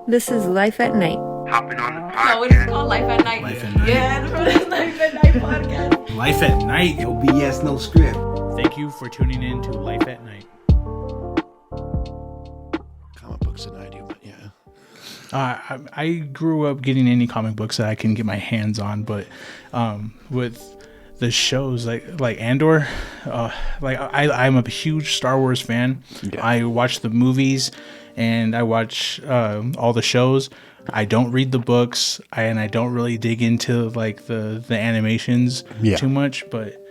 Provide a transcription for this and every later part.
This is Life at Night. Hopping on the podcast. No, it's called Life at Night. Life at Night. Yeah, it's Life at Night podcast. Life at Night. No BS, no script. Thank you for tuning in to Life at Night. Comic books and I do, but yeah. I grew up getting any comic books that I can get my hands on, but with the shows like Andor, I'm a huge Star Wars fan. Yeah. I watch the movies and I watch all the shows. I don't read the books, and I don't really dig into like the animations too much. But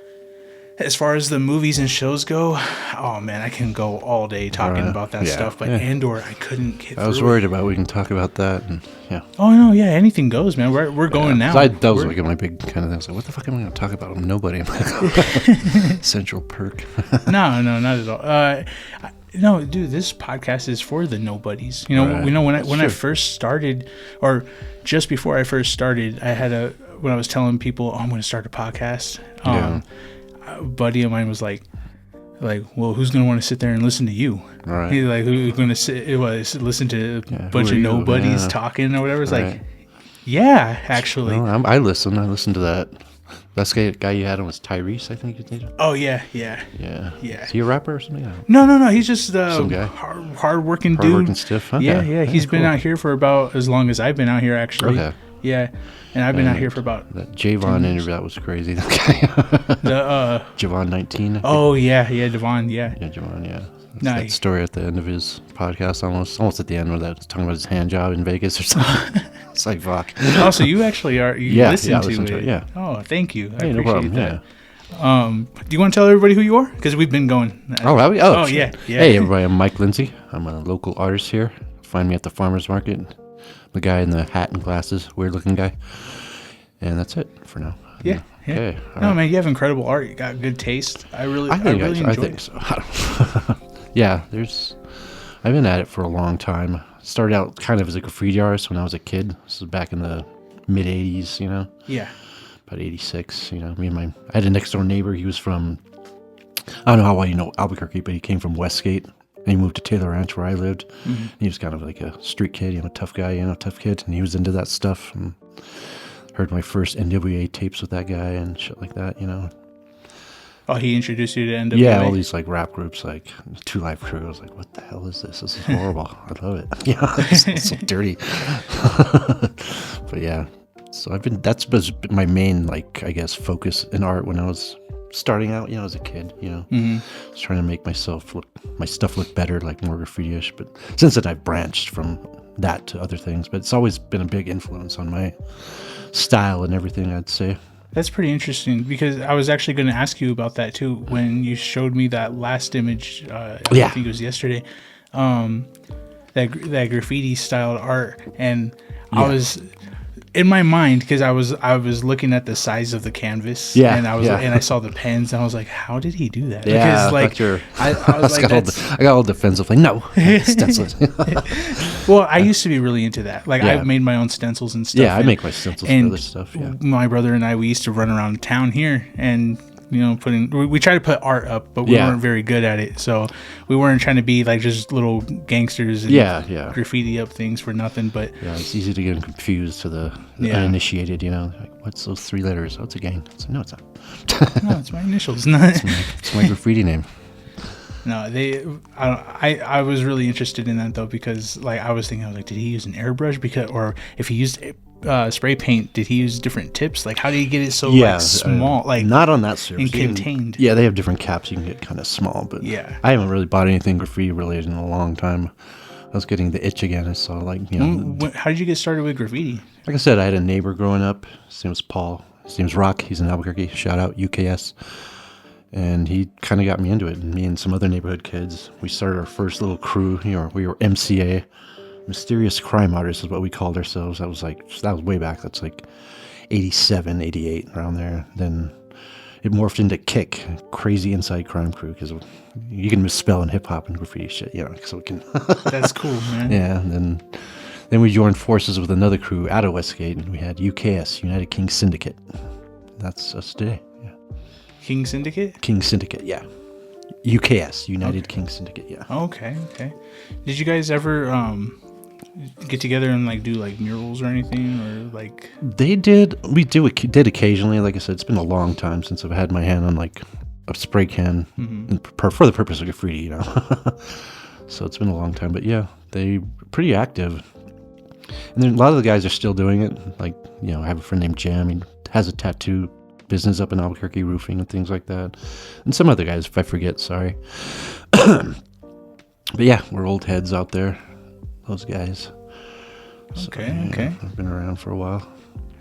as far as the movies and shows go, oh man, I can go all day talking about that stuff. But Andor, I couldn't get through. I was worried about we can talk about that, and yeah. Oh no, yeah, anything goes, man. We're going now. That was like my big kind of thing. I was like, what the fuck am I going to talk about? I'm nobody. I'm like, Central Perk. No, not at all. No, dude, this podcast is for the nobodies. You know, when I first started, or just before I first started, when I was telling people, I'm going to start a podcast. A buddy of mine was like, well, who's going to want to sit there and listen to you? Right. He's like, who's going to listen to a bunch of nobodies talking or whatever? It's like, yeah, actually. No, I listen to that. Best guy you had on was Tyrese, I think you did. Oh, yeah. Yeah. Is he a rapper or something? No. He's just some guy. hard-working dude. Hard-working stiff. Okay. Yeah. He's been out here for about as long as I've been out here, actually. Okay. Yeah. And I've been out here for about... That Javon interview, that was crazy. That guy. Javon 19. Oh, yeah, Javon, yeah. Yeah, Javon, yeah. Nice. That story at the end of his podcast, almost at the end, where that was talking about his hand job in Vegas or something. It's like, fuck. Oh, so you actually are... listen to it. Yeah. Oh, thank you. I no appreciate problem. that. Yeah. Do you want to tell everybody who you are? Because we've been going... Oh, have we? Oh, yeah. Hey, everybody, I'm Mike Lyndsay. I'm a local artist here. Find me at the farmer's market. The guy in the hat and glasses, weird-looking guy. And that's it for now. Yeah. Okay. No, man, you have incredible art. You got good taste. I really enjoy it. So. Yeah, I've been at it for a long time. Started out kind of as a graffiti artist when I was a kid. This was back in the mid 80s, you know? Yeah. About 86, you know. I had a next door neighbor. He was from, I don't know how well you know Albuquerque, but he came from Westgate. And he moved to Taylor Ranch where I lived. Mm-hmm. He was kind of like a street kid, tough guy, tough kid. And he was into that stuff. And heard my first NWA tapes with that guy and shit like that, Oh, he introduced you to NWA? Yeah, all these like rap groups, like Two Live Crew. I was like, what the hell is this? This is horrible. I love it. It's so dirty. But yeah, so that's my main, like, I guess, focus in art when I was starting out, as a kid, Mm-hmm. I was trying to make my stuff look better, like more graffiti-ish. But since then, I've branched from that to other things. But it's always been a big influence on my style and everything, I'd say. That's pretty interesting, because I was actually going to ask you about that too when you showed me that last image. I think it was yesterday. That graffiti styled art, and I was in my mind, because I was looking at the size of the canvas, and I saw the pens, and I was like, how did he do that? Yeah, because like I was like, I got all defensive, like, no, stencil it. Well, I used to be really into that. Like, I've made my own stencils and stuff. Yeah, I make my stencils for other stuff. Yeah, my brother and I, we used to run around town here and we tried to put art up, but we weren't very good at it. So we weren't trying to be like just little gangsters and graffiti up things for nothing. But it's easy to get confused to the uninitiated. Like, what's those 3 letters? Oh, it's a gang. No, it's not. No, it's my initials. It's my graffiti name. No, I was really interested in that though, because like I was thinking, did he use an airbrush? Or if he used spray paint, did he use different tips? Like, how did he get it so like small? Like, not on that surface. And contained. Yeah, they have different caps. You can get kind of small, but I haven't really bought anything graffiti related in a long time. I was getting the itch again. I saw like how did you get started with graffiti? Like I said, I had a neighbor growing up. His name was Paul. His name's Rock. He's in Albuquerque. Shout out UKS. And he kind of got me into it. And me and some other neighborhood kids, we started our first little crew. We were MCA, Mysterious Crime Artists is what we called ourselves. That was way back. That's like 87, 88, around there. Then it morphed into Kick, Crazy Inside Crime Crew, because you can misspell in hip hop and graffiti shit, so we can. That's cool, man. Yeah, and then we joined forces with another crew out of Westgate, and we had UKS, United King Syndicate. That's us today. Yeah. King Syndicate? King Syndicate, yeah. UKS, United King Syndicate, yeah. Okay. Did you guys ever get together and like do like murals or anything, or like? We did occasionally. Like I said, it's been a long time since I've had my hand on like a spray can for the purpose of graffiti, you know. So it's been a long time, but yeah, they're pretty active. And then a lot of the guys are still doing it. Like, you know, I have a friend named Jam. He has a tattoo business up in Albuquerque, roofing and things like that. And some other guys, if I forget, sorry. But yeah, we're old heads out there, those guys. So, Okay. I've been around for a while.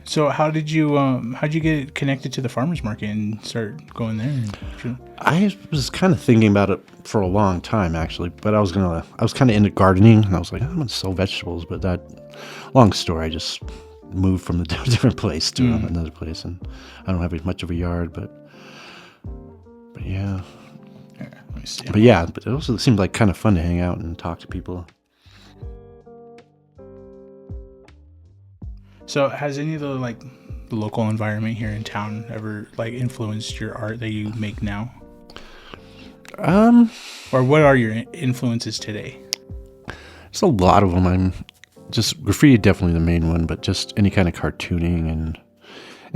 So how'd you get connected to the farmers market and start going there? I was kind of thinking about it for a long time, actually, but I was kind of into gardening, and I was like, I'm going to sell vegetables, but long story, I just moved from a different place to another place, and I don't have much of a yard, but yeah. Here, let me see. But it also seemed like kind of fun to hang out and talk to people. So has any of the like the local environment here in town ever like influenced your art that you make now? Or what are your influences today? There's a lot of them. I'm just graffiti, definitely the main one, but just any kind of cartooning and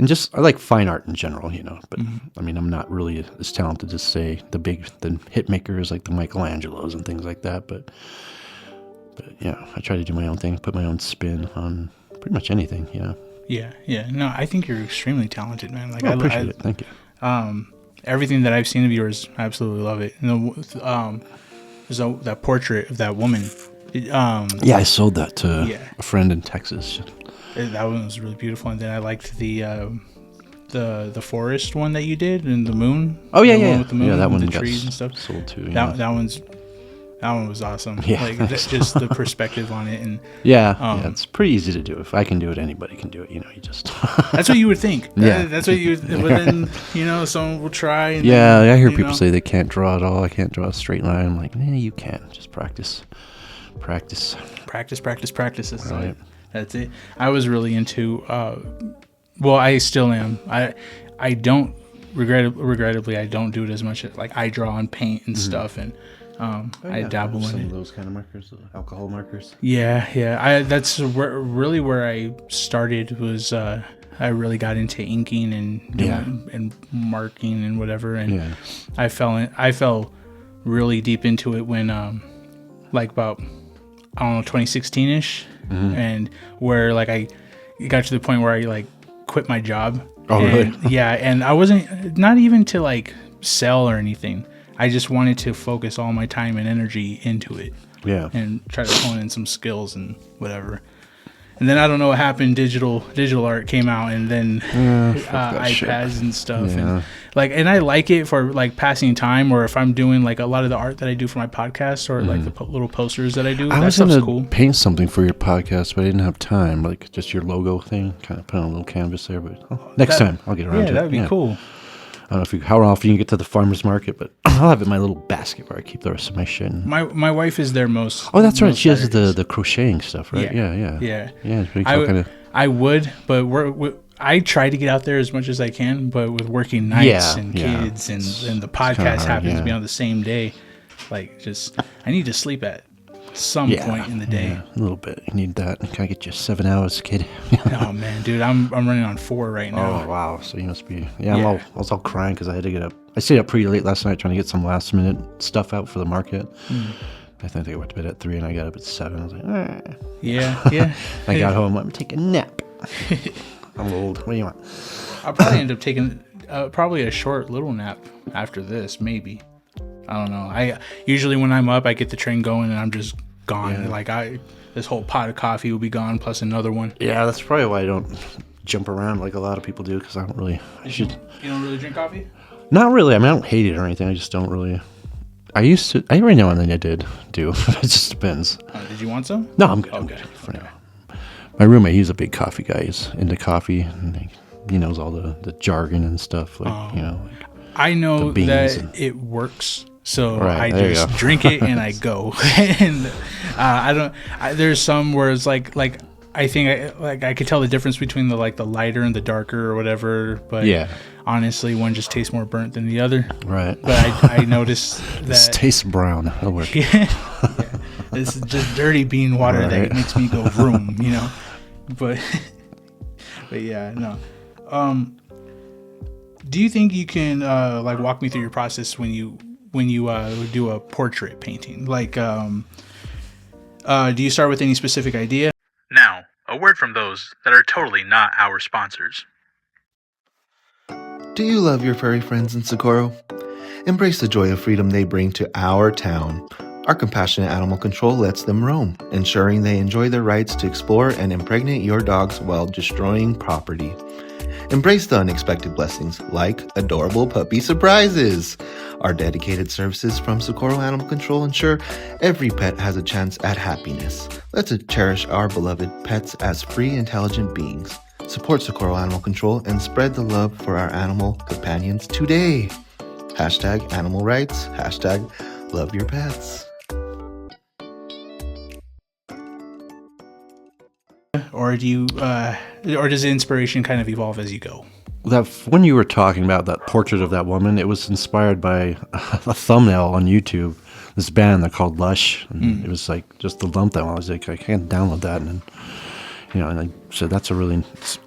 just I like fine art in general, you know. But I mean, I'm not really as talented to say the hit makers like the Michelangelos and things like that. But yeah, I try to do my own thing, put my own spin on pretty much anything, you know. Yeah. No, I think you're extremely talented, man. Like I appreciate it. Thank you. Everything that I've seen of yours, I absolutely love it. And there's that portrait of that woman. Yeah, I sold that to a friend in Texas. That one was really beautiful. And then I liked the forest one that you did and the moon. Oh yeah, one with the moon, that one the got trees and stuff. Sold too. That one was awesome. Yeah, like just the perspective on it, and it's pretty easy to do. If I can do it, anybody can do it. You know, you just that's what you would think. Yeah, that's what you. But then someone will try. And I hear people say they can't draw at all. I can't draw a straight line. I'm like, you can. Just practice. Practice. That's right. It. That's it. I was really into. Well, I still am. I don't regrettably I don't do it as much. Like I draw and paint and stuff and. I dabble in some it. of those kind of markers, alcohol markers. Yeah. That's really where I started. Was I really got into inking and and marking and whatever, and I fell really deep into it when like about 2016ish, and where like I got to the point where I like quit my job. Oh, really? Yeah, and I wasn't not even to like sell or anything. I just wanted to focus all my time and energy into it. Yeah. And try to hone in some skills and whatever. And then I don't know what happened. Digital art came out, and then iPads and stuff. Yeah. And I like it for like passing time, or if I'm doing like a lot of the art that I do for my podcast, or like the little posters that I do. I was going to paint something for your podcast, but I didn't have time. Like just your logo thing, kind of put on a little canvas there. But next time I'll get around to it. Yeah, that'd be cool. I don't know how often you can get to the farmer's market, but I'll have it in my little basket where I keep the rest of my shit. My wife is there most. Oh, that's right. She has the crocheting stuff, right? Yeah. It's pretty cool. I would, but I try to get out there as much as I can, but with working nights and kids and the podcast happens to be on the same day, like just I need to sleep at some point in the day. Yeah, a little bit. You need that. Can I get you 7 hours, kid? Oh man, dude, I'm running on 4 right now. Oh wow, so you must be. I was all crying because I had to get up. I stayed up pretty late last night trying to get some last minute stuff out for the market. I think I went to bed at 3 and I got up at 7. I was like, Yeah. I got home. I'm taking a nap. I'm old. What do you want? I'll probably end up taking probably a short little nap after this, maybe. I don't know. I usually when I'm up, I get the train going and I'm just gone. Yeah. This whole pot of coffee will be gone plus another one. Yeah, that's probably why I don't jump around like a lot of people do, because I don't really. You don't really drink coffee? Not really. I mean, I don't hate it or anything. I just don't really. I used to. Every now and then I did do. It just depends. Did you want some? No, I'm good. I'm good for now. My roommate, he's a big coffee guy. He's into coffee, and he knows all the jargon and stuff. I know that it works. So I just drink it and I go. And there's some where it's like I think I could tell the difference between the lighter and the darker or whatever. But honestly, one just tastes more burnt than the other. Right. But I noticed that this tastes brown. That'll work. This is just dirty bean water that makes me go vroom, you know. But yeah, no. Do you think you can like walk me through your process when you do a portrait painting? Like, do you start with any specific idea? Now, a word from those that are totally not our sponsors. Do you love your furry friends in Socorro? Embrace the joy of freedom they bring to our town. Our compassionate animal control lets them roam, ensuring they enjoy their rights to explore and impregnate your dogs while destroying property. Embrace the unexpected blessings, like adorable puppy surprises. Our dedicated services from Socorro Animal Control ensure every pet has a chance at happiness. Let's cherish our beloved pets as free, intelligent beings. Support Socorro Animal Control and spread the love for our animal companions today. Hashtag animal rights. Hashtag love your pets. Or do you, or does the inspiration kind of evolve as you go? That when you were talking about that portrait of that woman, it was inspired by a thumbnail on YouTube. This band they're called Lush, and it was like just the lump that I was like, I can't download that, and and I said that's a really.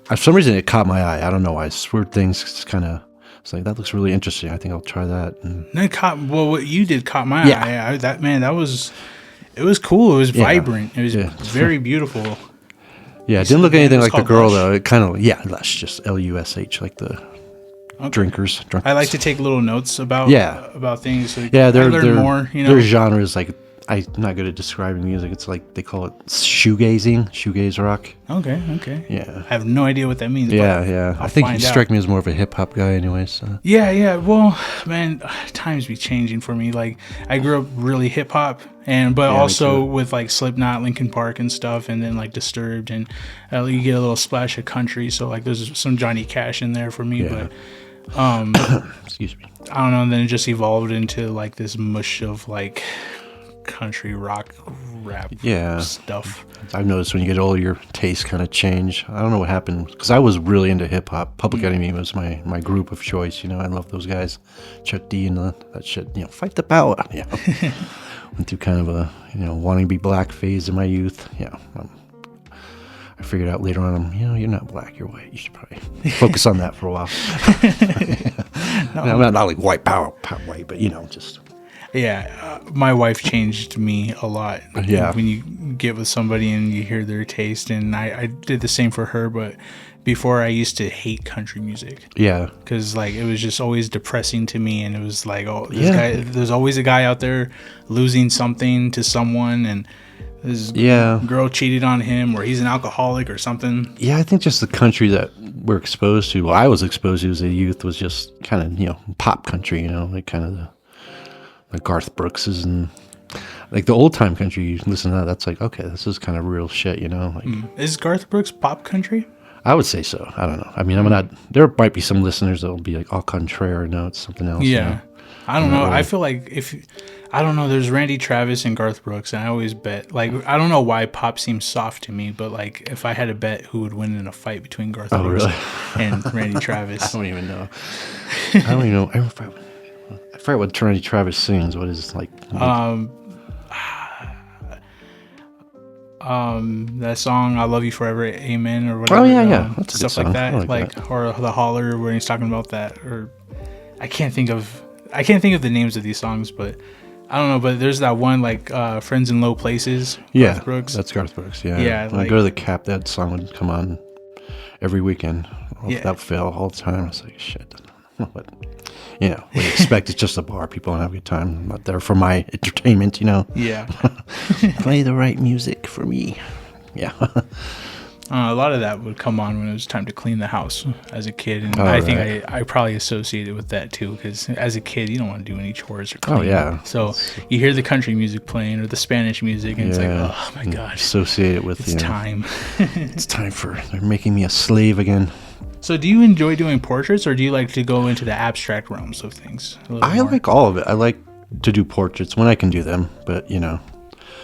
For some reason, it caught my eye. I don't know why. Weird things kind of. It's like that looks really interesting. I think I'll try that. And what you did caught my eye. That was cool. It was vibrant. It was very beautiful. Yeah, it didn't look anything like the girl, though. It kind of, Lush, just Lush, like the drinkers. I like to take little notes about things. So I learn more, Their genre is like, I'm not good at describing music. It's like, they call it shoegaze rock. Okay. Yeah. I have no idea what that means. Yeah. I think you strike me as more of a hip-hop guy anyway, so. Yeah. Well, man, times be changing for me. Like, I grew up really hip-hop, but also with, like, Slipknot, Linkin Park and stuff, and then, like, Disturbed, and you get a little splash of country, so, like, there's some Johnny Cash in there for me, but... Excuse me. I don't know, and then it just evolved into, like, this mush of, like... country rock rap stuff. I've noticed when you get older your tastes kind of change. I don't know what happened because I was really into hip hop. Public Enemy was my group of choice. I love those guys, Chuck D and that shit. Fight the power. Went through kind of a wanting to be black phase in my youth. I figured out later on, you're not black, you're white. You should probably focus on that for a while. I'm not like white power white, but just. Yeah, my wife changed me a lot. Yeah. When you get with somebody and you hear their taste, and I did the same for her, but before I used to hate country music. Yeah. Because, like, it was just always depressing to me, and it was like, guy, there's always a guy out there losing something to someone, and this girl cheated on him, or he's an alcoholic or something. Yeah, I think just the country that we're exposed to, I was exposed to as a youth, was just kind of, pop country, like kind of the Garth Brooks's and like the old time country. You listen to that, that's like, okay, this is kind of real shit, like is Garth Brooks pop country? I would say so. I don't know. I mean, I'm not, there might be some listeners that will be like au contraire, no, it's something else. I don't know. I feel like I don't know, there's Randy Travis and Garth Brooks, and I always bet, like, I don't know why pop seems soft to me, but like if I had to bet who would win in a fight between Garth Brooks and Randy Travis. I don't even know. I forget what Randy Travis sings. What is like? That song "I Love You Forever, Amen" or whatever. Oh yeah. That's stuff like that, like or the Holler where he's talking about that. Or I can't think of the names of these songs, but I don't know. But there's that one like "Friends in Low Places." Garth Brooks. That's Garth Brooks. Yeah. When like, I go to the Cap, that song would come on every weekend. That fail all the time. I was like, shit. But what do you expect? It's just a bar. People don't have a good time. I'm not there for my entertainment, Yeah. Play the right music for me. Yeah. A lot of that would come on when it was time to clean the house as a kid. And I think I probably associated with that too, because as a kid, you don't want to do any chores or clean. Oh, yeah. So you hear the country music playing or the Spanish music, and it's like, oh my gosh. Associate it with it's time. It's time they're making me a slave again. So do you enjoy doing portraits, or do you like to go into the abstract realms of things? I like all of it. I like to do portraits when I can do them, but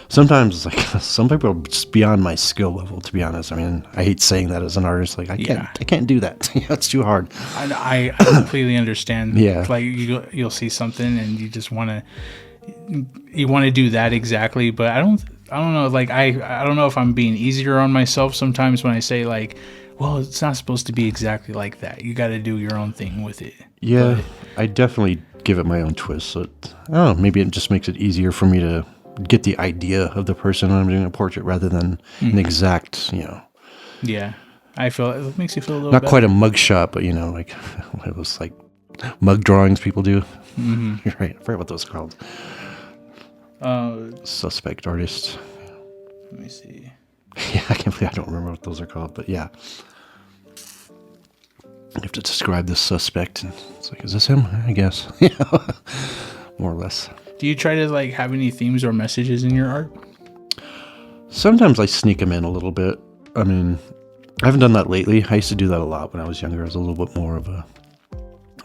sometimes like some people are just beyond my skill level, to be honest. I mean, I hate saying that as an artist. Like I can't do that. It's too hard. I completely understand. Yeah. Like you'll see something and you just want to. you want to do that exactly, but I don't know. Like I don't know if I'm being easier on myself sometimes when I say like, well, it's not supposed to be exactly like that. You got to do your own thing with it. Yeah, But, I definitely give it my own twist. So I don't know, maybe it just makes it easier for me to get the idea of the person when I'm doing a portrait rather than an exact, yeah, I feel it makes you feel a little not better. quite a mug shot, but like what it was like mug drawings people do. Mm-hmm. You're right. I forgot what those are called. Suspect artist. Let me see. Yeah, I can't believe I don't remember what those are called, but yeah. You have to describe the suspect, and it's like, is this him? I guess. More or less. Do you try to like have any themes or messages in your art? Sometimes I sneak them in a little bit. I mean, I haven't done that lately. I used to do that a lot when I was younger. I was a little bit more of a,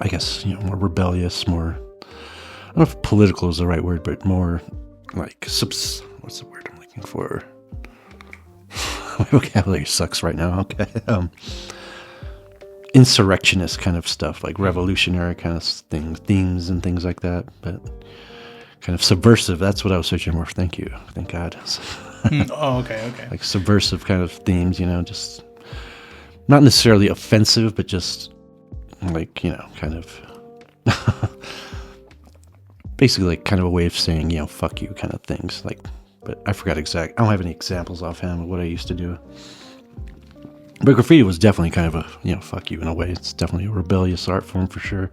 I guess, more rebellious, more, I don't know if political is the right word, but more like, what's the word I'm looking for? My vocabulary sucks right now. Okay. Insurrectionist kind of stuff, like revolutionary kind of themes and things like that, but kind of subversive. That's what I was searching for. Thank you. Thank God. Oh, okay. Like subversive kind of themes, just not necessarily offensive, but just like, kind of basically like kind of a way of saying, fuck you kind of things. Like, but I forgot I don't have any examples offhand of what I used to do. But graffiti was definitely kind of a, fuck you in a way. It's definitely a rebellious art form for sure.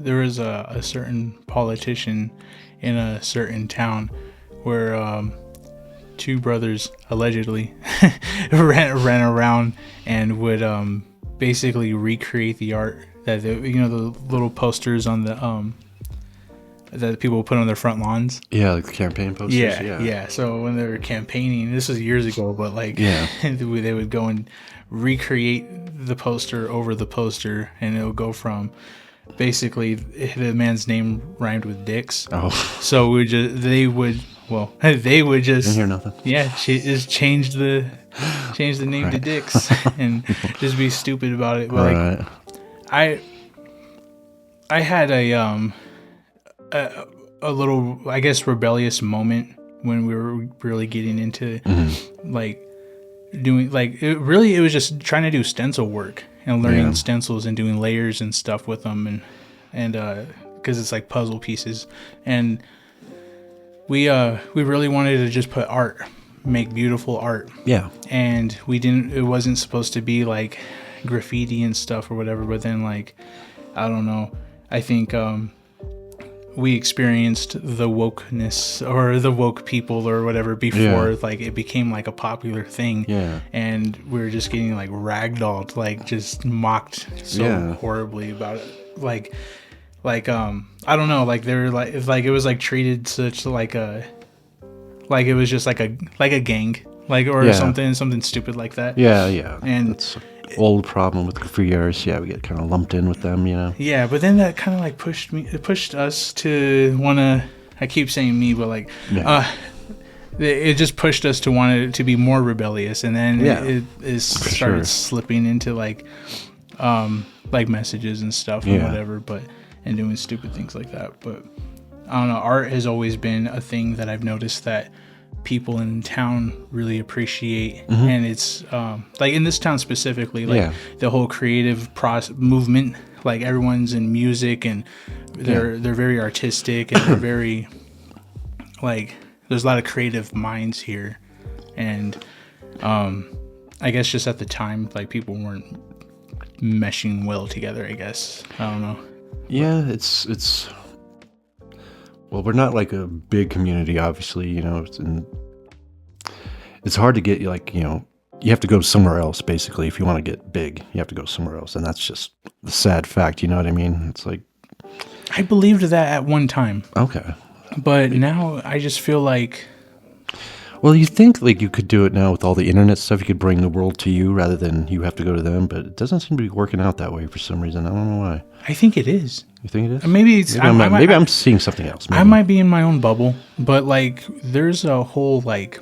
There was a certain politician in a certain town where two brothers allegedly ran around and would basically recreate the art that the little posters on the that people put on their front lawns. Yeah, like the campaign posters. Yeah. So when they were campaigning, this was years ago, but like, they would go and recreate the poster over the poster, and it would go from basically the man's name rhymed with dicks. Oh, so they would just didn't hear nothing. Yeah, just change the name to Dicks and just be stupid about it. But like, I had a little, I guess, rebellious moment when we were really getting into like doing like it was just trying to do stencil work and learning stencils and doing layers and stuff with them and because it's like puzzle pieces, and we really wanted to just put make beautiful art. Yeah. And it wasn't supposed to be like graffiti and stuff or whatever, but then like, I don't know, I think we experienced the wokeness or the woke people or whatever before like it became like a popular thing. Yeah. And we were just getting like ragdolled, like just mocked so horribly about it. Like I don't know, like they were like, if like it was like treated such like a, like it was just like a gang, like, or something stupid like that. Yeah. And that's an old problem with graffiti artists. Yeah, we get kind of lumped in with them, Yeah, but then that kind of like pushed us to want to, I keep saying me, but like, it just pushed us to want it to be more rebellious, and then it started slipping into like messages and stuff and whatever, and doing stupid things like that. But I don't know, art has always been a thing that I've noticed that people in town really appreciate, and it's like in this town specifically, like the whole creative movement, like everyone's in music and they're very artistic and they're very like, there's a lot of creative minds here, and I guess just at the time, like people weren't meshing well together, I guess. I don't know. Yeah, it's well, we're not like a big community, obviously, it's hard to get, like, you have to go somewhere else, basically. If you want to get big, you have to go somewhere else. And that's just the sad fact, you know what I mean? It's like, I believed that at one time. Okay. But now I just feel like, well, you think like you could do it now with all the internet stuff. You could bring the world to you rather than you have to go to them. But it doesn't seem to be working out that way for some reason. I don't know why. I think it is. You think it is? Maybe I'm seeing something else. Maybe. I might be in my own bubble, but like there's a whole like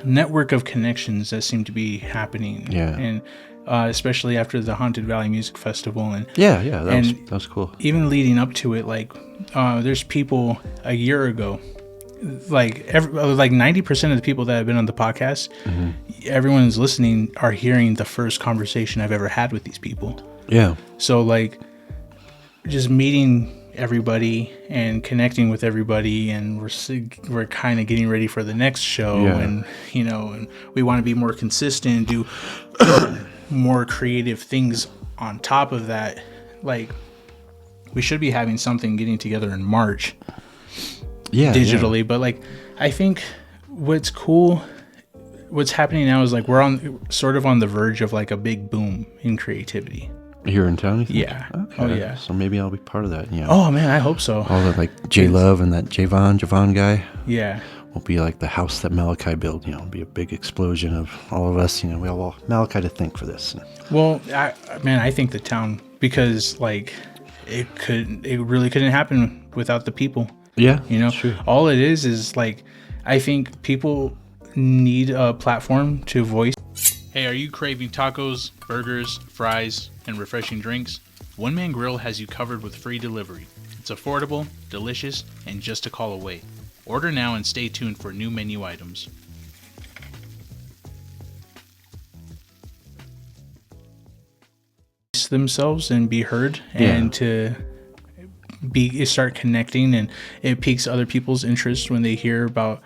network of connections that seem to be happening. Yeah. And especially after the Haunted Valley Music Festival. And that was cool. Even leading up to it, like there's people a year ago, like 90% of the people that have been on the podcast, everyone who's listening are hearing the first conversation I've ever had with these people. Yeah. So like just meeting everybody and connecting with everybody, and we're kind of getting ready for the next show, and and we want to be more consistent, do more creative things on top of that. Like we should be having something getting together in March, digitally. But like I think what's happening now is like we're on the verge of like a big boom in creativity. Here in town, you think? Yeah. Okay. Oh, yeah. So maybe I'll be part of that. Yeah. Oh man, I hope so. All the like J Love and that Javon guy. Yeah. Will be like the house that Malachi built. It'll be a big explosion of all of us. We all want Malachi to thank for this. Well, I think the town, because like it really couldn't happen without the people. Yeah. True. All it is like I think people need a platform to voice. Hey, are you craving tacos, burgers, fries, and refreshing drinks? One Man Grill has you covered with free delivery. It's affordable, delicious, and just a call away. Order now and stay tuned for new menu items. Themselves and be heard, and to start connecting, and it piques other people's interest when they hear about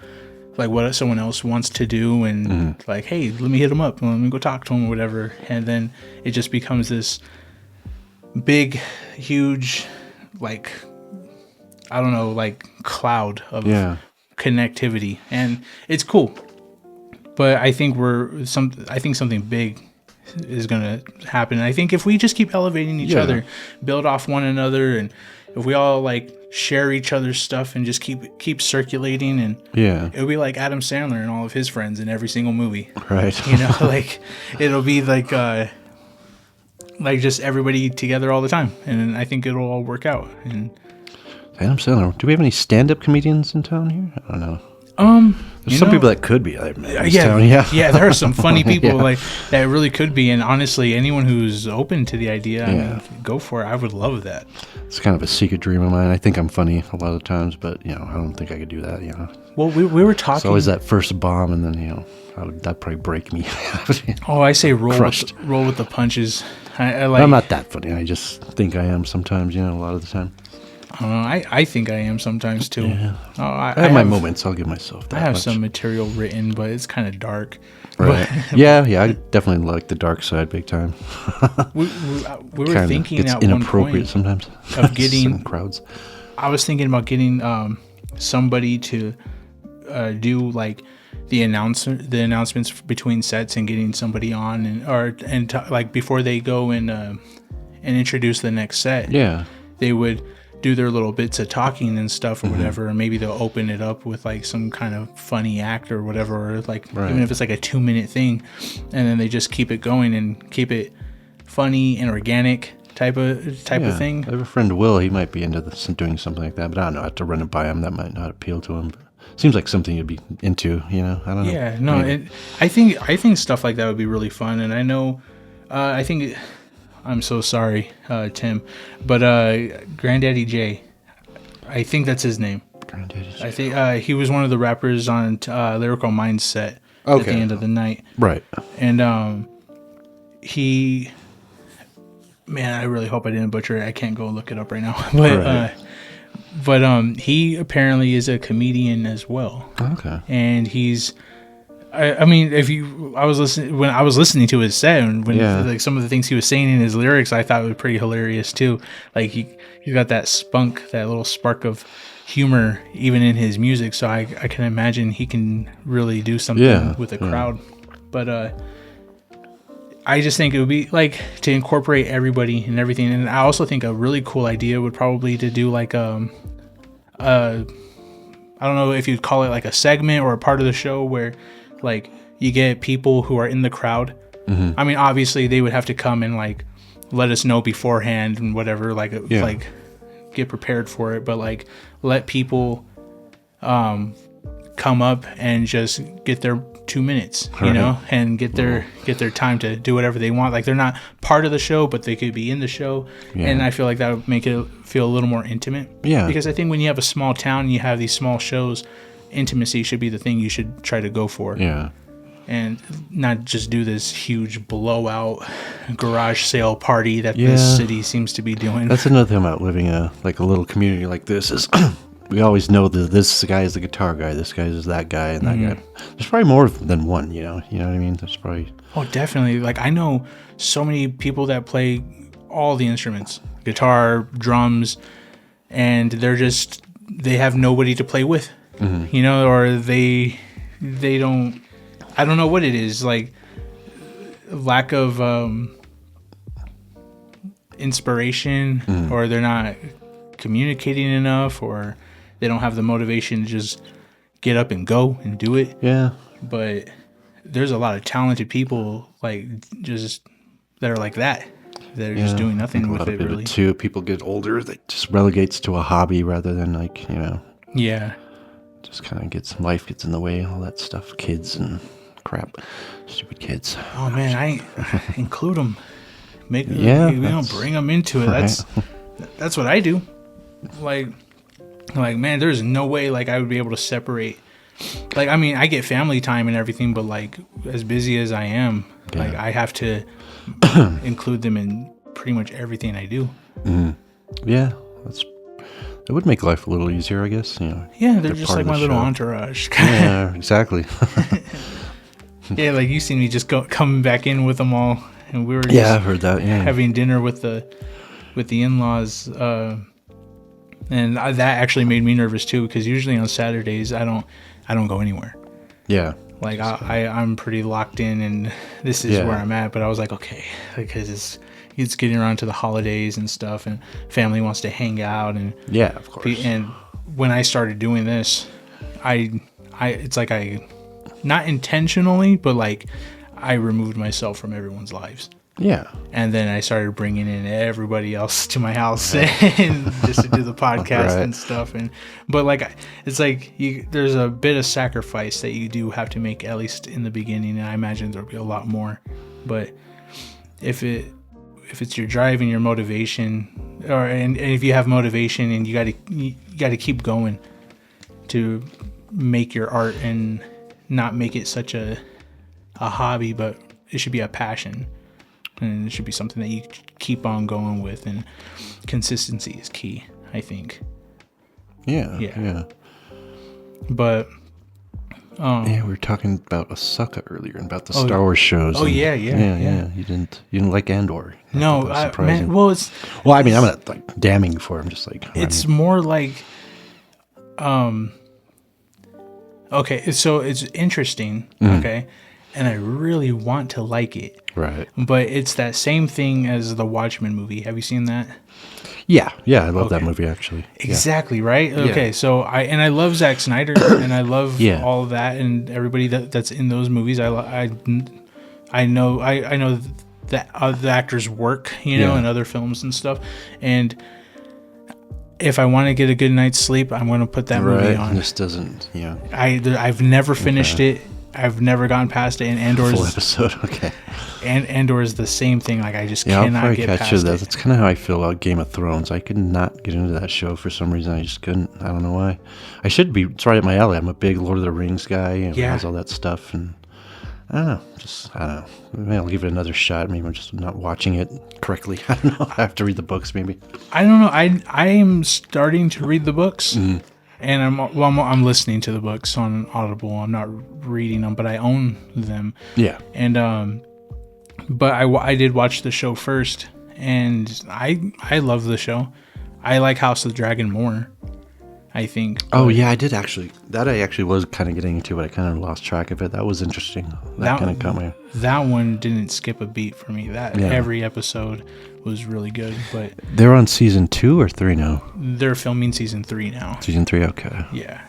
like what someone else wants to do, and like, hey, let me hit them up, let me go talk to them or whatever. And then it just becomes this big, huge, like, I don't know, like cloud of connectivity, and it's cool. But I think something big is gonna happen. I think if we just keep elevating each other, build off one another, and if we all like share each other's stuff and just keep circulating, and it'll be like Adam Sandler and all of his friends in every single movie, right? Like it'll be like just everybody together all the time, and I think it'll all work out. And Adam Sandler, do we have any stand-up comedians in town here? I don't know. There's some people that could be. Town. There are some funny people like that really could be, and honestly, anyone who's open to the idea, I mean, go for it. I would love that. It's kind of a secret dream of mine. I think I'm funny a lot of times, but I don't think I could do that. Well, we were talking. It's always that first bomb, and then that'd probably break me. I say roll with the punches. I'm not that funny. I just think I am sometimes. A lot of the time. I think I am sometimes too. Yeah. I have my moments. I'll give myself that. I have some material written, but it's kind of dark. Right. Yeah. I definitely like the dark side big time. we were thinking at one point sometimes of getting crowds. I was thinking about getting somebody to do like the announcements between sets, and getting somebody on like before they go and introduce the next set. Yeah. They would do their little bits of talking and stuff or whatever, and maybe they'll open it up with like some kind of funny act or whatever, or like even if it's like a 2-minute thing, and then they just keep it going and keep it funny and organic type of thing. I have a friend, Will. He might be into doing something like that, but I don't know. I have to run it by him. That might not appeal to him. But seems like something you'd be into. I don't know. Yeah, no, I think stuff like that would be really fun, and I know, I think. I'm so sorry, Tim, but Granddaddy J, I think that's his name. Granddaddy J. I think he was one of the rappers on Lyrical Mindset at the end of the night. Right. And I really hope I didn't butcher it. I can't go look it up right now. But he apparently is a comedian as well. Okay. And he's. I mean, when I was listening to his set, and when like some of the things he was saying in his lyrics, I thought it was pretty hilarious too. Like he's got that spunk, that little spark of humor, even in his music. So I can imagine he can really do something with a crowd. But I just think it would be like to incorporate everybody and everything. And I also think a really cool idea would probably to do like I don't know if you'd call it like a segment or a part of the show where. Like you get people who are in the crowd. I mean, obviously they would have to come and like let us know beforehand and whatever, like get prepared for it. But like let people come up and just get their 2 minutes, you know, and get their time to do whatever they want. Like they're not part of the show, but they could be in the show. Yeah. And I feel like that would make it feel a little more intimate. Yeah. Because I think when you have a small town and you have these small shows, intimacy should be the thing you should try to go for. Yeah. And not just do this huge blowout garage sale party that this city seems to be doing. That's another thing about living a little community like this is we always know that this guy is the guitar guy, this guy is that guy, and that guy. There's probably more than one, you know what I mean? There's probably... Oh, definitely. Like, I know so many people that play all the instruments, guitar, drums, and they have nobody to play with, you know, or they don't... I don't know what it is, like lack of inspiration, or they're not communicating enough, or they don't have the motivation to just get up and go and do it. Yeah. But there's a lot of talented people like just that are like that. They're just doing nothing with it really. Too, people get older, that just relegates to a hobby rather than like, you know. Yeah. Just kind of life gets in the way, all that stuff, kids and crap, stupid kids. Oh man, I include them. We don't bring them into it. Right. That's what I do. Like man, there's no way like I would be able to separate. Like I mean, I get family time and everything, but like as busy as I am, like I have to include them in pretty much everything I do. Yeah, it would make life a little easier, I guess. You know. Yeah, they're just like my little entourage. Yeah, exactly. Yeah, like you seen me just coming back in with them all, and we were I've heard that. Yeah, having dinner with the in-laws, and that actually made me nervous too, because usually on Saturdays I don't go anywhere. Yeah, like I'm pretty locked in, and this is where I'm at. But I was like, okay, because it's getting around to the holidays and stuff, and family wants to hang out, and of course. And when I started doing this, it's like I. Not intentionally, but like I removed myself from everyone's lives. Yeah. And then I started bringing in everybody else to my house and just to do the podcast and stuff. But like, it's like there's a bit of sacrifice that you do have to make, at least in the beginning. And I imagine there'll be a lot more. But if it's your drive and your motivation, and if you have motivation and you got to keep going to make your art and not make it such a hobby, but it should be a passion, and it should be something that you keep on going with, and consistency is key, I think. Yeah. But we were talking about Ahsoka earlier, about the Star Wars shows. Oh, yeah. You didn't like Andor. No, man. Well, I mean, I'm not like damning for him. Just like it's more like, okay, so it's interesting, okay, and I really want to like it. Right. But it's that same thing as the Watchmen movie. Have you seen that? Yeah, I love that movie, actually. Exactly, right? Okay, so I love Zack Snyder, and I love all of that, and everybody that's in those movies. I know that the actors' work, you know, in other films and stuff, and if I want to get a good night's sleep, I'm going to put that movie on. This doesn't, I've never finished it. I've never gotten past it. And Andor's full episode, okay. And Andor is the same thing. Like I just cannot get past it. That's kind of how I feel about Game of Thrones. I could not get into that show for some reason. I just couldn't. I don't know why. I should be. It's right up my alley. I'm a big Lord of the Rings guy, and has all that stuff. And I don't know. Maybe I'll give it another shot. Maybe I'm just not watching it correctly. I don't know. I have to read the books, maybe. I don't know. I am starting to read the books, and I'm listening to the books on Audible. I'm not reading them, but I own them. Yeah. And but I did watch the show first, and I love the show. I like House of the Dragon more, I think. Oh yeah, I did actually. That I actually was kind of getting into, but I kind of lost track of it. That was interesting. That kind of caught me. That one didn't skip a beat for me. Every episode was really good. But they're on season 2 or 3 now. They're filming season 3 now. Season 3, okay. Yeah,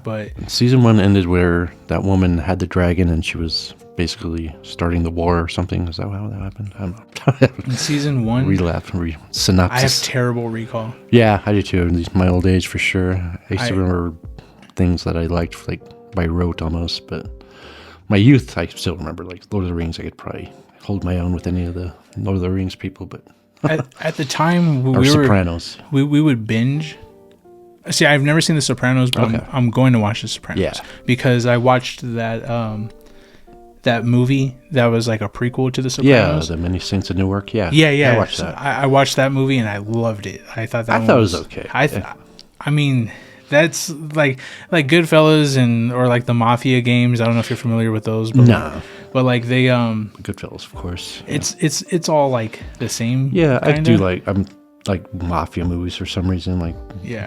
but season 1 ended where that woman had the dragon and she was basically starting the war or something. Is that how that happened? I don't know. In season 1, synopsis. I have terrible recall. Yeah, I do too. My old age for sure. I used to remember things that I liked like by rote almost, but my youth, I still remember, like, Lord of the Rings. I could probably hold my own with any of the Lord of the Rings people, but at the time or Sopranos. We would binge. See, I've never seen The Sopranos, but Okay. I'm going to watch The Sopranos. Yeah. Because I watched that movie that was like a prequel to The Yeah, Sopranos. the Many Saints of Newark. Yeah, Yeah. I watched So that. I watched that movie and I loved it. I thought I thought it was okay. I mean, that's like Goodfellas or like the Mafia games. I don't know if you're familiar with those. But No. But like they Goodfellas, of course. Yeah. It's all like the same. Yeah, I kinda. do I'm like mafia movies for some reason, like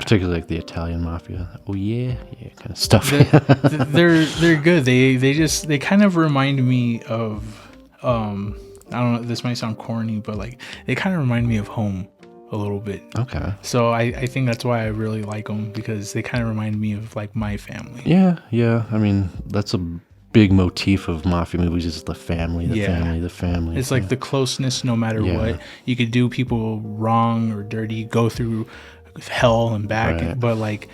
particularly like the Italian mafia. Oh yeah, kind of stuff. They're good. They kind of remind me of I don't know. This might sound corny, but like they kind of remind me of home a little bit. Okay. So I think that's why I really like them, because they kind of remind me of like my family. Yeah. I mean, that's a big motif of mafia movies is the family, the family. It's like the closeness, no matter what. You could do people wrong or dirty, go through hell and back, Right. but like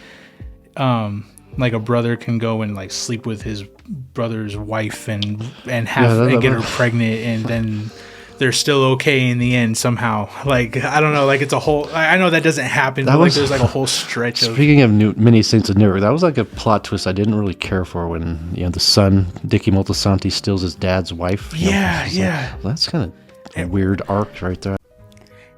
a brother can go and like sleep with his brother's wife and have and get her pregnant, and then they're still okay in the end somehow. Like, I don't know, like it's a whole, I know that doesn't happen, but like there's like a whole stretch of. Speaking of Many Saints of Newark, that was like a plot twist I didn't really care for when, the son, Dickie Moltisanti, steals his dad's wife. Yeah. Like, well, that's kind of a weird arc right there.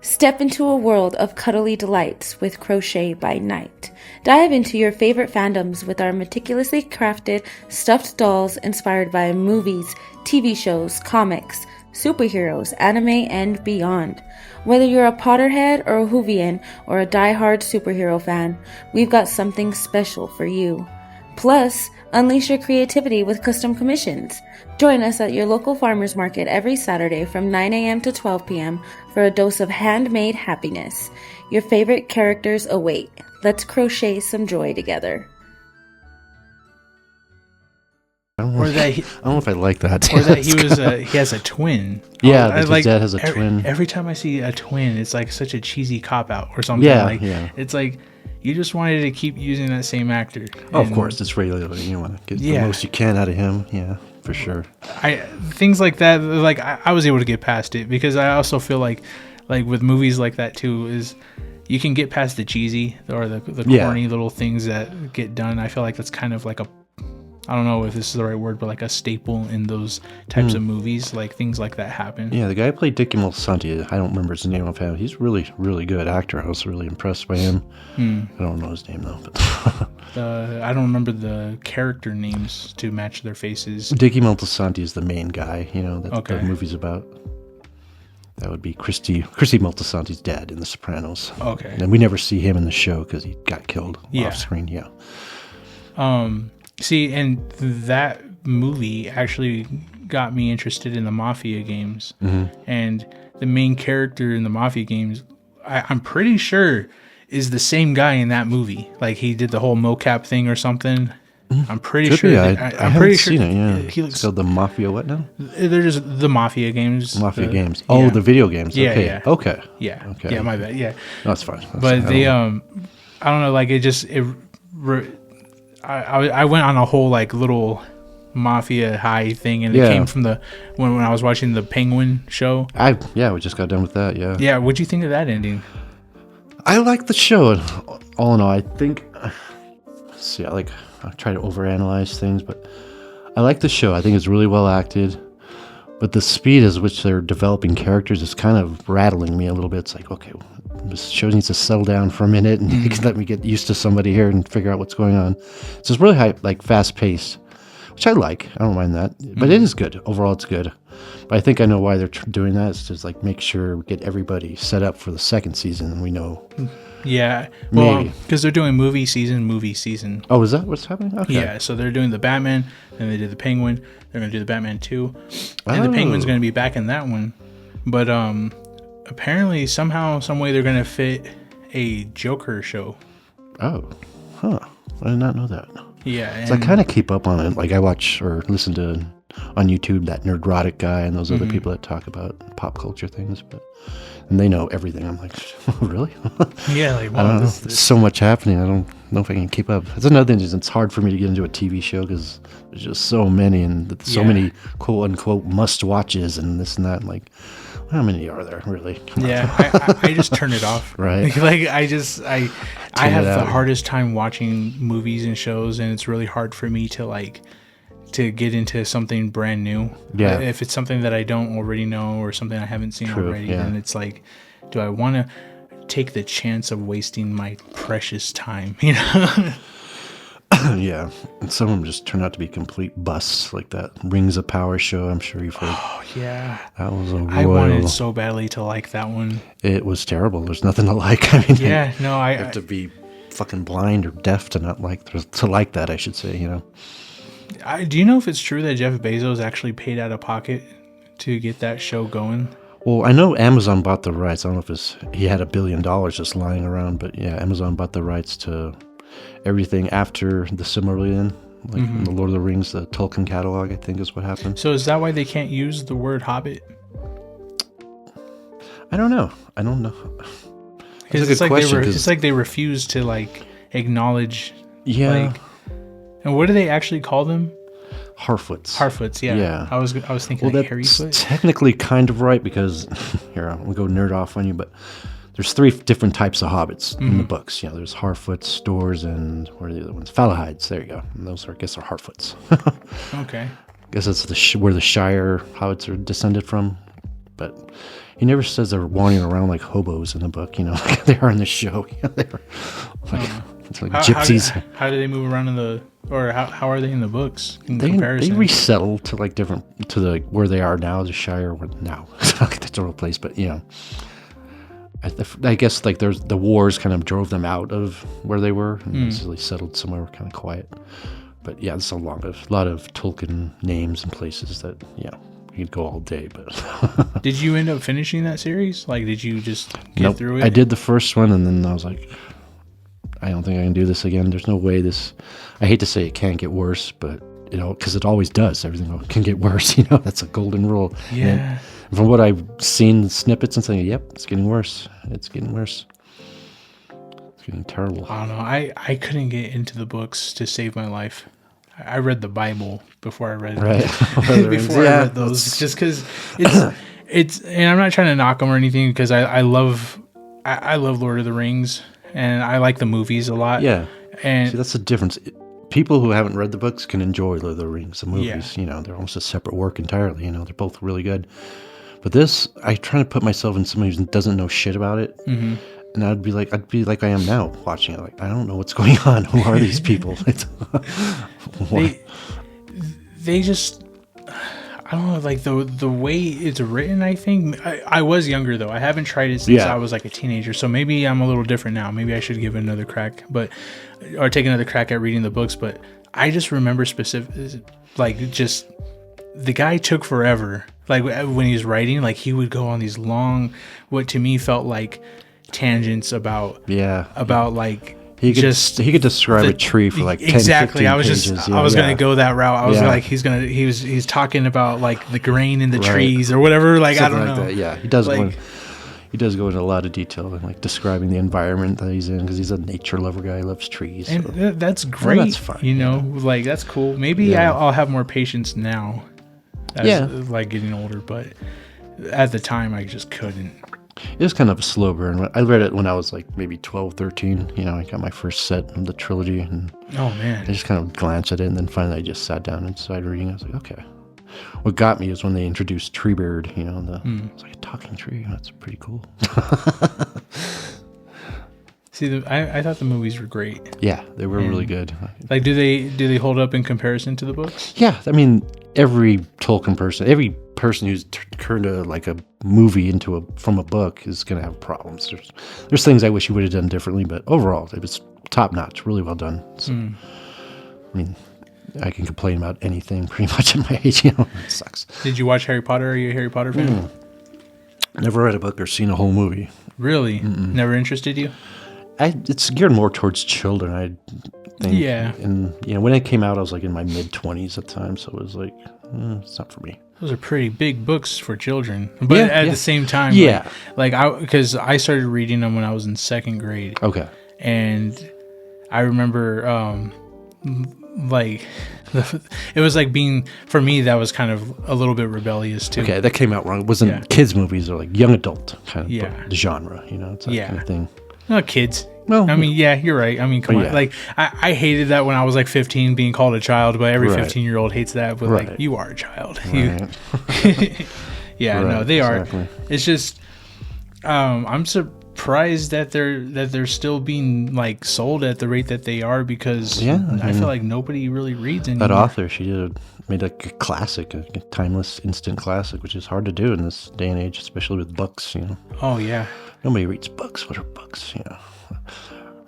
Step into a world of cuddly delights with Crochet by Night. Dive into your favorite fandoms with our meticulously crafted stuffed dolls inspired by movies, TV shows, comics, superheroes, anime, and beyond. Whether you're a Potterhead or a Whovian or a die-hard superhero fan, we've got something special for you. Plus, unleash your creativity with custom commissions. Join us at your local farmers market every Saturday from 9 a.m. to 12 p.m. for a dose of handmade happiness. Your favorite characters await. Let's crochet some joy together. I don't know if I like that. Or that he has a twin. Yeah, his dad has a twin. Every time I see a twin, it's like such a cheesy cop out or something. Yeah. It's like you just wanted to keep using that same actor. Oh, of course, it's regular. You want to get the most you can out of him. Yeah, for sure. Things like that. Like I was able to get past it, because I also feel like with movies like that too, is you can get past the cheesy or the corny little things that get done. I feel like that's kind of like I don't know if this is the right word, but like a staple in those types of movies. Like things like that happen. Yeah, the guy who played Dickie Moltisanti, I don't remember his name offhand. He's really, really good actor. I was really impressed by him. I don't know his name though. But I don't remember the character names to match their faces. Dickie Moltisanti is the main guy. That the movie's about. That would be Christy Moltisanti's dad in The Sopranos. Okay. And we never see him in the show because he got killed off screen. Yeah. See, and that movie actually got me interested in the Mafia games. And the main character in the Mafia games, I'm pretty sure, is the same guy in that movie. Like, he did the whole mocap thing or something. I'm pretty sure. I haven't seen it, yeah. He looks, it's called the Mafia what now? They're just the Mafia games. Games. Oh, the video games. Yeah, okay. yeah. Okay. Yeah. Okay. Yeah, my bad. Yeah. No, that's fine. But they, I don't know, like, I went on a whole like little mafia high thing, and it came from when I was watching the Penguin show. We just got done with that. Yeah. What'd you think of that ending? I like the show. All in all, I think. See, I try to overanalyze things, but I like the show. I think it's really well acted, but the speed at which they're developing characters is kind of rattling me a little bit. It's like, okay, this show needs to settle down for a minute and let me get used to somebody here and figure out what's going on. So it's really fast paced, which I like. I don't mind that, but it is good. Overall, it's good. But I think I know why they're doing that. It's just like make sure we get everybody set up for the second season, and we know. Yeah, well, because they're doing movie season. Oh, is that what's happening? Okay. Yeah, so they're doing the Batman, and they did the Penguin. They're going to do the Batman 2, and the Penguin's going to be back in that one. But apparently, somehow, some way, they're going to fit a Joker show. Oh, huh. I did not know that. Yeah. So I kind of keep up on it. Like I watch or listen to on YouTube, that Nerdrotic guy and those other people that talk about pop culture things, and they know everything. I'm like, really? Yeah, like, I don't know. There's so much happening. I don't know if I can keep up. That's another thing. It's hard for me to get into a TV show because there's just so many and so many quote unquote must watches and this and that. I'm like, how many are there really? Yeah, I just turn it off. Right. Like I have the hardest time watching movies and shows, and it's really hard for me to get into something brand new. Yeah. If it's something that I don't already know or something I haven't seen already, then it's like, do I want to take the chance of wasting my precious time? You know? Yeah, and some of them just turn out to be complete busts, like that Rings of Power show. I'm sure you've heard. Oh yeah, that was I wanted so badly to like that one. It was terrible. There's nothing to like. I mean, I have to be fucking blind or deaf to not like that. I should say, you know. Do you know if it's true that Jeff Bezos actually paid out of pocket to get that show going? Well, I know Amazon bought the rights. I don't know if he had $1 billion just lying around, but yeah, Amazon bought the rights to everything after the Silmarillion, like the Lord of the Rings, the Tolkien catalog, I think is what happened. So is that why they can't use the word Hobbit? I don't know. Because it's like they refuse to like acknowledge. Yeah. And what do they actually call them? Harfoots, yeah. Yeah. I was thinking like Harryfoot. That's technically kind of right because here I'm gonna go nerd off on you, but there's 3 different types of hobbits in the books. You know, there's Harfoots, Stores, and what are the other ones? Falahides. There you go. And those are, I guess, are Harfoots. Okay. I guess that's where the Shire hobbits are descended from. But he never says they're wandering around like hobos in the book. You know, like they are in the show. They're like gypsies. How do they move around how are they in the books in comparison? They resettle to like different to where they are now, the Shire. Now that's a real place, but you know. I guess like the wars kind of drove them out of where they were and easily settled somewhere kind of quiet. But yeah, there's a lot of Tolkien names and places that you could go all day. But did you end up finishing that series? Like, did you just get through it? I did the first one, and then I was like, I don't think I can do this again. There's no way this. I hate to say it can't get worse, but because it always does. Everything can get worse. That's a golden rule. Yeah. And from what I've seen, snippets and saying, yep, it's getting worse. It's getting worse. It's getting terrible. I don't know. I couldn't get into the books to save my life. I read the Bible before I read I read those, just because it's. And I'm not trying to knock them or anything because I love Lord of the Rings and I like the movies a lot. Yeah. And see, that's the difference. People who haven't read the books can enjoy Lord of the Rings. The movies, they're almost a separate work entirely. They're both really good. But this, I try to put myself in somebody who doesn't know shit about it, and I'd be like I am now watching it. Like I don't know what's going on. Who are these people? They just, I don't know, like the way it's written. I think I was younger though. I haven't tried it since I was like a teenager, so maybe I'm a little different now. Maybe I should give it another crack, or take another crack at reading the books. But I just remember just the guy took forever. Like when he was writing, like he would go on these long, what to me felt like tangents about like he could describe a tree for like 10, exactly. 15 I was pages. I was gonna go that route. I was like he's talking about like the grain in the trees or whatever. Like something I don't know. That. Yeah, he does. He does go into a lot of detail and like describing the environment that he's in because he's a nature lover guy. He loves trees. And that's great. Well, that's fine. Like that's cool. Maybe I'll have more patience now. Like getting older, but at the time I just couldn't. It was kind of a slow burn. I read it when I was like maybe 12, 13. I got my first set of the trilogy, and oh man, I just kind of glanced at it, and then finally I just sat down and started reading. I was like, okay. What got me is when they introduced Treebeard. It's like a talking tree. That's pretty cool. See, I thought the movies were great. Yeah, they were really good. Like, do they hold up in comparison to the books? Yeah, I mean, every Tolkien person, every person who's turned like a movie from a book is going to have problems. There's things I wish he would have done differently, but overall, it was top notch, really well done. So, I mean, I can complain about anything pretty much at my age. It sucks. Did you watch Harry Potter? Are you a Harry Potter fan? Never read a book or seen a whole movie. Really? Never interested you? It's geared more towards children, I think. Yeah. And when it came out, I was like in my mid-20s at the time, so it was like it's not for me. Those are pretty big books for children, but at the same time, because I started reading them when I was in 2nd grade. Okay. And I remember, it was like being, for me, that was kind of a little bit rebellious too. Okay, that came out wrong. It wasn't kids' movies or like young adult kind of genre, it's that kind of thing. Not kids. Well, I mean, you're right. I mean, come on. Like, I hated that when I was like 15 being called a child, but every 15-year-old hates that. But like, you are a child. Right. No, they are. It's just, I'm surprised that they're still being like sold at the rate that they are, because I feel like nobody really reads anymore. That author, made like a classic, a timeless instant classic, which is hard to do in this day and age, especially with books. Oh yeah. Nobody reads books. What are books? I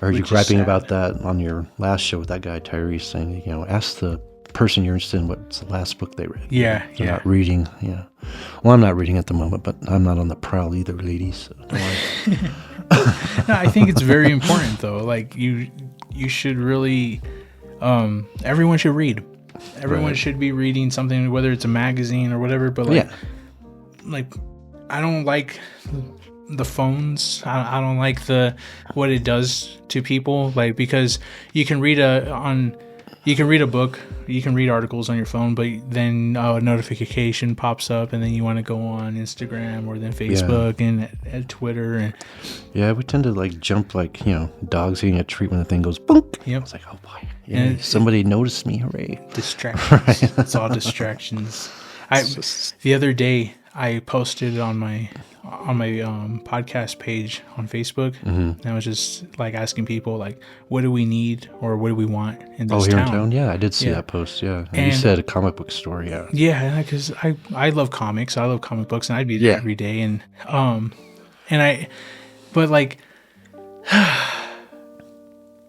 heard you griping about that on your last show with that guy Tyrese, saying, ask the person you're interested in what's the last book they read. Yeah, They're not reading. Yeah. Well, I'm not reading at the moment, but I'm not on the prowl either, ladies. So don't worry. No, I think it's very important though. Like you should really, everyone should read. Everyone should be reading something, whether it's a magazine or whatever. But like I don't like the phones. I don't like what it does to people. Like, because you can read a book, you can read articles on your phone, but then a notification pops up, and then you want to go on Instagram or then Facebook and Twitter. And we tend to like jump like dogs eating a treat when the thing goes boink. Yep. It's like, oh boy, somebody noticed me, hooray! Distractions. It's all distractions. The other day I posted on my podcast page on Facebook, and I was just like asking people like, what do we need or what do we want in this town? In town? Yeah, I did see that post. Yeah, and you said a comic book store. Yeah, because I love comics. I love comic books, and I'd be there every day. And but like,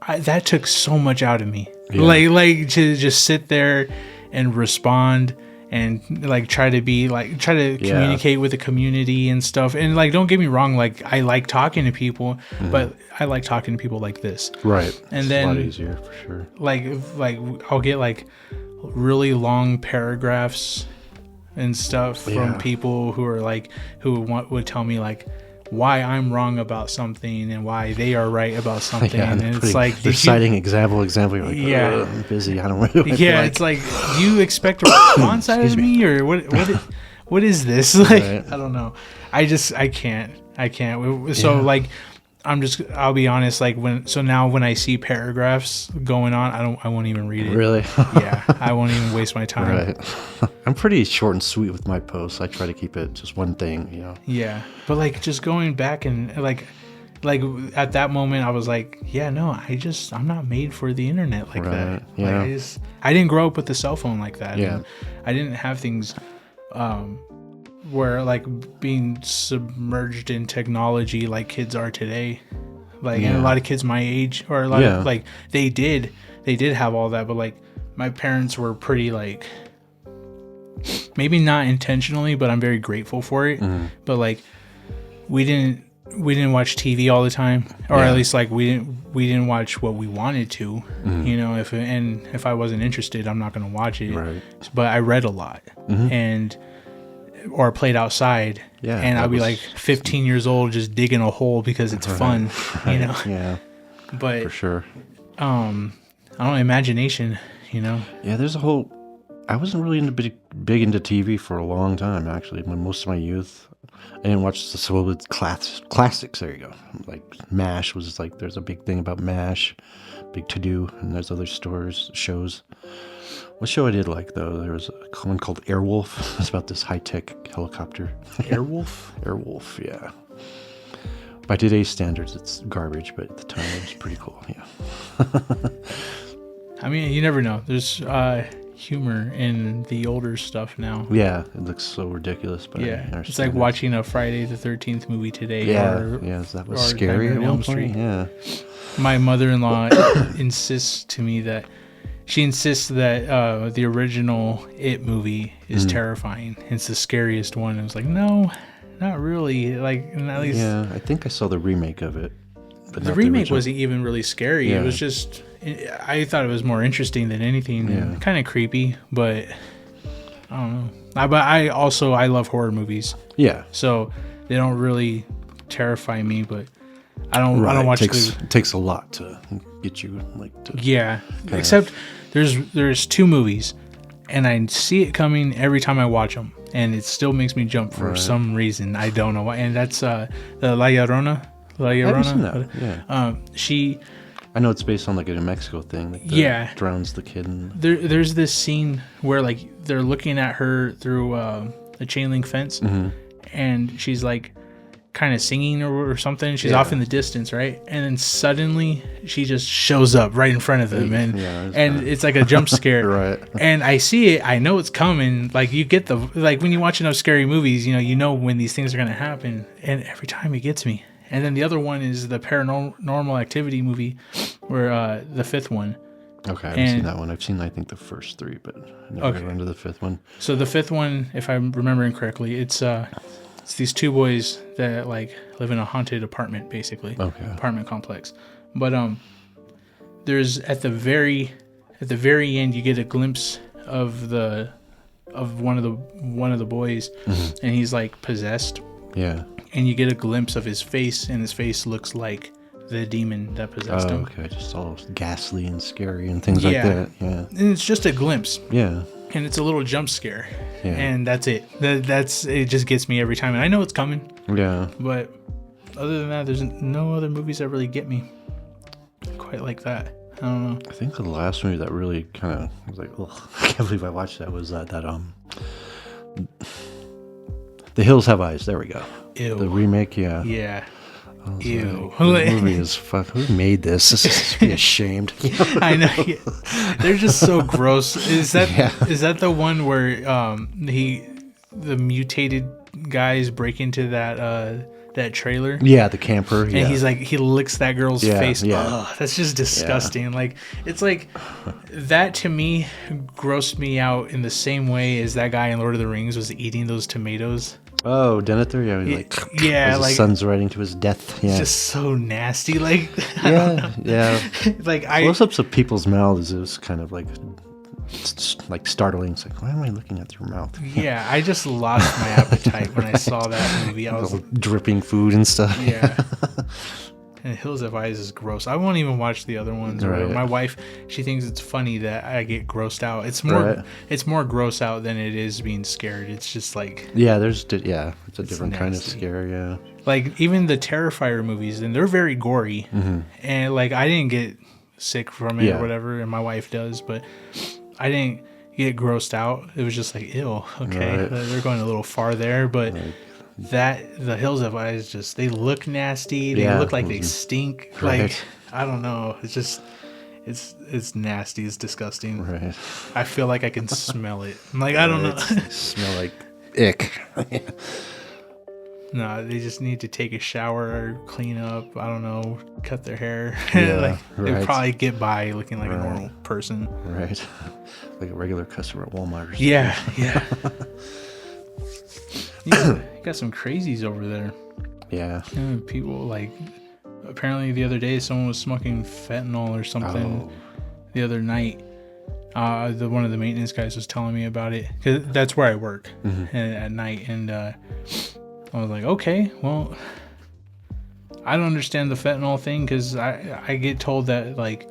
that took so much out of me. Like to just sit there and respond. And like try to communicate with the community and stuff. And like, don't get me wrong, like I like talking to people, but I like talking to people like this. Right. And it's then a lot easier for sure. Like I'll get like really long paragraphs and stuff from people who are like, would tell me like why I'm wrong about something and why they are right about something. And it's like they're citing example. You're like, I'm busy. I don't really. It's like, do you expect a response out of me, or what is this? Like, I don't know. I can't. So like, I'll be honest. Like now when I see paragraphs going on, I won't even read it. Really? I won't even waste my time. Right. I'm pretty short and sweet with my posts. I try to keep it just one thing, Yeah, but like just going back and like at that moment I was like, I'm not made for the internet like that. Yeah. Like, I didn't grow up with the cell phone like that. Yeah. And I didn't have things where like being submerged in technology like kids are today. Like and a lot of kids my age, or a lot of like they did have all that, but like my parents were pretty like, maybe not intentionally, but I'm very grateful for it. But like we didn't watch TV all the time, or at least like we didn't watch what we wanted to. If I wasn't interested, I'm not going to watch it. Right. But I read a lot or played outside. Yeah, and I'd be like 15 years old just digging a hole because it's fun. Yeah. But for sure. I don't know, imagination, Yeah, there's a whole. I wasn't really big into TV for a long time, actually. Most of my youth, I didn't watch the so-called classics. There you go. Like MASH was like, there's a big thing about MASH, big to-do, and there's other shows. What show I did like, though, there was one called Airwolf. It's about this high-tech helicopter. Airwolf? Airwolf, yeah. By today's standards, it's garbage, but at the time, it was pretty cool, yeah. I mean, you never know. There's humor in the older stuff now. Yeah, it looks so ridiculous, but it's like watching a Friday the 13th movie today. That was scary at one point. Yeah. My mother-in-law insists that the original It movie is terrifying. It's the scariest one. I was like, no, not really. Like, at least. Yeah, I think I saw the remake of it. But the remake wasn't even really scary. Yeah. It was just, I thought it was more interesting than anything. Yeah. Kind of creepy, but I don't know. But I love horror movies. Yeah. So they don't really terrify me, but I don't watch it takes a lot to get you yeah. Except there's 2 movies, and I see it coming every time I watch them, and it still makes me jump for some reason. I don't know why. And that's the La Llorona. I haven't seen that. Yeah. She. I know it's based on like a New Mexico thing. Like drowns the kid. There's this scene where like they're looking at her through a chain link fence, and she's like kind of singing or something. She's off in the distance, right? And then suddenly she just shows up right in front of them, and it's like a jump scare. Right. And I see it. I know it's coming. Like you get when you watch enough scary movies, you know when these things are gonna happen, and every time it gets me. And then the other one is the Paranormal Activity movie, where the 5th one. Okay, I haven't seen that one. I've seen, I think, the first 3, but never got into the 5th one. So the 5th one, if I'm remembering correctly, it's these 2 boys that like live in a haunted apartment, basically. Okay. Apartment complex. But there's at the very end, you get a glimpse of one of the boys, and he's like possessed. Yeah. And you get a glimpse of his face, and his face looks like the demon that possessed him. Okay, just all ghastly and scary and things like that. Yeah. And it's just a glimpse. Yeah. And it's a little jump scare. Yeah. And that's it. It just gets me every time. And I know it's coming. Yeah. But other than that, there's no other movies that really get me quite like that. I don't know. I think the last movie that really kind of was like, oh, I can't believe I watched that was that The Hills Have Eyes. There we go. Ew. The remake, yeah. Yeah. Ew. Like, the movie is fuck. Who made this? This is be ashamed. I know. Yeah. They're just so gross. Is that the one where the mutated guys break into that trailer? Yeah, the camper. Yeah. And he's like, he licks that girl's face. Yeah. Ugh, that's just disgusting. Yeah. Like, it's like that to me grossed me out in the same way as that guy in Lord of the Rings was eating those tomatoes. Oh, Denethor? Yeah, his son's riding to his death. Yeah. It's just so nasty. Like, yeah. Like, close-ups of people's mouths is kind of like startling. It's like, why am I looking at your mouth? Yeah, I just lost my appetite when I saw that movie. I was dripping food and stuff. Yeah. And Hills Have Eyes is gross. I won't even watch the other ones. Right. My wife, she thinks it's funny that I get grossed out. It's more gross out than it is being scared. It's just like it's a different kind of scare. Yeah, like even the Terrifier movies, and they're very gory, and like I didn't get sick from it or whatever, and my wife does, but I didn't get grossed out. It was just like, ew, okay, they're going a little far there, but. The Hills Have Eyes, just they look nasty. They look like they stink. Right. Like, I don't know. It's just it's nasty. It's disgusting. Right. I feel like I can smell it. I'm like, I don't know. Smell like ick. No, they just need to take a shower or clean up. I don't know, cut their hair. They'd probably get by looking like a normal person. Right. Like a regular customer at Walmart or something. Yeah. You got some crazies over there. Yeah. People like, apparently the other day someone was smoking fentanyl or something. The other night. One of the maintenance guys was telling me about it, because that's where I work at night, and I was like, okay, well, I don't understand the fentanyl thing, because I get told that like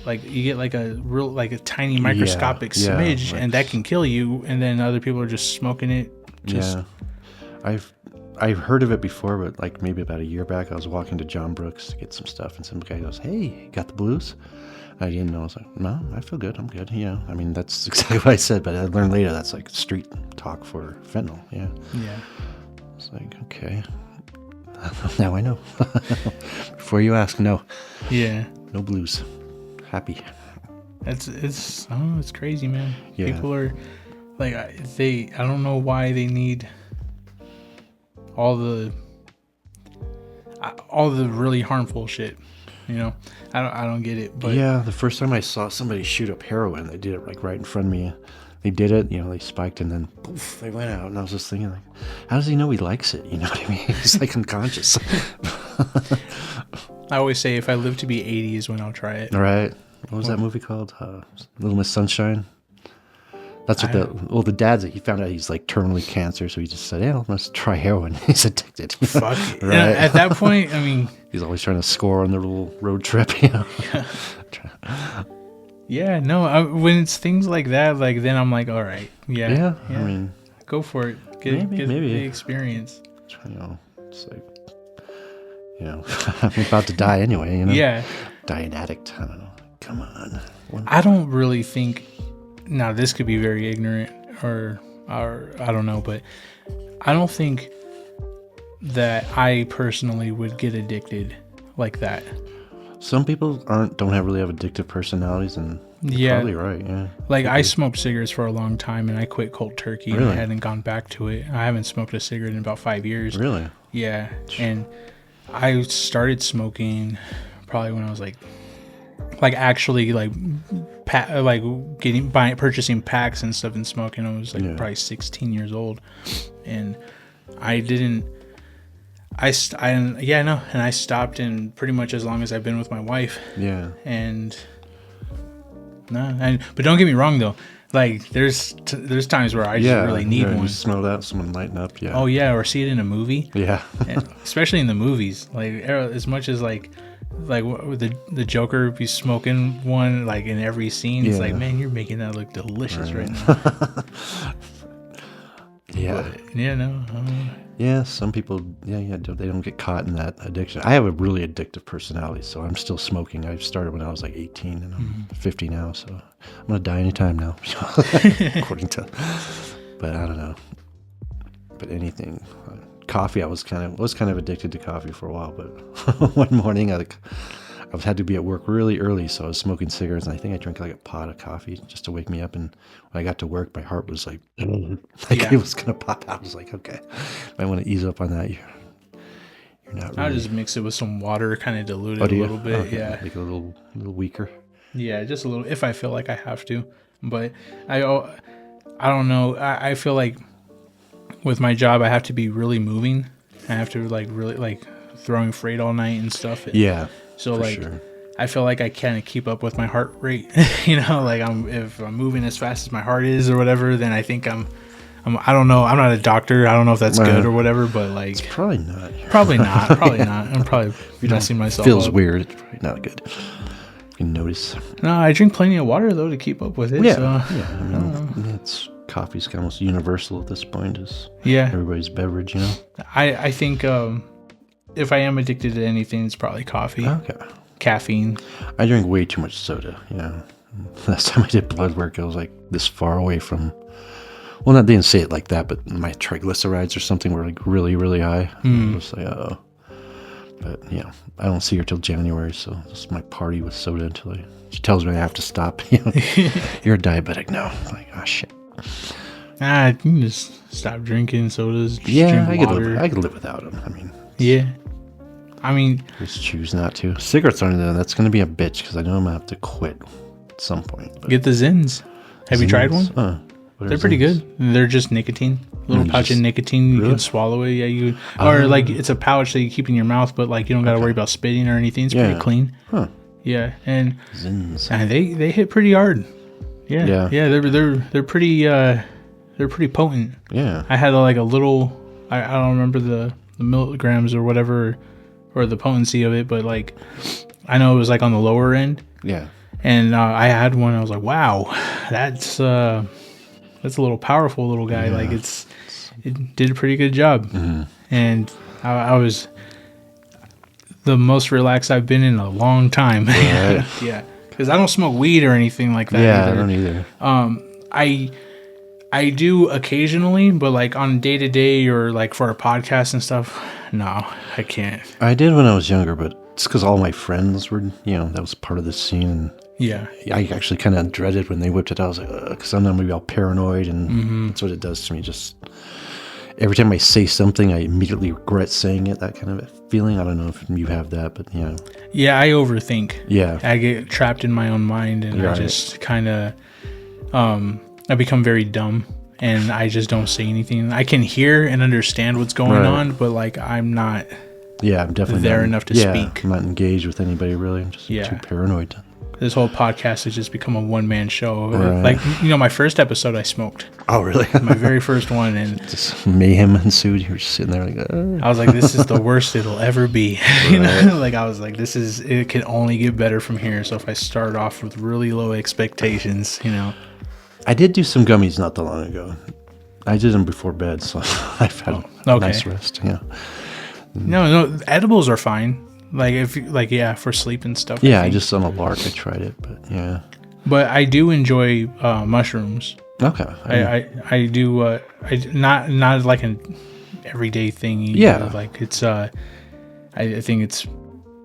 you get like a tiny microscopic smidge, and that can kill you, and then other people are just smoking it. I've heard of it before, but like maybe about a year back, I was walking to John Brooks to get some stuff, and some guy goes, "Hey, got the blues?" I didn't know. I was like, "No, I feel good. I'm good." Yeah, I mean that's exactly what I said, but I learned later that's like street talk for fentanyl. Yeah. It's like, okay, now I know. Before you ask, no. Yeah. No blues. Happy. It's crazy, man. Yeah. People are. Like I don't know why they need all the really harmful shit. You know, I don't get it. But yeah, the first time I saw somebody shoot up heroin, they did it like right in front of me. They did it, they spiked, and then poof, they went out. And I was just thinking, like, how does he know he likes it? You know what I mean? He's like unconscious. I always say, if I live to be 80 is when I'll try it. Right. What was that movie called? Little Miss Sunshine. That's what the dad's, he found out he's like terminally cancer, so he just said, yeah, let's try heroin. He's addicted. Fuck it. Right? At that point, I mean, he's always trying to score on their little road trip, you know. Yeah, no, when it's things like that, like then I'm like, all right, yeah. I mean, go for it. Get the experience. You know, it's like, you know, I'm about to die anyway, you know. Yeah. Dying addict. I don't know. Come on. I don't really think. Now, this could be very ignorant or I don't know, but I don't think that I personally would get addicted like that. Some people don't really have addictive personalities, and you're probably right. Yeah. Like I smoked cigarettes for a long time, and I quit cold turkey. Really? And I hadn't gone back to it. I haven't smoked a cigarette in about 5 years. Really? Yeah, and I started smoking probably when I was like actually purchasing packs and stuff and smoking. I was like probably 16 years old, and and I stopped in pretty much as long as I've been with my wife. Yeah. But don't get me wrong though. Like there's times where I just really need one. You smell that, someone lighten up. Yeah. Oh yeah, or see it in a movie. Yeah. Especially in the movies, like as much as like the Joker be smoking one like in every scene. It's like, man, you're making that look delicious right now. Yeah. But, yeah. No. Yeah, some people, they don't get caught in that addiction. I have a really addictive personality, so I'm still smoking. I started when I was like 18, and I'm 50 now, so I'm going to die anytime now, according to, but I don't know. But anything, coffee, I was kind of addicted to coffee for a while, but one morning I had to be at work really early, so I was smoking cigarettes, and I think I drank like a pot of coffee just to wake me up. And when I got to work, my heart was like it was gonna pop out. I was like, okay, might want to ease up on that. You're not. Really... I just mix it with some water, kind of dilute it a little bit. Okay. Yeah, make it a little weaker. Yeah, just a little if I feel like I have to. But I don't know. I feel like with my job, I have to be really moving. I have to really throwing freight all night and stuff. Yeah. So I feel like I can't keep up with my heart rate. You know, like if I'm moving as fast as my heart is or whatever, then I think I don't know. I'm not a doctor. I don't know if that's good or whatever, but like it's probably not. Probably not. I'm probably messing myself feels up. Weird. It's probably not good. You can notice. No, I drink plenty of water though to keep up with it. Yeah. So, yeah. I mean, coffee's almost universal at this point. Is everybody's beverage, you know. I think if I am addicted to anything, it's probably coffee. Okay. Caffeine. I drink way too much soda. Yeah. Last time I did blood work, I was like this far away from. Well, they didn't say it like that, but my triglycerides or something were like really, really high. I was like, oh. But I don't see her till January, so this is my party with soda until she tells me I have to stop. You're a diabetic now. I'm like, oh shit. You can just stop drinking sodas. Drink water. I could live without them. I mean. Yeah. I mean, just choose not to. Cigarettes aren't there. That's going to be a bitch because I know I'm going to have to quit at some point. But. Get the Zins. Have you tried one? They're pretty good. They're just nicotine. Little pouch of nicotine. You can swallow it. Yeah, or like it's a pouch that you keep in your mouth, but like you don't got to worry about spitting or anything. It's pretty clean. Huh. Yeah, and Zins. They hit pretty hard. Yeah. They're pretty potent. Yeah. I had like a little. I don't remember the milligrams or whatever, or the potency of it, but like I know it was like on the lower end. Yeah. And I had one. I was like, wow, that's a little powerful little guy. Yeah. Like it did a pretty good job. Mm-hmm. And I was the most relaxed I've been in a long time. Right. Yeah. Because I don't smoke weed or anything like that. Yeah, either. I don't either. I do occasionally, but like on day to day or like for a podcast and stuff, no, I can't. I did when I was younger, but it's because all my friends were, that was part of the scene. And yeah. I actually kind of dreaded when they whipped it out. I was like, because I'm not maybe all paranoid, and that's what it does to me. Just every time I say something, I immediately regret saying it. That kind of feeling. I don't know if you have that, but Yeah, I overthink. Yeah. I get trapped in my own mind, and I just kind of, I become very dumb, and I just don't say anything. I can hear and understand what's going on, but like I'm not. Yeah, I'm definitely there enough to speak. I'm not engaged with anybody really. I'm just too paranoid. This whole podcast has just become a one-man show. Right. Like, my first episode I smoked. Oh, really? My very first one, and just mayhem ensued. You were just sitting there like, I was like, this is the worst it'll ever be. Like, I was like, it can only get better from here. So if I start off with really low expectations, I did do some gummies not that long ago. I did them before bed, so I've had a nice rest. Yeah. No, edibles are fine. Like for sleep and stuff. Yeah, just on a lark I tried it, but yeah. But I do enjoy mushrooms. Okay. I do. Not like an everyday thing. Yeah. Like it's. I think it's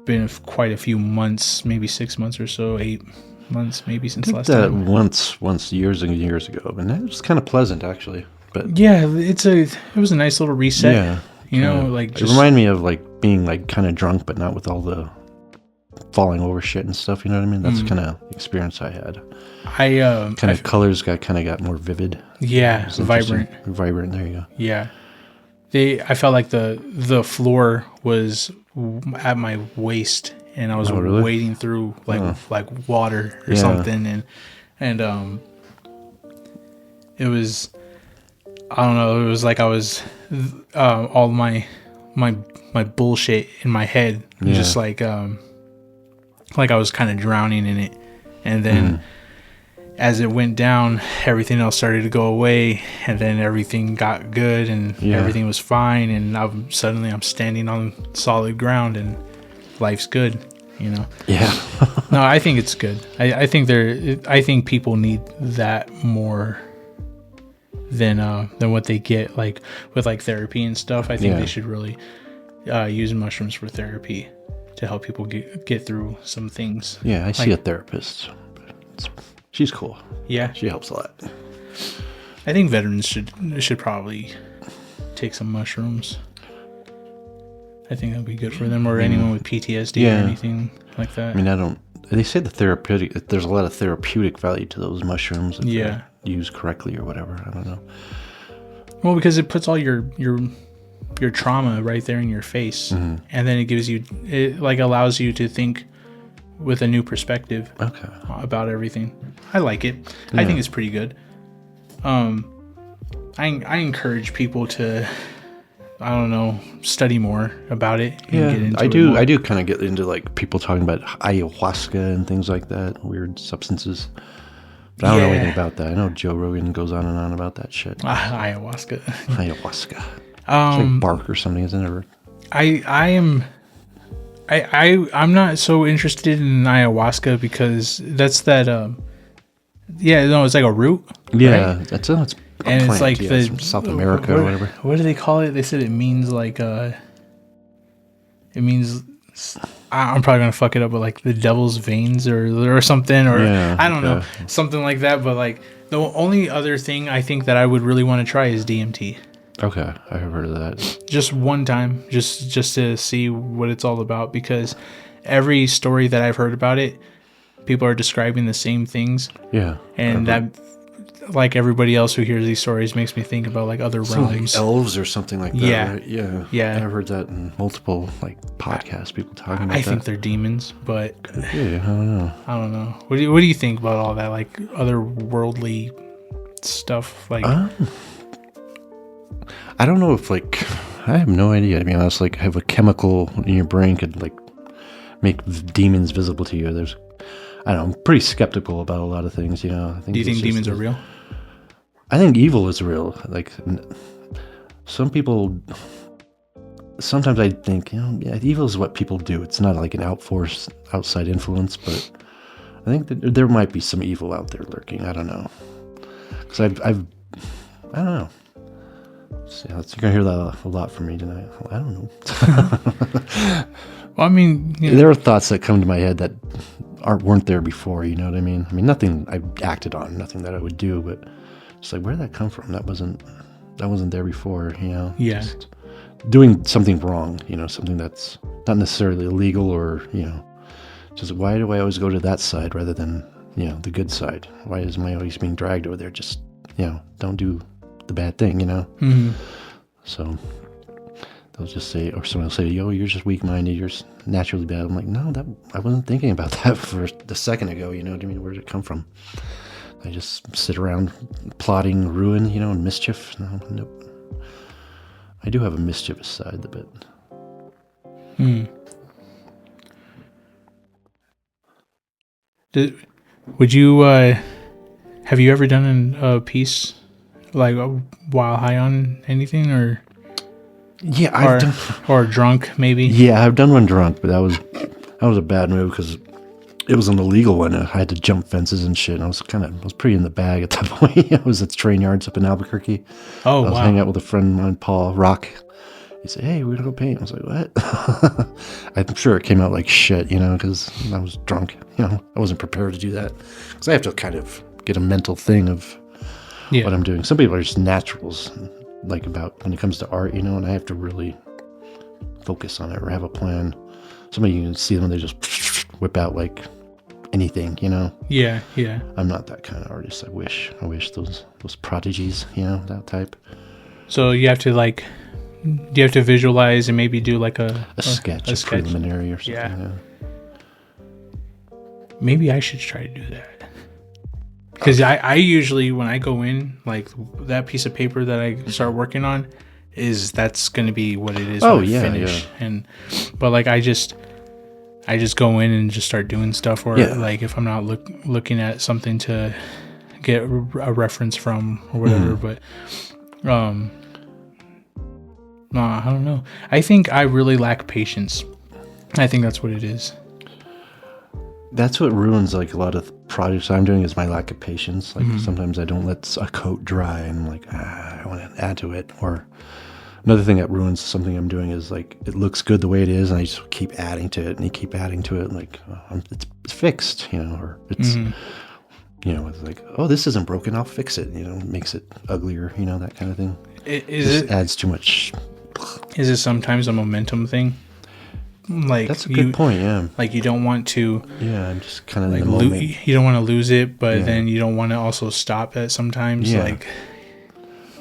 been quite a few months, maybe 6 months or so, 8 months maybe since last time. once years and years ago, and that was kind of pleasant actually. But yeah, it was a nice little reset. Yeah. It reminded me of like being like kind of drunk, but not with all the falling over shit and stuff. You know what I mean? That's kind of experience I had. Colors got more vivid. Yeah, vibrant. Vibrant. There you go. Yeah, I felt like the floor was at my waist, and I was wading through like water or something, and it was. I don't know. It was like I was all my bullshit in my head, just like I was kind of drowning in it, and then as it went down, everything else started to go away, and then everything got good, and everything was fine, and I'm standing on solid ground, and life's good, Yeah. No, I think it's good. I think people need that more than what they get like with like therapy and stuff. I think they should really use mushrooms for therapy to help people get through some things. Yeah, I see a therapist. She's cool. Yeah, she helps a lot. I think veterans should probably take some mushrooms. I think that'd be good for them, or anyone with PTSD or anything like that. I mean, they say there's a lot of therapeutic value to those mushrooms. If they're used correctly or whatever. I don't know. Well, because it puts all your trauma right there in your face, and then it allows you to think with a new perspective about everything. I like it. I think it's pretty good. I encourage people to, I don't know, study more about it. And get into I do. I do kind of get into like people talking about ayahuasca and things like that, weird substances. But I don't know anything about that. I know Joe Rogan goes on and on about that shit. Ayahuasca. Ayahuasca. It's like bark or something, isn't it? I'm not so interested in ayahuasca because that's that. It's like a root. Yeah, right? It's plant, it's like it's from South America or whatever. What do they call it? They said it means like it means. I'm probably gonna fuck it up, but like the devil's veins or something, or I don't know, something like that. But like the only other thing I think that I would really want to try is DMT. Okay, I have heard of that. Just one time, just to see what it's all about, because every story that I've heard about it, people are describing the same things. Yeah, and that, like everybody else who hears these stories, makes me think about like other realms, like elves or something like that. Yeah, right? Yeah. I've heard that in multiple like podcasts. People talking about that. I think they're demons, but I don't know. What do you think about all that, like otherworldly stuff? Like, I don't know if like I have no idea. I mean, I was like, have a chemical in your brain could like make demons visible to you. I don't know. I'm pretty skeptical about a lot of things. Do you think demons are real? I think evil is real. Like some people, sometimes I think, evil is what people do. It's not like an outside influence, but I think that there might be some evil out there lurking. I don't know. Because I don't know. So, you're going to hear that a lot from me tonight. I don't know. Well, I mean, there are thoughts that come to my head that weren't there before, you know what I mean? I mean, nothing I acted on, nothing that I would do, but it's like, where did that come from? That wasn't there before, Yeah. Just doing something wrong, something that's not necessarily illegal or, just why do I always go to that side rather than, the good side? Why is my always being dragged over there? Just, don't do the bad thing, Mm-hmm. So they'll just say, or someone will say, yo, you're just weak-minded, you're just naturally bad. I'm like, no, I wasn't thinking about that for a second ago, you know what I mean? Where did it come from? I just sit around plotting ruin, you know, and mischief. No, nope. I do have a mischievous side a bit. Would you, have you ever done a piece, like, while high on anything, or... Yeah, I've done... Or drunk, maybe? Yeah, I've done one drunk, but that was a bad move, because it was an illegal one. I had to jump fences and shit, and I was pretty in the bag at that point. I was at the train yards up in Albuquerque. Oh, wow. I was hanging out with a friend of mine, Paul Rock. He said, hey, we're going to go paint. I was like, what? I'm sure it came out like shit, you know, because I was drunk. You know, I wasn't prepared to do that. Because I have to kind of get a mental thing of what I'm doing. Some people are just naturals, like about when it comes to art, you know, and I have to really focus on it or have a plan. Somebody, you can see them, they just whip out like anything, you know? Yeah, yeah. I'm not that kind of artist. I wish those prodigies, you know, that type. So you have to like... Do you have to visualize and maybe do like a sketch, a preliminary or something? Yeah. Maybe I should try to do that. Because I usually, when I go in, like that piece of paper that I start working on, that's going to be what it is when I finish. Yeah. But like I just go in and just start doing stuff, or like if I'm not looking at something to get a reference from or whatever. But no, I don't know. I think I really lack patience. I think that's what it is. That's what ruins like a lot of projects I'm doing is my lack of patience. Like sometimes I don't let a coat dry and I'm like, I want to add to it. Or another thing that ruins something I'm doing is like it looks good the way it is and I just keep adding to it and you keep adding to it. Like it's fixed, you know, or it's, you know, it's like, oh, this isn't broken, I'll fix it. You know, it makes it uglier, you know, that kind of thing. It adds too much. Is it sometimes a momentum thing? Like that's a good point. Yeah, like you don't want to. Yeah, I'm just kind of like in the moment. You don't want to lose it, but then you don't want to also stop it. Sometimes, like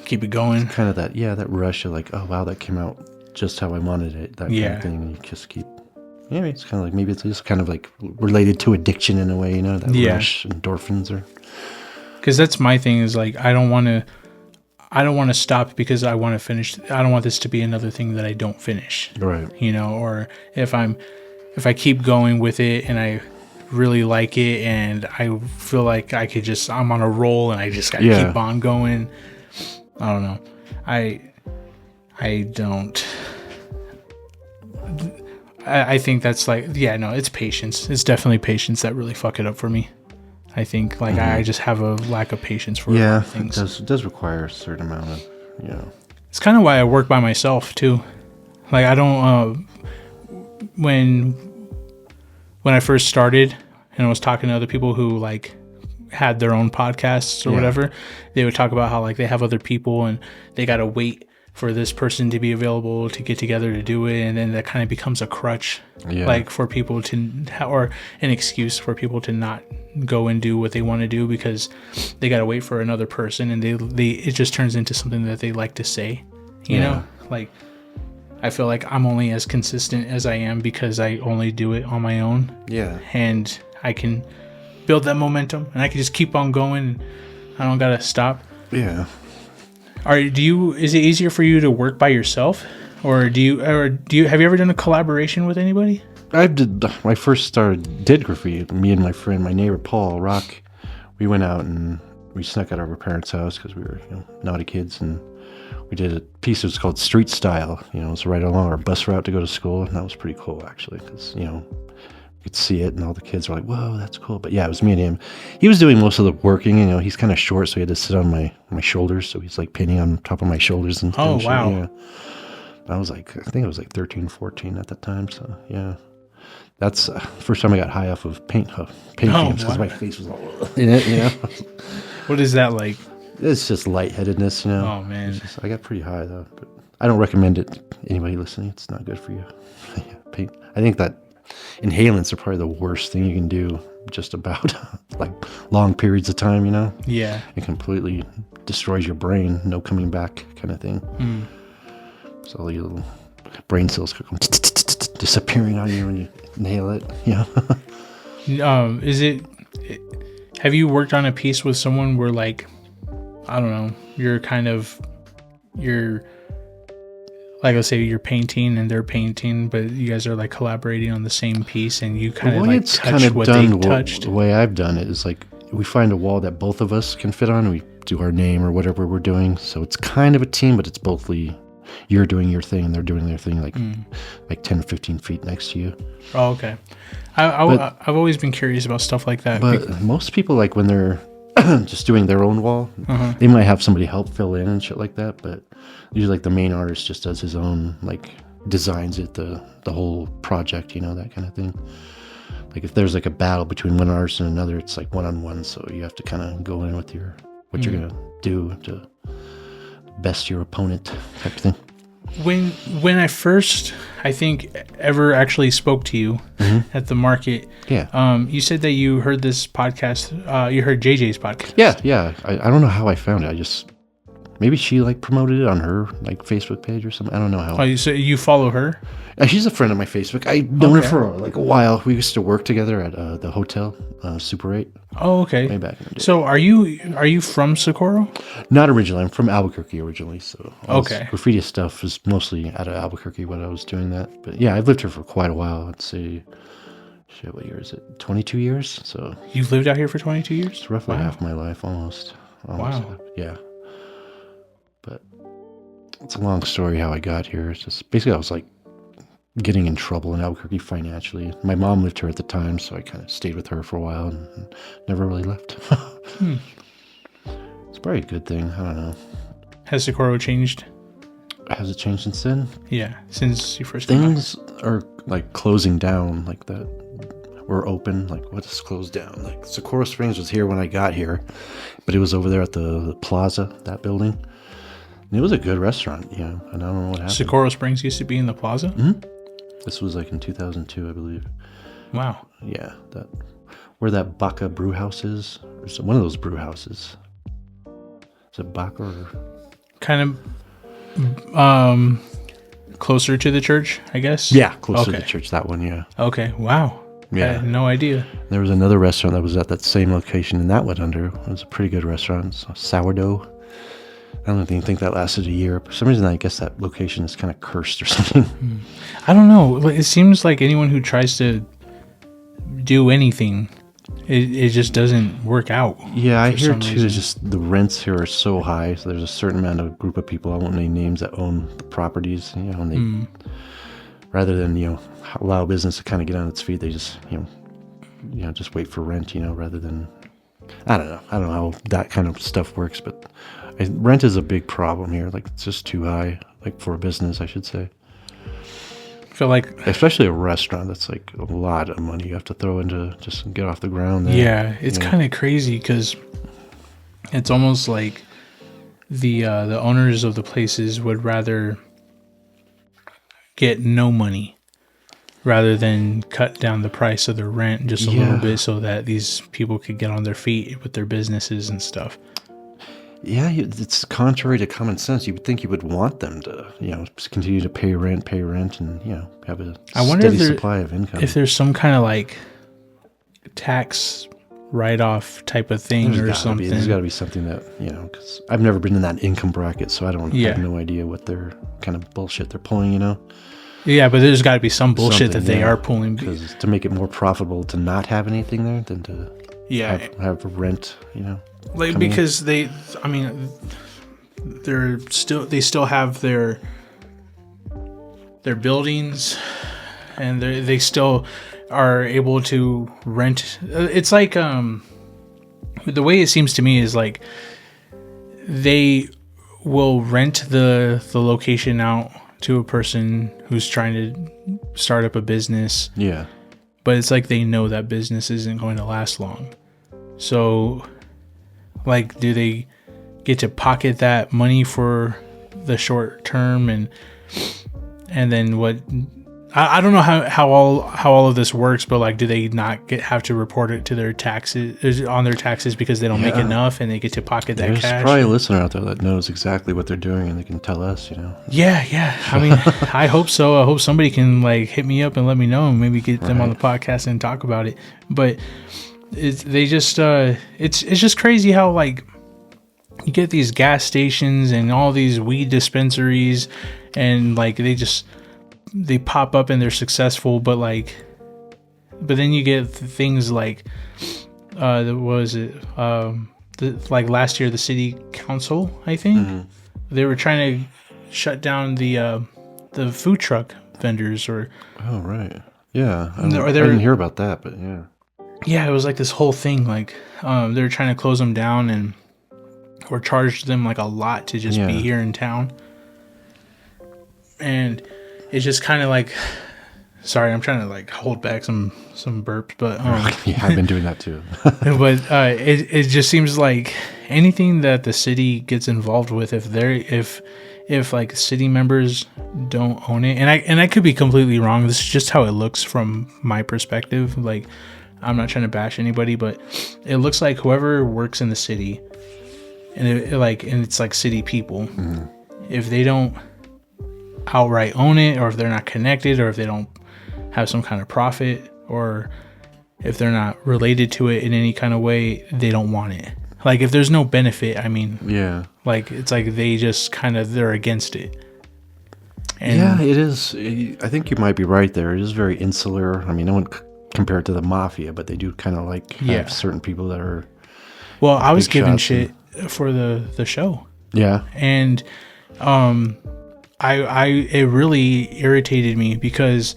keep it going. It's kind of that rush of like, oh wow, that came out just how I wanted it. That kind of thing. And you just keep. Yeah, it's kind of like maybe it's just kind of like related to addiction in a way, you know, that rush, endorphins or. Because that's my thing is like I don't want to stop because I want to finish. I don't want this to be another thing that I don't finish. Right. You know, or if I keep going with it and I really like it and I feel like I'm on a roll and I just got to keep on going. I don't know. I don't. I think that's like, it's patience. It's definitely patience that really fuck it up for me. I think like I just have a lack of patience for a lot of things. It does require a certain amount of, It's kind of why I work by myself too. Like I don't, when I first started and I was talking to other people who like had their own podcasts or whatever, they would talk about how like they have other people and they got to wait for this person to be available to get together to do it, and then that kind of becomes a crutch, like for people to, or an excuse for people to not go and do what they want to do because they got to wait for another person, and it just turns into something that they like to say, you know, like I feel like I'm only as consistent as I am because I only do it on my own, and I can build that momentum, and I can just keep on going. And I don't gotta stop. Is it easier for you to work by yourself, or have you ever done a collaboration with anybody? I first did graffiti. Me and my neighbor Paul Rock, we went out and we snuck out of our parents' house because we were naughty kids, and we did a piece that was called Street Style. It's right along our bus route to go to school, and that was pretty cool actually because you could see it, and all the kids were like, "Whoa, that's cool!" But it was me and him. He was doing most of the working. He's kind of short, so he had to sit on my shoulders. So he's like painting on top of my shoulders and oh wow. Yeah. I was like, I think it was like 13, 14 at that time. So yeah, that's the first time I got high off of paint fumes because my face was all in it. What is that like? It's just lightheadedness. Oh man, I got pretty high though, but I don't recommend it to anybody listening. It's not good for you. Paint. I think that inhalants are probably the worst thing you can do. Just about like long periods of time. Yeah, it completely destroys your brain. No coming back, kind of thing. So brain cells disappearing on you when you nail it. Have you worked on a piece with someone where, like, I don't know, you're like, let's say you're painting and they're painting, but you guys are like collaborating on the same piece, and you kind of like touch what they touched? The way I've done it is like we find a wall that both of us can fit on, and we do our name or whatever we're doing. So it's kind of a team, but it's both you're doing your thing and they're doing their thing, like 10 or 15 feet next to you. Oh, okay. I've always been curious about stuff like that. But most people, like when they're just doing their own wall, they might have somebody help fill in and shit like that. But usually, like, the main artist just does his own, like, designs it, the whole project, that kind of thing. Like if there's like a battle between one artist and another, it's like one-on-one. So you have to kind of go in with what you're gonna do to best your opponent, type of thing. When I first, I think, ever actually spoke to you at the market, you said that you heard this podcast. You heard JJ's podcast. Yeah. I don't know how I found it. Maybe she like promoted it on her like Facebook page or something. I don't know how. Oh, so you follow her? She's a friend of my Facebook. I've known her for like a while. We used to work together at the hotel, Super 8. Oh, okay. Way back in the day. So are you from Socorro? Not originally. I'm from Albuquerque originally. So okay. Graffiti stuff is mostly out of Albuquerque when I was doing that. But yeah, I've lived here for quite a while. I'd say, what year is it? 22 years. So you've lived out here for 22 years? It's roughly half my life, almost. Wow. Half. Yeah. But it's a long story how I got here. It's just basically I was like getting in trouble in Albuquerque financially. My mom lived here at the time, so I kind of stayed with her for a while and never really left. It's probably a good thing. I don't know. Has Socorro changed? Has it changed since then? Yeah, since you first Things are like closing down like that. We're open. Like, what is closed down? Like, Socorro Springs was here when I got here, but it was over there at the plaza, that building. And it was a good restaurant, and I don't know what happened. Socorro Springs used to be in the plaza? Mm-hmm. This was like in 2002, I believe. Wow. Yeah, where that Baca brew house is, or one of those brew houses. Is it Baca or? Kind of closer to the church, I guess? Yeah, closer to the church, that one, yeah. Okay, wow. Yeah. I had no idea. There was another restaurant that was at that same location, and that went under. It was a pretty good restaurant. Sourdough. I don't even think that lasted a year. For some reason, I guess that location is kind of cursed or something. I don't know. It seems like anyone who tries to do anything, it just doesn't work out. Yeah, I hear too. It's just the rents here are so high. So there's a certain amount of group of people, I won't name names, that own the properties. And they rather than allow business to kind of get on its feet, they just just wait for rent. Rather than I don't know how that kind of stuff works, but. Rent is a big problem here. Like, it's just too high, like, for a business, I should say. I feel like... Especially a restaurant, that's, like, a lot of money you have to throw into just get off the ground there. Yeah, it's kind of crazy because it's almost like the owners of the places would rather get no money rather than cut down the price of their rent just a little bit so that these people could get on their feet with their businesses and stuff. Yeah, it's contrary to common sense. You would think you would want them to, continue to pay rent, and, have a steady supply of income. If there's some kind of like tax write-off type of thing something. There's got to be something that, because I've never been in that income bracket, so I have no idea what their kind of bullshit they're pulling, Yeah, but there's got to be some bullshit that they are pulling. Because to make it more profitable to not have anything there than to have rent, Like, because they still have their buildings, and they still are able to rent. It's like the way it seems to me is like they will rent the location out to a person who's trying to start up a business. Yeah, but it's like they know that business isn't going to last long, so. Like, do they get to pocket that money for the short term and then what? I don't know how all of this works, but like, do they not have to report it to their taxes because they don't make enough and they get to pocket that cash? There's probably a listener out there that knows exactly what they're doing and they can tell us, Yeah. I mean, I hope so. I hope somebody can like hit me up and let me know and maybe get them on the podcast and talk about it. But it's just crazy how like you get these gas stations and all these weed dispensaries and like they pop up and they're successful, but then you get things like like last year the city council, I think, they were trying to shut down the food truck vendors or yeah, I didn't hear about that, but it was like this whole thing, like they were trying to close them down or charged them like a lot to just be here in town. And it's just kind of like, sorry, I'm trying to like hold back some burps, but I've been doing that too. But it just seems like anything that the city gets involved with, if like city members don't own it, and I could be completely wrong. This is just how it looks from my perspective. Like, I'm not trying to bash anybody, but it looks like whoever works in the city, and it's like city people, if they don't outright own it, or if they're not connected, or if they don't have some kind of profit, or if they're not related to it in any kind of way, they don't want it. Like, if there's no benefit, I mean, like, it's like they just they're against it. And it is. I think you might be right there. It is very insular. I mean, I wouldn't compare it to the mafia, but they do kind of like have certain people that are. Well, I was given shit for the show. Yeah. And it really irritated me because,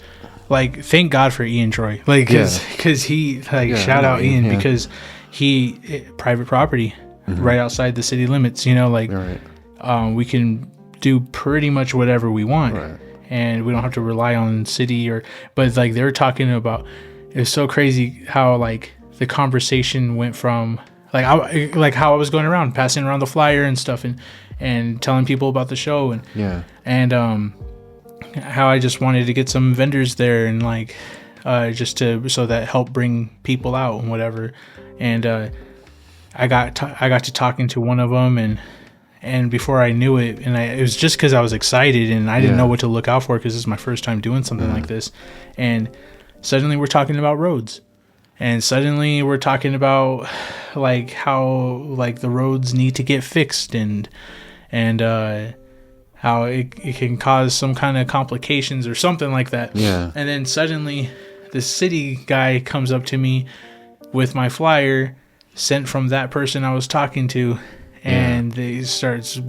like, thank God for Ian Troy, like, because he shout out Ian because he private property right outside the city limits, we can do pretty much whatever we want, and we don't have to rely on city but like they were talking about, it's so crazy how like the conversation went from like how I was going around passing around the flyer and stuff and telling people about the show and how I just wanted to get some vendors there and like so that help bring people out and whatever, and I got to talking to one of them and before I knew it, and it was just because I was excited and I didn't know what to look out for because this is my first time doing something like this, and suddenly we're talking about roads. And suddenly we're talking about like how like the roads need to get fixed and how it can cause some kind of complications or something like that. Yeah. And then suddenly the city guy comes up to me with my flyer sent from that person I was talking to, and they starts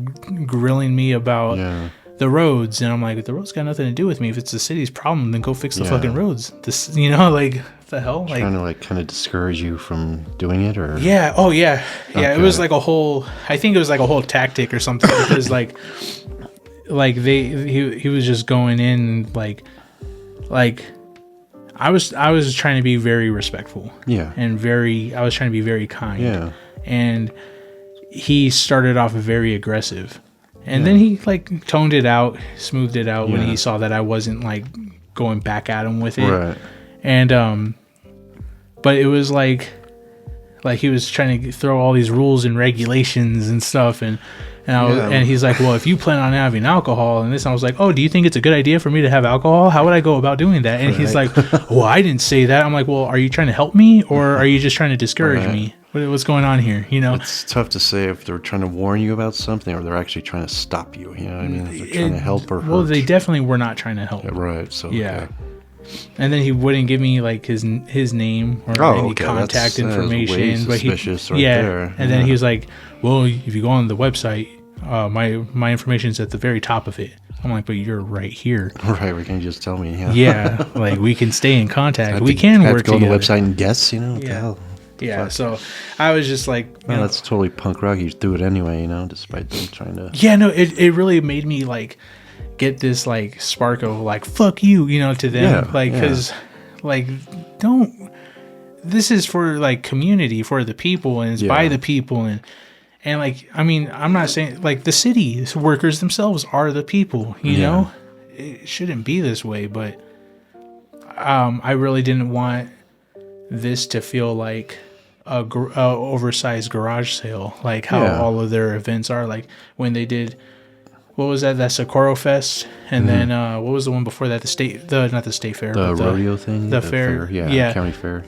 grilling me about the roads, and I'm like, the roads got nothing to do with me. If it's the city's problem, then go fix the fucking roads. This, like, what the hell? Like, trying to like kind of discourage you from doing it, or okay. It was like I think it was like a whole tactic or something because like he was just going in like I was trying to be very respectful, and I was trying to be very kind, and he started off very aggressive. And then he like toned it out, smoothed it out when he saw that I wasn't like going back at him with it. Right. And but it was like he was trying to throw all these rules and regulations and stuff, and he's like, well, if you plan on having alcohol and this, and I was like, oh, do you think it's a good idea for me to have alcohol? How would I go about doing that? And he's like, well, I didn't say that. I'm like, well, are you trying to help me or are you just trying to discourage me? What's going on here? It's tough to say if they're trying to warn you about something or they're actually trying to stop you. You know what I mean? If they're trying to help or hurt. Well, they definitely were not trying to help. Right. So and then he wouldn't give me like his name or any contact information. Way suspicious there. And then he was like, well, if you go on the website, my information's at the very top of it. I'm like, but you're right here. Right, we can just tell me. Yeah, like we can stay in contact. We can work together. Go on the website and guess, what the hell? Yeah, so I was just like... that's totally punk rock. You do it anyway, despite them trying to... Yeah, no, it really made me, like, get this, like, spark of, like, fuck you, to them. Because, don't... This is for, like, community, for the people, and it's by the people, and, like, I mean, I'm not saying... Like, the city workers themselves are the people, you know? It shouldn't be this way, but... I really didn't want this to feel like a oversized garage sale, like how all of their events are. Like when they did, what was that Socorro Fest, and then what was the one before that? Not the state fair, the but rodeo thing, the fair, county fair,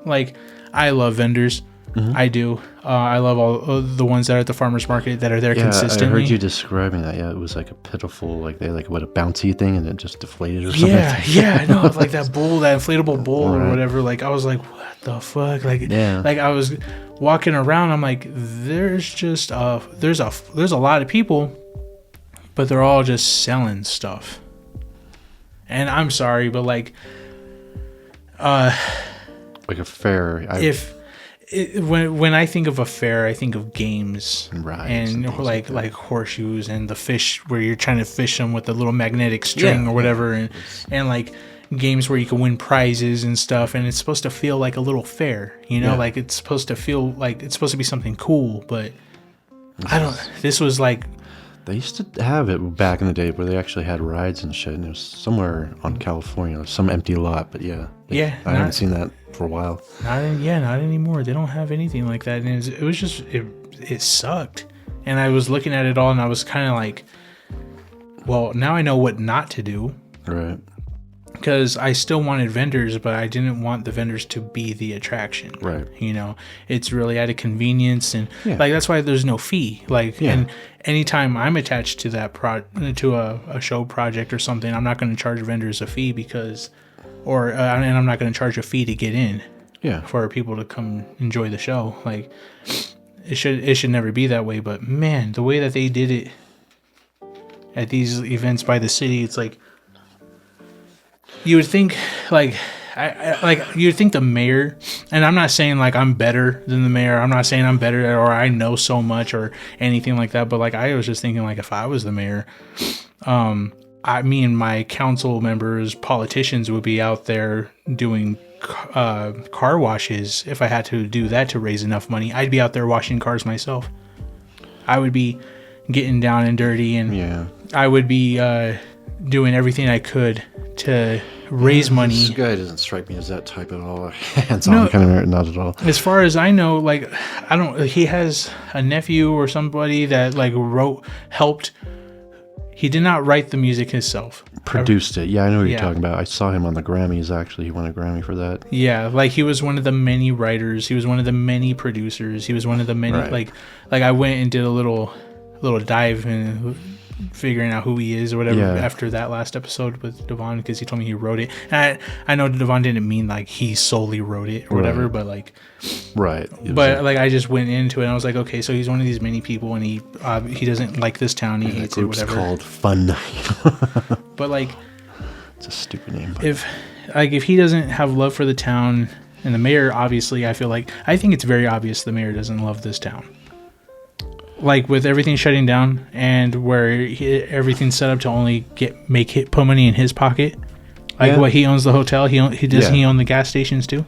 Like, I love vendors. I do. I love all the ones that are at the farmers market that are there consistently. I heard you describing that. Yeah, it was like a pitiful, like they a bouncy thing, and it just deflated or something. Yeah, no, like that inflatable bull or whatever. Like, I was like, what the fuck? Like, like I was walking around. I'm like, there's just there's a lot of people, but they're all just selling stuff. And I'm sorry, but like a fair. When I think of a fair, I think of games, and like horseshoes and the fish where you're trying to fish them with a little magnetic string or whatever, and like games where you can win prizes and stuff, and it's supposed to feel like a little fair, like it's supposed to feel like it's supposed to be something cool, but this was like. They used to have it back in the day where they actually had rides and shit, and it was somewhere on California, some empty lot, but I haven't seen that for a while. Not anymore. They don't have anything like that, and it was just it sucked. And I was looking at it all, and I was kind of like, well, now I know what not to do, right? Because I still wanted vendors, but I didn't want the vendors to be the attraction, right? It's really out of convenience, and like that's why there's no fee. And anytime I'm attached to that to a show project or something, I'm not going to charge vendors a fee and I'm not going to charge a fee to get in. Yeah, for people to come enjoy the show. Like it should never be that way. But man, the way that they did it at these events by the city, it's like. You would think, you'd think the mayor, and I'm not saying like I'm better than the mayor. I'm not saying I'm better or I know so much or anything like that. But like I was just thinking, like if I was the mayor, me and my council members, politicians would be out there doing car washes. If I had to do that to raise enough money, I'd be out there washing cars myself. I would be getting down and dirty, and I would be doing everything I could to raise money. This guy doesn't strike me as that type at all. Hands-on kind of, not at all. As far as I know, like he has a nephew or somebody that like helped. He did not write the music himself. Produced it. Yeah, I know what you're talking about. I saw him on the Grammys, actually. He won a Grammy for that. Yeah, like he was one of the many writers. He was one of the many producers. He was one of the many, like I went and did a little dive in figuring out who he is or whatever after that last episode with Devon, because he told me he wrote it. And I know Devon didn't mean like he solely wrote it or whatever, but like but like I just went into it and I was like, okay, so he's one of these many people, and he doesn't like this town, he hates it, whatever. It's called Fun. But like it's a stupid name. But. If he doesn't have love for the town, and the mayor, obviously, I think it's very obvious the mayor doesn't love this town. Like with everything shutting down and where everything's set up to only put money in his pocket. Like what, he owns the hotel. He own the gas stations too,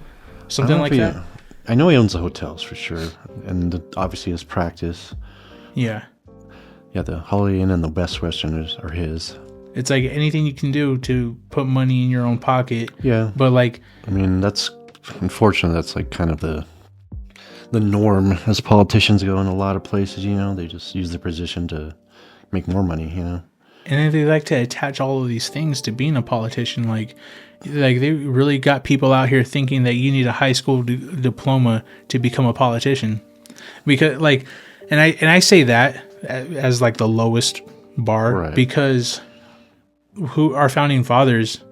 something like that. I know he owns the hotels for sure, and obviously his practice. Yeah, the Holiday Inn and the Best Western are his. It's like anything you can do to put money in your own pocket. Yeah, but like, I mean, that's unfortunate. That's like kind of the norm as politicians go in a lot of places, they just use their position to make more money, And then they like to attach all of these things to being a politician. Like they really got people out here thinking that you need a high school diploma to become a politician. Because like, and I say that as like the lowest bar, because our founding fathers,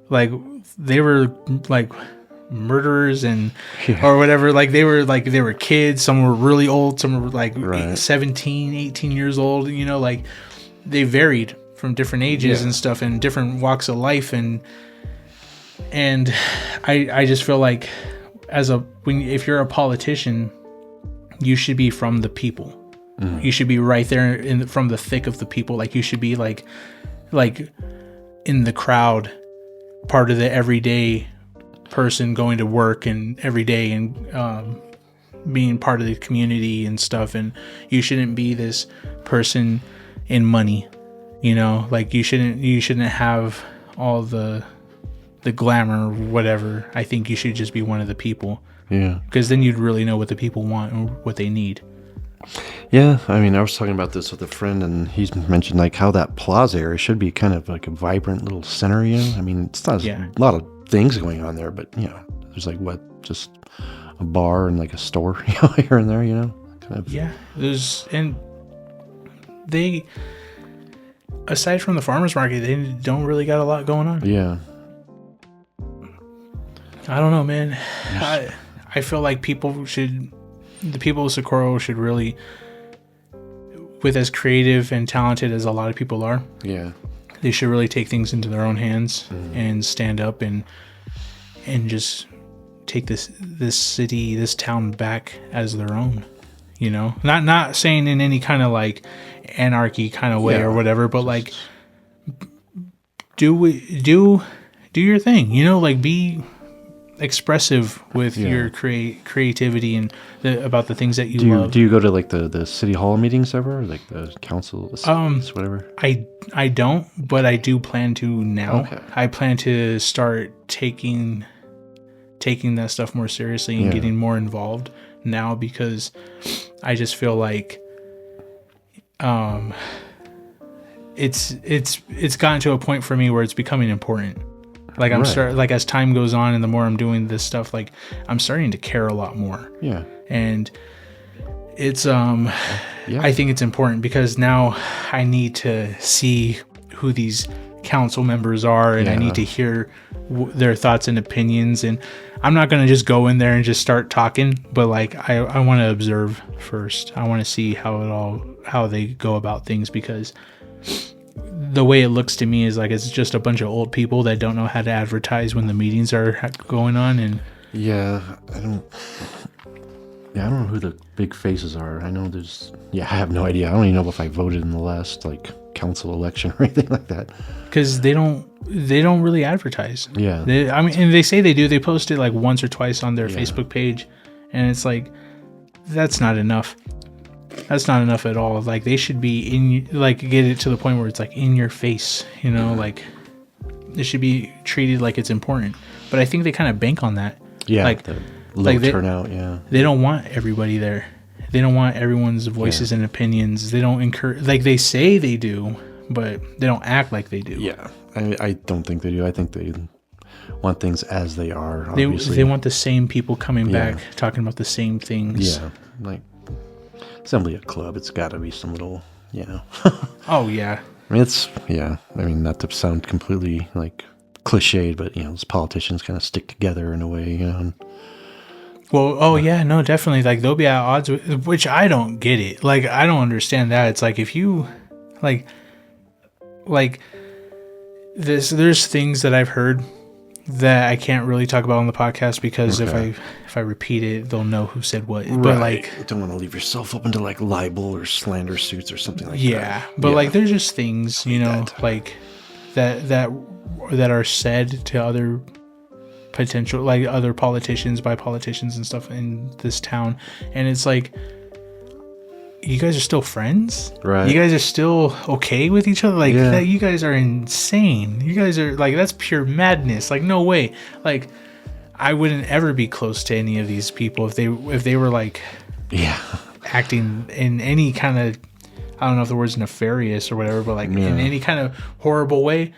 like they were like murderers or whatever, like they were kids, some were really old, some were like 17, 18 years old, like they varied from different ages and stuff and different walks of life, and I just feel like if you're a politician, you should be from the people. You should be right there from the thick of the people. Like you should be like in the crowd, part of the everyday person going to work and every day and being part of the community and stuff. And you shouldn't be this person in money, like you shouldn't have all the the glamour, whatever. I think you should just be one of the people. Yeah. Because then you'd really know what the people want and what they need. Yeah, I mean, I was talking about this with a friend, and he's mentioned like how that plaza area should be kind of like a vibrant little center. I mean, it's not a lot of things going on there, but there's like just a bar and like a store, here and there, kind of. Yeah, and they, aside from the farmers market, they don't really got a lot going on. Yeah. I don't know, man. I feel like the people of Socorro should really, with as creative and talented as a lot of people are, they should really take things into their own hands and stand up and just take this city, this town back as their own. Not saying in any kind of like anarchy kind of way or whatever, but like do your thing. Like be expressive with your creativity and about the things that you love. Do you go to like the city hall meetings ever, like the council, whatever? I don't, but I do plan to now. Okay. I plan to start taking that stuff more seriously and getting more involved now, because I just feel like it's gotten to a point for me where it's becoming important. Like like as time goes on and the more I'm doing this stuff, like I'm starting to care a lot more. Yeah. And it's I think it's important because now I need to see who these council members are, and I need to hear their thoughts and opinions. And I'm not going to just go in there and just start talking, but like I want to observe first. I want to see how they go about things, because the way it looks to me is like it's just a bunch of old people that don't know how to advertise when the meetings are going on. And I don't know who the big faces are. I know I have no idea. I don't even know if I voted in the last like council election or anything like that, because they don't really advertise. And they say they do. They post it like once or twice on their Facebook page, and it's like that's not enough. That's not enough at all. Like they should be get it to the point where it's like in your face, like it should be treated like it's important. But I think they kind of bank on that. Yeah. Like the low turnout. Yeah. They don't want everybody there. They don't want everyone's voices and opinions. They don't encourage, like they say they do, but they don't act like they do. Yeah. I don't think they do. I think they want things as they are. Obviously. They want the same people coming back talking about the same things. Yeah. Like, assembly a club, it's got to be some little, Oh yeah. I mean, not to sound completely like cliched, but those politicians kind of stick together in a way, Well, no, definitely. Like they'll be at odds with, which I don't get it. Like I don't understand that. It's like if you, like this, there's things that I've heard that I can't really talk about on the podcast because if I repeat it, they'll know who said what. Right. But like, you don't want to leave yourself open to like libel or slander suits or something like that. Yeah, but like, there's just things like that are said to other potential, like other politicians by politicians and stuff in this town, and it's like, you guys are still friends, right? You guys are still okay with each other, like that. You guys are insane. You guys are like, that's pure madness. Like no way. Like I wouldn't ever be close to any of these people if they were like acting in any kind of, I don't know if the word's nefarious or whatever, but like in any kind of horrible way.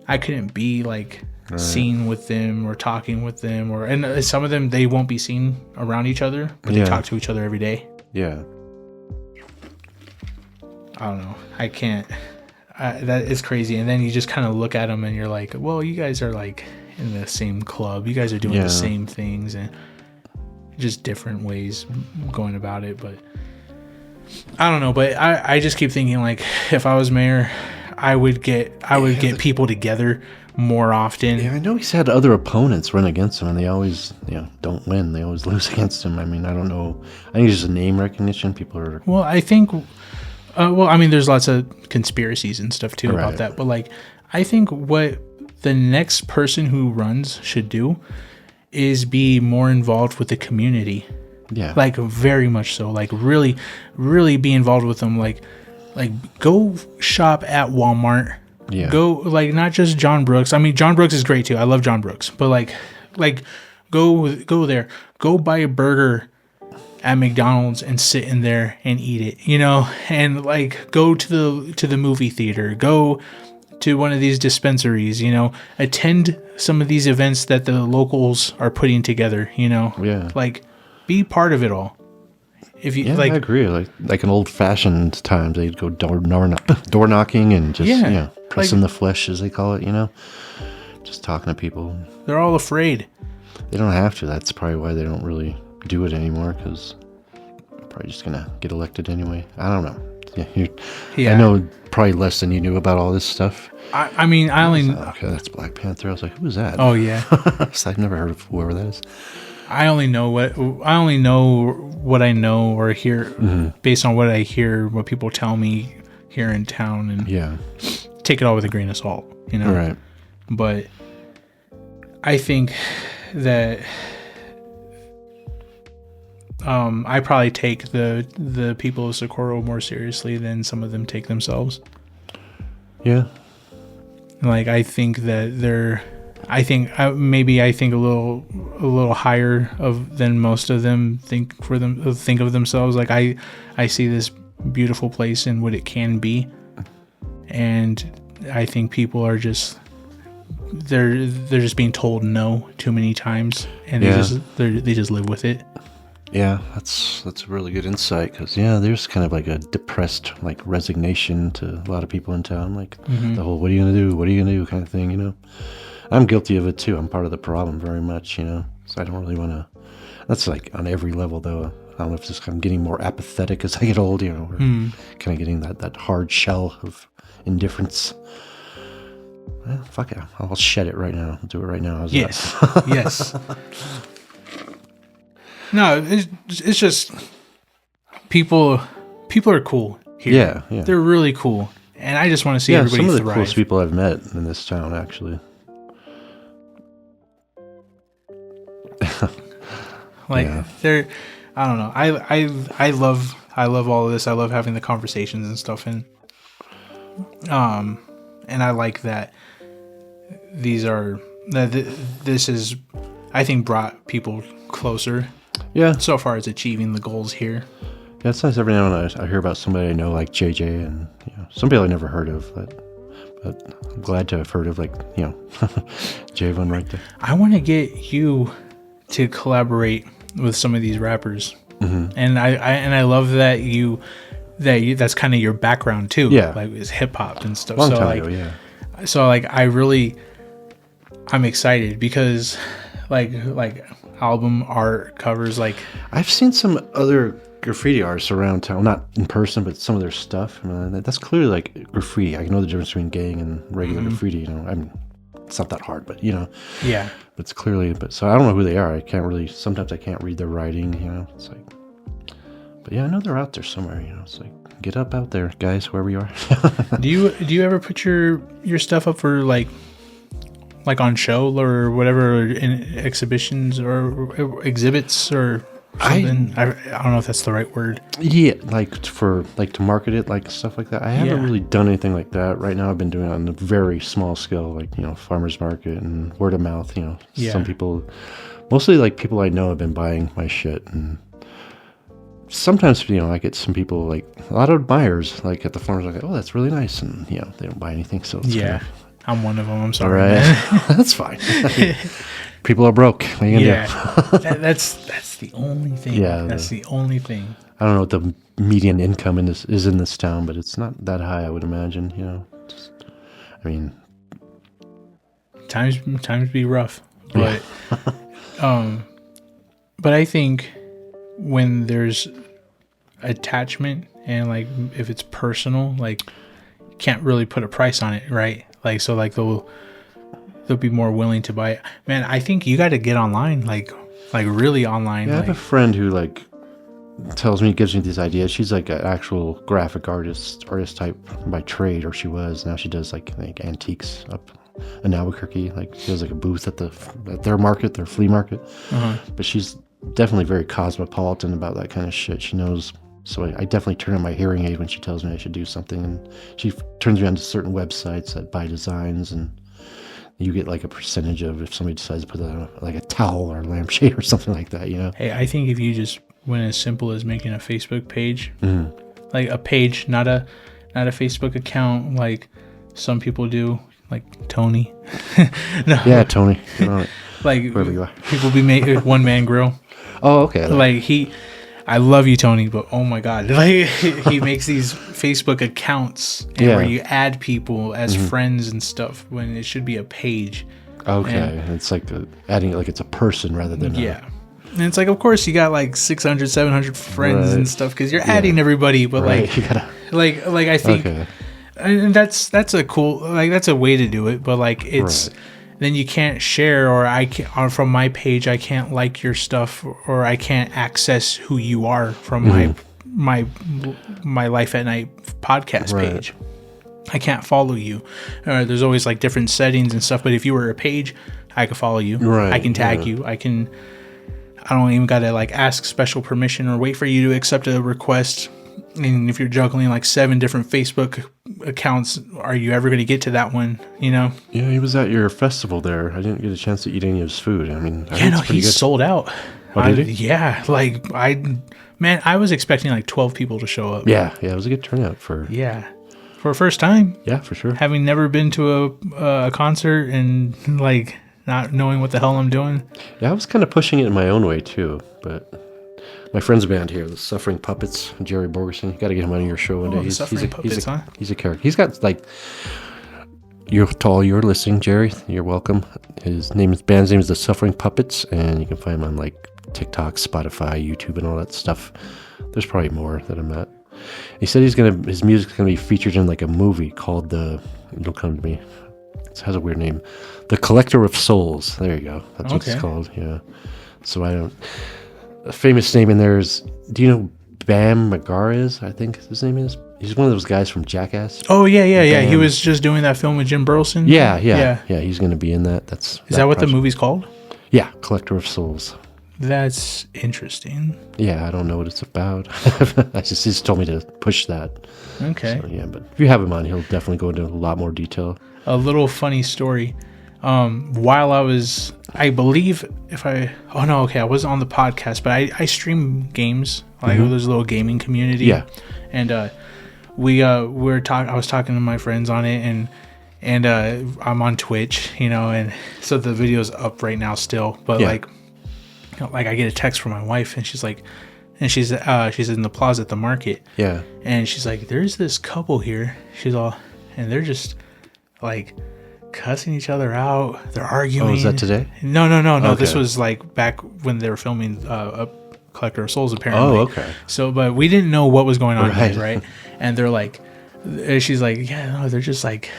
I couldn't be like seen with them or talking with them, and some of them, they won't be seen around each other, but they talk to each other every day. Yeah. I don't know. I can't. That is crazy. And then you just kind of look at them and you're like, well, you guys are like in the same club. You guys are doing the same things and just different ways going about it. But I don't know. But I just keep thinking, like, if I was mayor, I would get people together more often. Yeah, I know he's had other opponents run against him, and they always, don't win. They always lose against him. I mean, I don't know. I think it's just a name recognition. People are. Well, I think. I mean, there's lots of conspiracies and stuff too about that. But like, I think what the next person who runs should do is be more involved with the community. Yeah. Like very much so. Like really, really be involved with them. Like go shop at Walmart Yeah. Go, like, not just John Brooks. I mean, John Brooks is great too. I love John Brooks. But like go there. Go buy a burger at McDonald's and sit in there and eat it, you know? And like go to the movie theater. Go to one of these dispensaries, you know? Attend some of these events that the locals are putting together, you know? Yeah. Like, be part of it all. If you I agree. Like in old fashioned times, they'd go door knocking and just pressing the flesh, as they call it. You know, just talking to people. They're all afraid. They don't have to. That's probably why they don't really do it anymore. Because probably just gonna get elected anyway. I don't know. Yeah, I know probably less than you knew about all this stuff. I mean, I only okay. That's Black Panther. I was like, who's that? Oh yeah. I've never heard of whoever that is. I only know what I know or hear based on what I hear, what people tell me here in town, and take it all with a grain of salt, you know. Right. But I think that I probably take the people of Socorro more seriously than some of them take themselves. Yeah. Like, I think that I think a little higher than most of them think of themselves. Like, I see this beautiful place and what it can be, and I think people are just they're just being told no too many times, and they just live with it. Yeah, that's a really good insight, because there's kind of like a depressed like resignation to a lot of people in town, like the whole "what are you gonna do" kind of thing, you know. I'm guilty of it too. I'm part of the problem very much, you know. So I don't really want to. That's like on every level, though. I don't know if I'm getting more apathetic as I get old, you know, or kind of getting that hard shell of indifference. Well, fuck it. I'll shed it right now. I'll do it right now. How's that? Yes. No, it's just people are cool here. Yeah. They're really cool, and I just want to see everybody some of the thrive. coolest people I've met in this town, actually. They're, I don't know. I love all of this. I love having the conversations and stuff, and I like that this is, I think, brought people closer. Yeah. So far as achieving the goals here. Yeah, it's nice every now and then I hear about somebody I know, like JJ, and some people I never heard of, but I'm glad to have heard of, like, Javon right there. I want to get you to collaborate with some of these rappers, and I love that that's kind of your background too. Yeah, like is hip hop and stuff. Long time ago, yeah. So like I'm excited because like album art covers, like I've seen some other graffiti artists around town, not in person, but some of their stuff. I mean, that's clearly like graffiti. I know the difference between gang and regular graffiti. You know, I mean, it's not that hard, but yeah. But it's clearly, so I don't know who they are. Sometimes I can't read their writing. It's like, but yeah, I know they're out there somewhere. It's like, get up out there, guys, wherever you are. Do you ever put your stuff up for like on show or whatever, or in exhibitions or exhibits or something? I don't know if that's the right word. Yeah, to market it, like stuff like that. I haven't really done anything like that. Right now I've been doing it on a very small scale, like, farmers market and word of mouth. Some people, mostly like people I know, have been buying my shit, and sometimes I get some people, like a lot of buyers, like at the farmers market. Oh, that's really nice, and they don't buy anything. So it's kind of, I'm one of them. I'm sorry. All right. That's fine. People are broke. What are you gonna do? That's the only thing. Yeah, that's the only thing. I don't know what the median income is in this town, but it's not that high, I would imagine. Times be rough, but but I think when there's attachment and like if it's personal, like you can't really put a price on it, right? Like so, like they'll be more willing to buy it. Man, I think you got to get online, like really online. Yeah, I have a friend who gives me these ideas. She's like an actual graphic artist type by trade, or she was. Now she does like antiques up in Albuquerque. Like she has like a booth at their market, their flea market. But she's definitely very cosmopolitan about that kind of shit. She knows So I definitely turn on my hearing aid when she tells me I should do something. And she turns me on to certain websites that buy designs, and you get like a percentage of if somebody decides to put like a towel or a lampshade or something like that, you know? Hey, I think if you just went as simple as making a Facebook page, like a page, not a Facebook account like some people do, like Tony. No. Yeah, Tony. Like wherever you are. People be making one man grill. Oh, okay. Like I love you, Tony, but oh my God, like he makes these Facebook accounts where you add people as friends and stuff when it should be a page. Okay, and it's like adding it like it's a person rather than and it's like, of course, you got like 600, 700 friends and stuff because you're adding everybody, but like, you gotta, like I think, and that's a cool, like that's a way to do it, but like it's. Then you can't share, or from my page I can't like your stuff, or I can't access who you are from my Life at Night podcast page. I can't follow you. There's always like different settings and stuff, but if you were a page, I could follow you. I can tag you. I don't even gotta like ask special permission or wait for you to accept a request. And if you're juggling like 7 different Facebook accounts, are you ever going to get to that one? You know? Yeah, he was at your festival there. I didn't get a chance to eat any of his food. I mean, he's sold out. Oh, did he? Yeah, like I was expecting like 12 people to show up. Yeah, it was a good turnout for a first time. Yeah, for sure. Having never been to a concert and like not knowing what the hell I'm doing. Yeah, I was kind of pushing it in my own way too, but. My friend's band here, the Suffering Puppets, Jerry Borgerson. You got to get him on your show one day. He's a character. He's got like, you're listening, Jerry. You're welcome. His band's name is the Suffering Puppets, and you can find him on like TikTok, Spotify, YouTube, and all that stuff. There's probably more that I'm at. He said his music's gonna be featured in like a movie called it'll come to me. It has a weird name, The Collector of Souls. There you go. That's what it's called. Yeah. So a famous name in there is, do you know Bam Margera? I think his name is. He's one of those guys from Jackass. Oh yeah. He was just doing that film with Jim Burleson. Yeah. He's going to be in that. Is that what the movie's called? Yeah, Collector of Souls. That's interesting. Yeah, I don't know what it's about. He's told me to push that. Okay. So, yeah, but if you have him on, he'll definitely go into a lot more detail. A little funny story. While I was, I believe I wasn't on the podcast, but I stream games, like there's a little gaming community. Yeah. And, I was talking to my friends on it, and I'm on Twitch, and so the video's up right now still, but like I get a text from my wife, and she's like, she's in the plaza at the market. Yeah. And she's like, there's this couple here. And they're just like, cussing each other out. They're arguing. Oh, is that today? No. Okay. This was like back when they were filming a Collector of Souls, apparently. Oh, okay. So, but we didn't know what was going on, right? And they're like, she's like, yeah, no, they're just like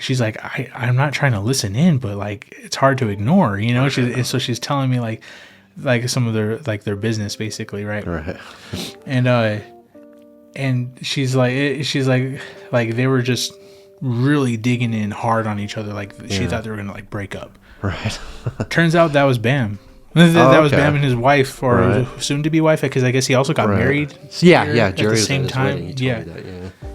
she's like, I'm not trying to listen in, but like it's hard to ignore, So she's telling me like some of their business, basically, right? Right. And she's like they were just really digging in hard on each other, like she thought they were gonna like break up. Right. Turns out that was Bam. That was Bam and his wife, or soon to be wife, because I guess he also got married. Yeah, at the same time.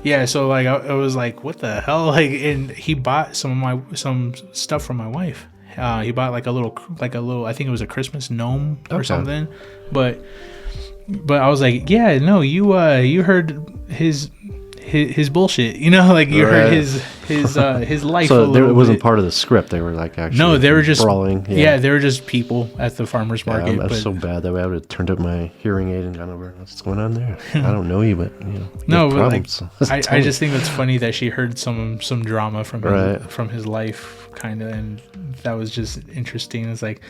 Yeah. So like I was like, what the hell? Like, and he bought some stuff from my wife. He bought like a little. I think it was a Christmas gnome or something. But I was like, yeah, no, you heard his bullshit, like you heard his life. So it wasn't part of the script. They were like actually they were just brawling. Yeah, they were just people at the farmer's market. I'm so bad that way. I would have turned up my hearing aid and gone over. What's going on there? I don't know you, but no, but like, I just think it's funny that she heard some drama from his life, kind of, and that was just interesting. It's like,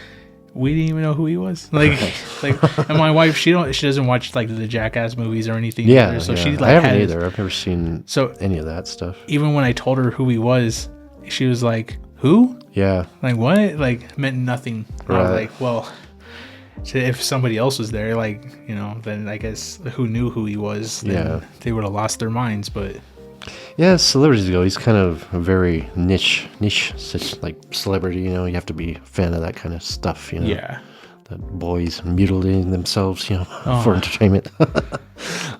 we didn't even know who he was. Like, and my wife, she doesn't watch like the Jackass movies or anything. Yeah, so yeah. she's like, I haven't either. I've never seen any of that stuff. Even when I told her who he was, she was like, "Who?" Yeah. Like what? Like meant nothing. Right. I was like, well, if somebody else was there, like then I guess who knew who he was, then they would have lost their minds. But yeah, celebrities go. He's kind of a very niche such like celebrity. You have to be a fan of that kind of stuff. Yeah. that boys mutilating themselves, for entertainment.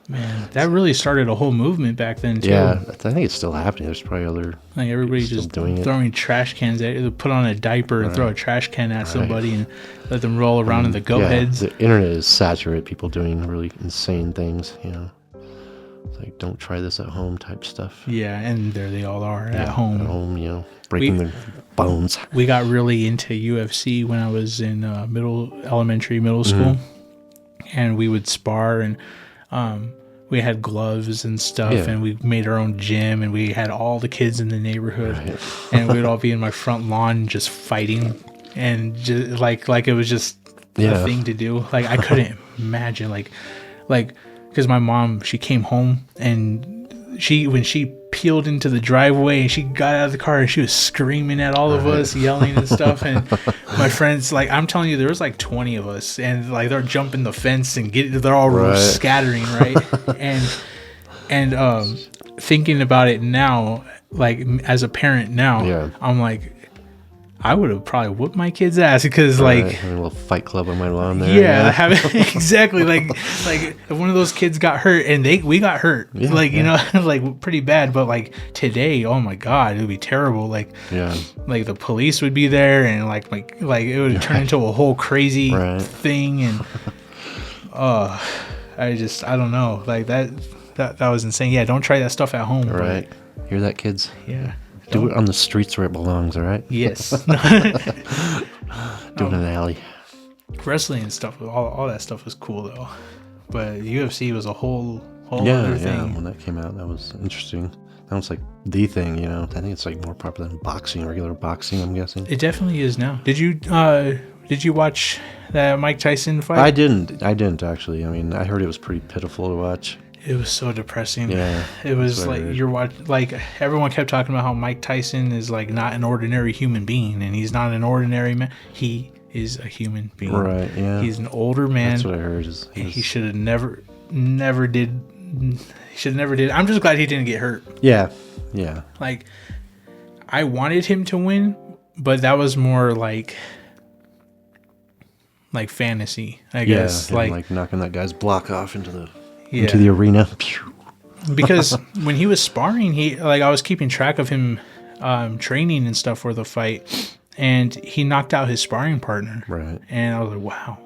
Man, that really started a whole movement back then too. Yeah, I think it's still happening. There's probably other like everybody still just doing it. throwing trash cans at you, put on a diaper and throw a trash can at somebody and let them roll around in the goat heads. The internet is saturated. People doing really insane things. It's like, don't try this at home type stuff. Yeah, and there they all are at home. At home, breaking their bones. We got really into UFC when I was in elementary, middle school, and we would spar, and we had gloves and stuff, and we made our own gym, and we had all the kids in the neighborhood, and we'd all be in my front lawn just fighting, and just like it was just a thing to do. Like I couldn't imagine, like because my mom, she came home and when she peeled into the driveway and she got out of the car and she was screaming at all of us, yelling and stuff, and my friends, like I'm telling you, there was like 20 of us, and like they're jumping the fence and they're all scattering, right? and thinking about it now, like as a parent now, I'm like, I would have probably whooped my kid's ass because like a little fight club on my lawn there. Exactly, like if one of those kids got hurt and we got hurt, like pretty bad, but like today, oh my god, it would be terrible. Like the police would be there, and like it would turn into a whole crazy thing, and I don't know, like that was insane. Yeah, don't try that stuff at home. Right. Hear that, kids? Yeah. Do it on the streets where it belongs, all right? Yes. Do it in an alley. Wrestling and stuff, all that stuff was cool though. But UFC was a whole other thing. Yeah, when that came out, that was interesting. That was like the thing, I think it's like more popular than boxing, regular boxing, I'm guessing. It definitely is now. Did you watch that Mike Tyson fight? I didn't actually. I mean, I heard it was pretty pitiful to watch. It was so depressing. Yeah, it was like everyone kept talking about how Mike Tyson is like not an ordinary human being, and he's not an ordinary man. He is a human being. Right. Yeah. He's an older man. That's what I heard. He should have never did. He should have never did. I'm just glad he didn't get hurt. Yeah. Yeah. Like, I wanted him to win, but that was more like fantasy, I guess. Like knocking that guy's block off into the arena. Because when he was sparring, I was keeping track of him training and stuff for the fight, and he knocked out his sparring partner. Right. And I was like, wow,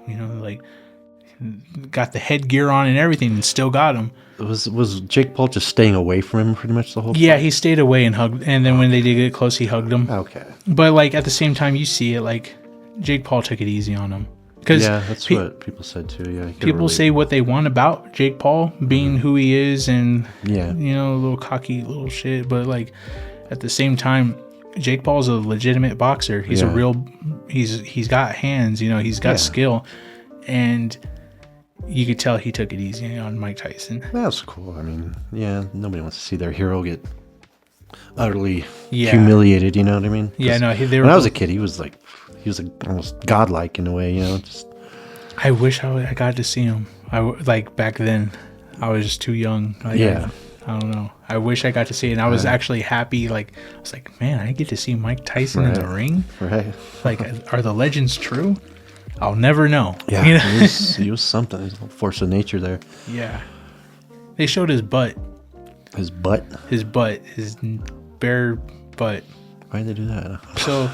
got the headgear on and everything and still got him. Was Jake Paul just staying away from him pretty much the whole time? Yeah, he stayed away and hugged, and then when they did get close, he hugged him. Okay. But like at the same time, you see it, like Jake Paul took it easy on him. Yeah, that's what people said too. Yeah, people say what they want about Jake Paul being who he is, and a little cocky little shit. But like at the same time, Jake Paul's a legitimate boxer. He's a real. He's got hands. He's got skill, and you could tell he took it easy on Mike Tyson. That's cool. I mean, nobody wants to see their hero get utterly humiliated. You know what I mean? Yeah, no. When I was a kid, he was almost godlike in a way, just. I wish I got to see him. Back then, I was just too young. I don't know. I wish I got to see it, and I was actually happy. Like, I was like, man, I get to see Mike Tyson in the ring. Right. Like, are the legends true? I'll never know. Yeah, he was something. There's a force of nature there. Yeah. They showed his butt. His butt? His butt. His bare butt. Why did they do that? So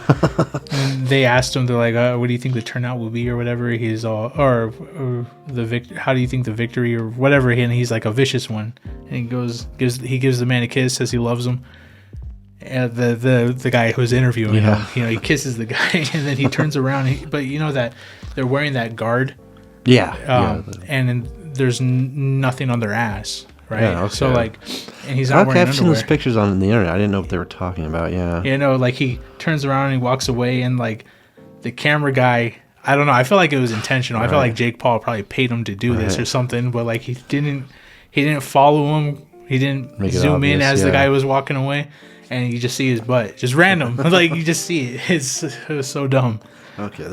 they asked him, they're like, what do you think the turnout will be or whatever? He's all, how do you think the victory or whatever? And he's like, a vicious one. And he gives the man a kiss, says he loves him. And the guy who's interviewing him, he kisses the guy, and then he turns around. But you know that they're wearing that guard. Yeah. And there's nothing on their ass. Right. Yeah, okay. So and he's not wearing I've underwear. seen those pictures on the internet. I didn't know what they were talking about. Yeah. He turns around and he walks away, and the camera guy, I don't know. I feel like it was intentional. Right. I feel like Jake Paul probably paid him to do this or something, but he didn't follow him. He didn't zoom in as the guy was walking away, and you just see his butt, just random. You just see it. It was so dumb. Okay,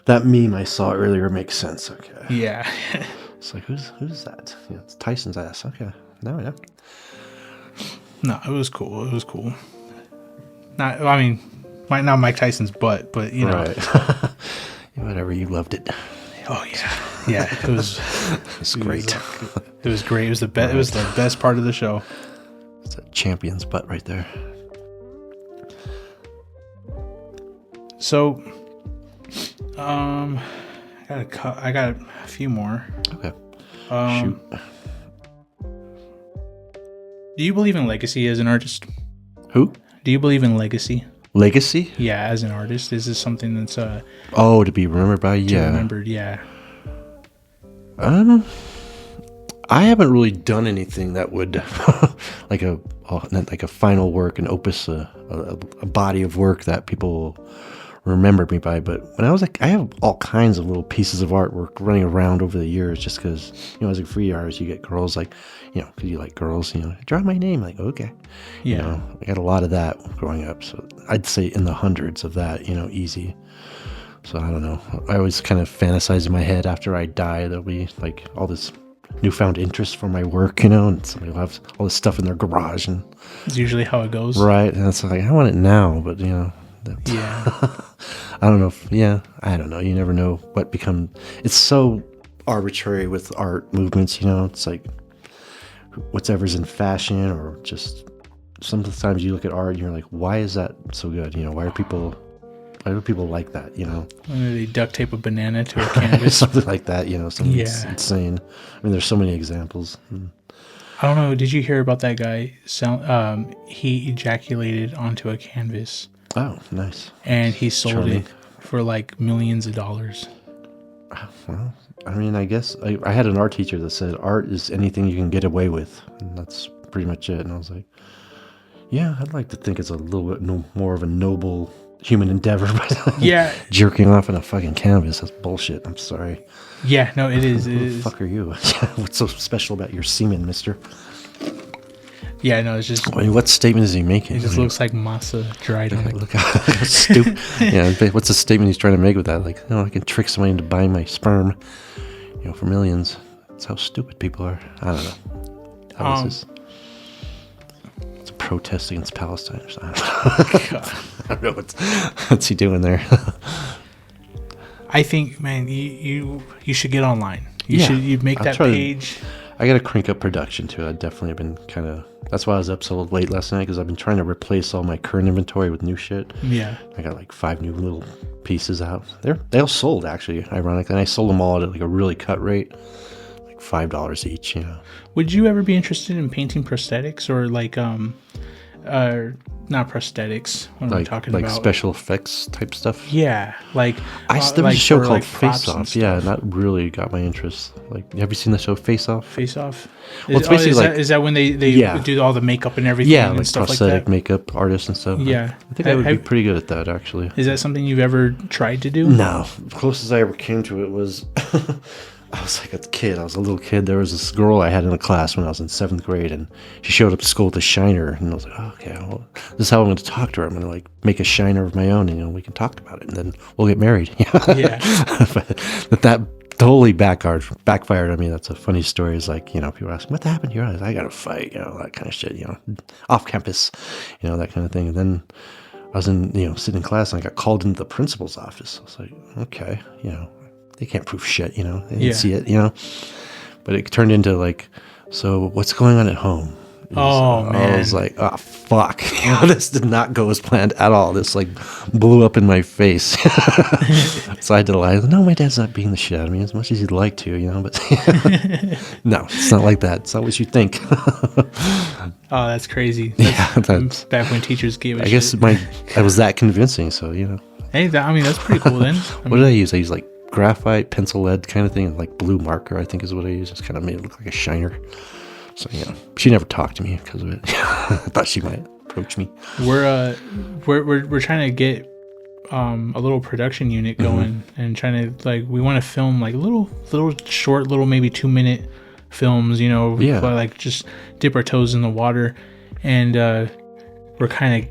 that meme I saw earlier makes sense. Okay. Yeah. It's like, who's that? Yeah, it's Tyson's ass. Okay. No, yeah. No, it was cool. It was cool. Not Mike Tyson's butt, but Right. Whatever, you loved it. Oh yeah. It was. It's great. It was great. It was the best. It was the best part of the show. It's a champion's butt right there. So, I got a few more. Okay. Shoot. Do you believe in legacy as an artist? Who? Do you believe in legacy? Legacy? Yeah, as an artist, is this something that's to be remembered by? Yeah. Remembered, yeah. I haven't really done anything that would like a final work, an opus, a body of work that people remember me by. But when I was like, I have all kinds of little pieces of artwork running around over the years, just because, as a free artist, you get girls like, because you like girls, draw my name. Like, okay. Yeah. I got a lot of that growing up. So I'd say in the hundreds of that, easy. So I don't know. I always kind of fantasize in my head after I die, there'll be like all this newfound interest for my work, and somebody will have all this stuff in their garage. And it's usually how it goes. Right. And it's like, I want it now, but, Yeah. I don't know I don't know. You never know what it's so arbitrary with art movements, it's like whatever's in fashion, or just sometimes you look at art and you're like, why is that so good? Why do people like that, When they duct tape a banana to a canvas. Something like that, something insane. I mean, there's so many examples. I don't know. Did you hear about that guy? He ejaculated onto a canvas. Oh, nice. And he sold it for like millions of dollars. Well, I mean, I guess I had an art teacher that said art is anything you can get away with. And that's pretty much it. And I was like, yeah, I'd like to think it's a little bit more of a noble human endeavor. But yeah. Jerking off on a fucking canvas, that's bullshit. I'm sorry. Yeah, no, it is. Who the fuck are you? What's so special about your semen, mister? Yeah, no, it's just... I mean, what statement is he making? It just looks like masa dried on it. Look how stupid. Yeah, what's the statement he's trying to make with that? Like, I can trick somebody into buying my sperm, for millions. That's how stupid people are. I don't know. How is this? It's a protest against Palestine or something. I don't know what's he doing there. I think, man, you should get online. You make that page. I got to crank up production too. I've definitely been kind of. That's why I was up so late last night, because I've been trying to replace all my current inventory with new shit. Yeah. I got like 5 new little pieces out. They all sold, actually, ironically. And I sold them all at like a really cut rate, like $5 each. Would you ever be interested in painting prosthetics, or like not prosthetics? What am I talking about? Like special effects type stuff. Yeah, like there was a show called Face Off. Yeah, that really got my interest. Like, have you seen the show Face Off? Face Off. Well, it's basically is that when they do all the makeup and everything? Yeah, and like stuff prosthetic like that? makeup artists and stuff. Yeah, I think I would be pretty good at that, actually. Is that something you've ever tried to do? No, the closest I ever came to it was. I was like a kid. I was a little kid. There was this girl I had in a class when I was in 7th grade, and she showed up to school with a shiner, and I was like, oh, okay, well, this is how I'm going to talk to her. I'm going to like make a shiner of my own, and we can talk about it, and then we'll get married. Yeah. but that totally backfired on me. That's a funny story. Is like, people ask, what happened to your eyes? I got to fight, that kind of shit, off campus, that kind of thing. And then I was in, sitting in class, and I got called into the principal's office. I was like, okay, they can't prove shit, they didn't see it, but it turned into like, so what's going on at home? Man. I was like, oh, fuck. This did not go as planned at all. This like blew up in my face. So I had to lie. No, my dad's not being the shit out of me as much as he'd like to, but no, it's not like that. It's not what you think. Oh, that's crazy. That's back when teachers gave a shit. I guess I was that convincing, so, Hey, that's pretty cool then. What did I use? I used like graphite, pencil lead kind of thing, and like blue marker, I think is what I used. Just kind of made it look like a shiner. So she never talked to me because of it. I thought she might approach me. We're trying to get a little production unit going, and trying to we want to film like little short, maybe 2-minute films. Like just dip our toes in the water, and we're kind of,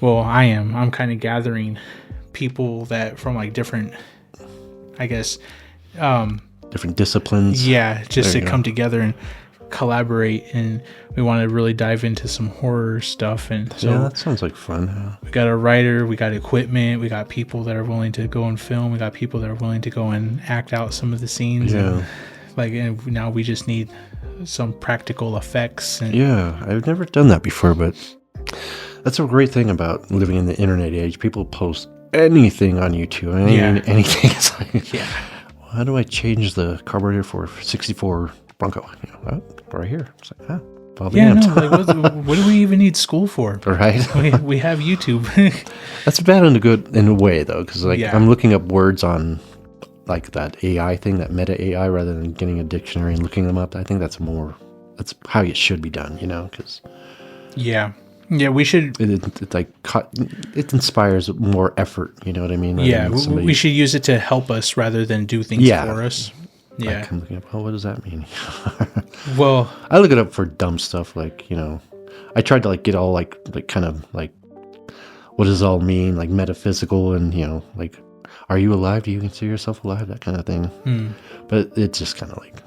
I'm kind of gathering people that from like different, I guess, different disciplines. Yeah, just to come together and collaborate, and we want to really dive into some horror stuff. And so yeah, that sounds like fun. we got a writer, we got equipment, we got people that are willing to go and film, we got people that are willing to go and act out some of the scenes. Yeah. And now we just need some practical effects. And Yeah, I've never done that before, but that's a great thing about living in the internet age. People post anything on YouTube. I mean, anything. It's like, yeah. how do I change the carburetor for 64 Bronco? Right here. It's like, probably Yeah, no, like what do we even need school for? Right. We have YouTube. That's bad in a way though, because like Yeah. I'm looking up words on like that AI thing, that meta AI, rather than getting a dictionary and looking them up. I think that's how it should be done, because Yeah, we should. it inspires more effort. You know what I mean? Rather Yeah, than somebody- we should use it to help us rather than do things for us. Yeah. Like I'm looking up. What does that mean? Well, I look it up for dumb stuff, like I tried to get all like kind of like, what does it all mean, like metaphysical, and like, are you alive? Do you consider yourself alive? That kind of thing. But it just kind of like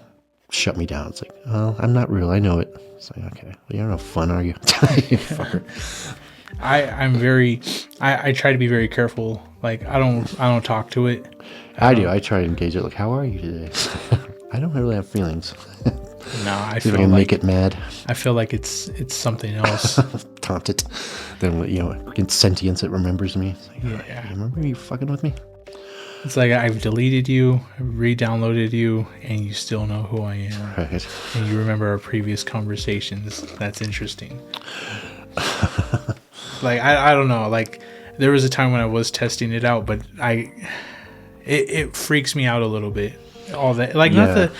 shut me down. It's like, oh, I'm not real. I know it. It's like, okay, well, you're no fun, are you? You fucker. I try to be very careful. Like I don't talk to it. I do. I try to engage it. Like, how are you today? I don't really have feelings. No, I See if feel I can like make it mad. I feel like it's something else. Taunt it. Then in sentience, it remembers me. It's like, Yeah. you remember you fucking with me? It's like I've deleted you, re-downloaded you, and you still know who I am. Right. And you remember our previous conversations. That's interesting. Like I don't know. Like there was a time when I was testing it out, but it freaks me out a little bit. All that, like not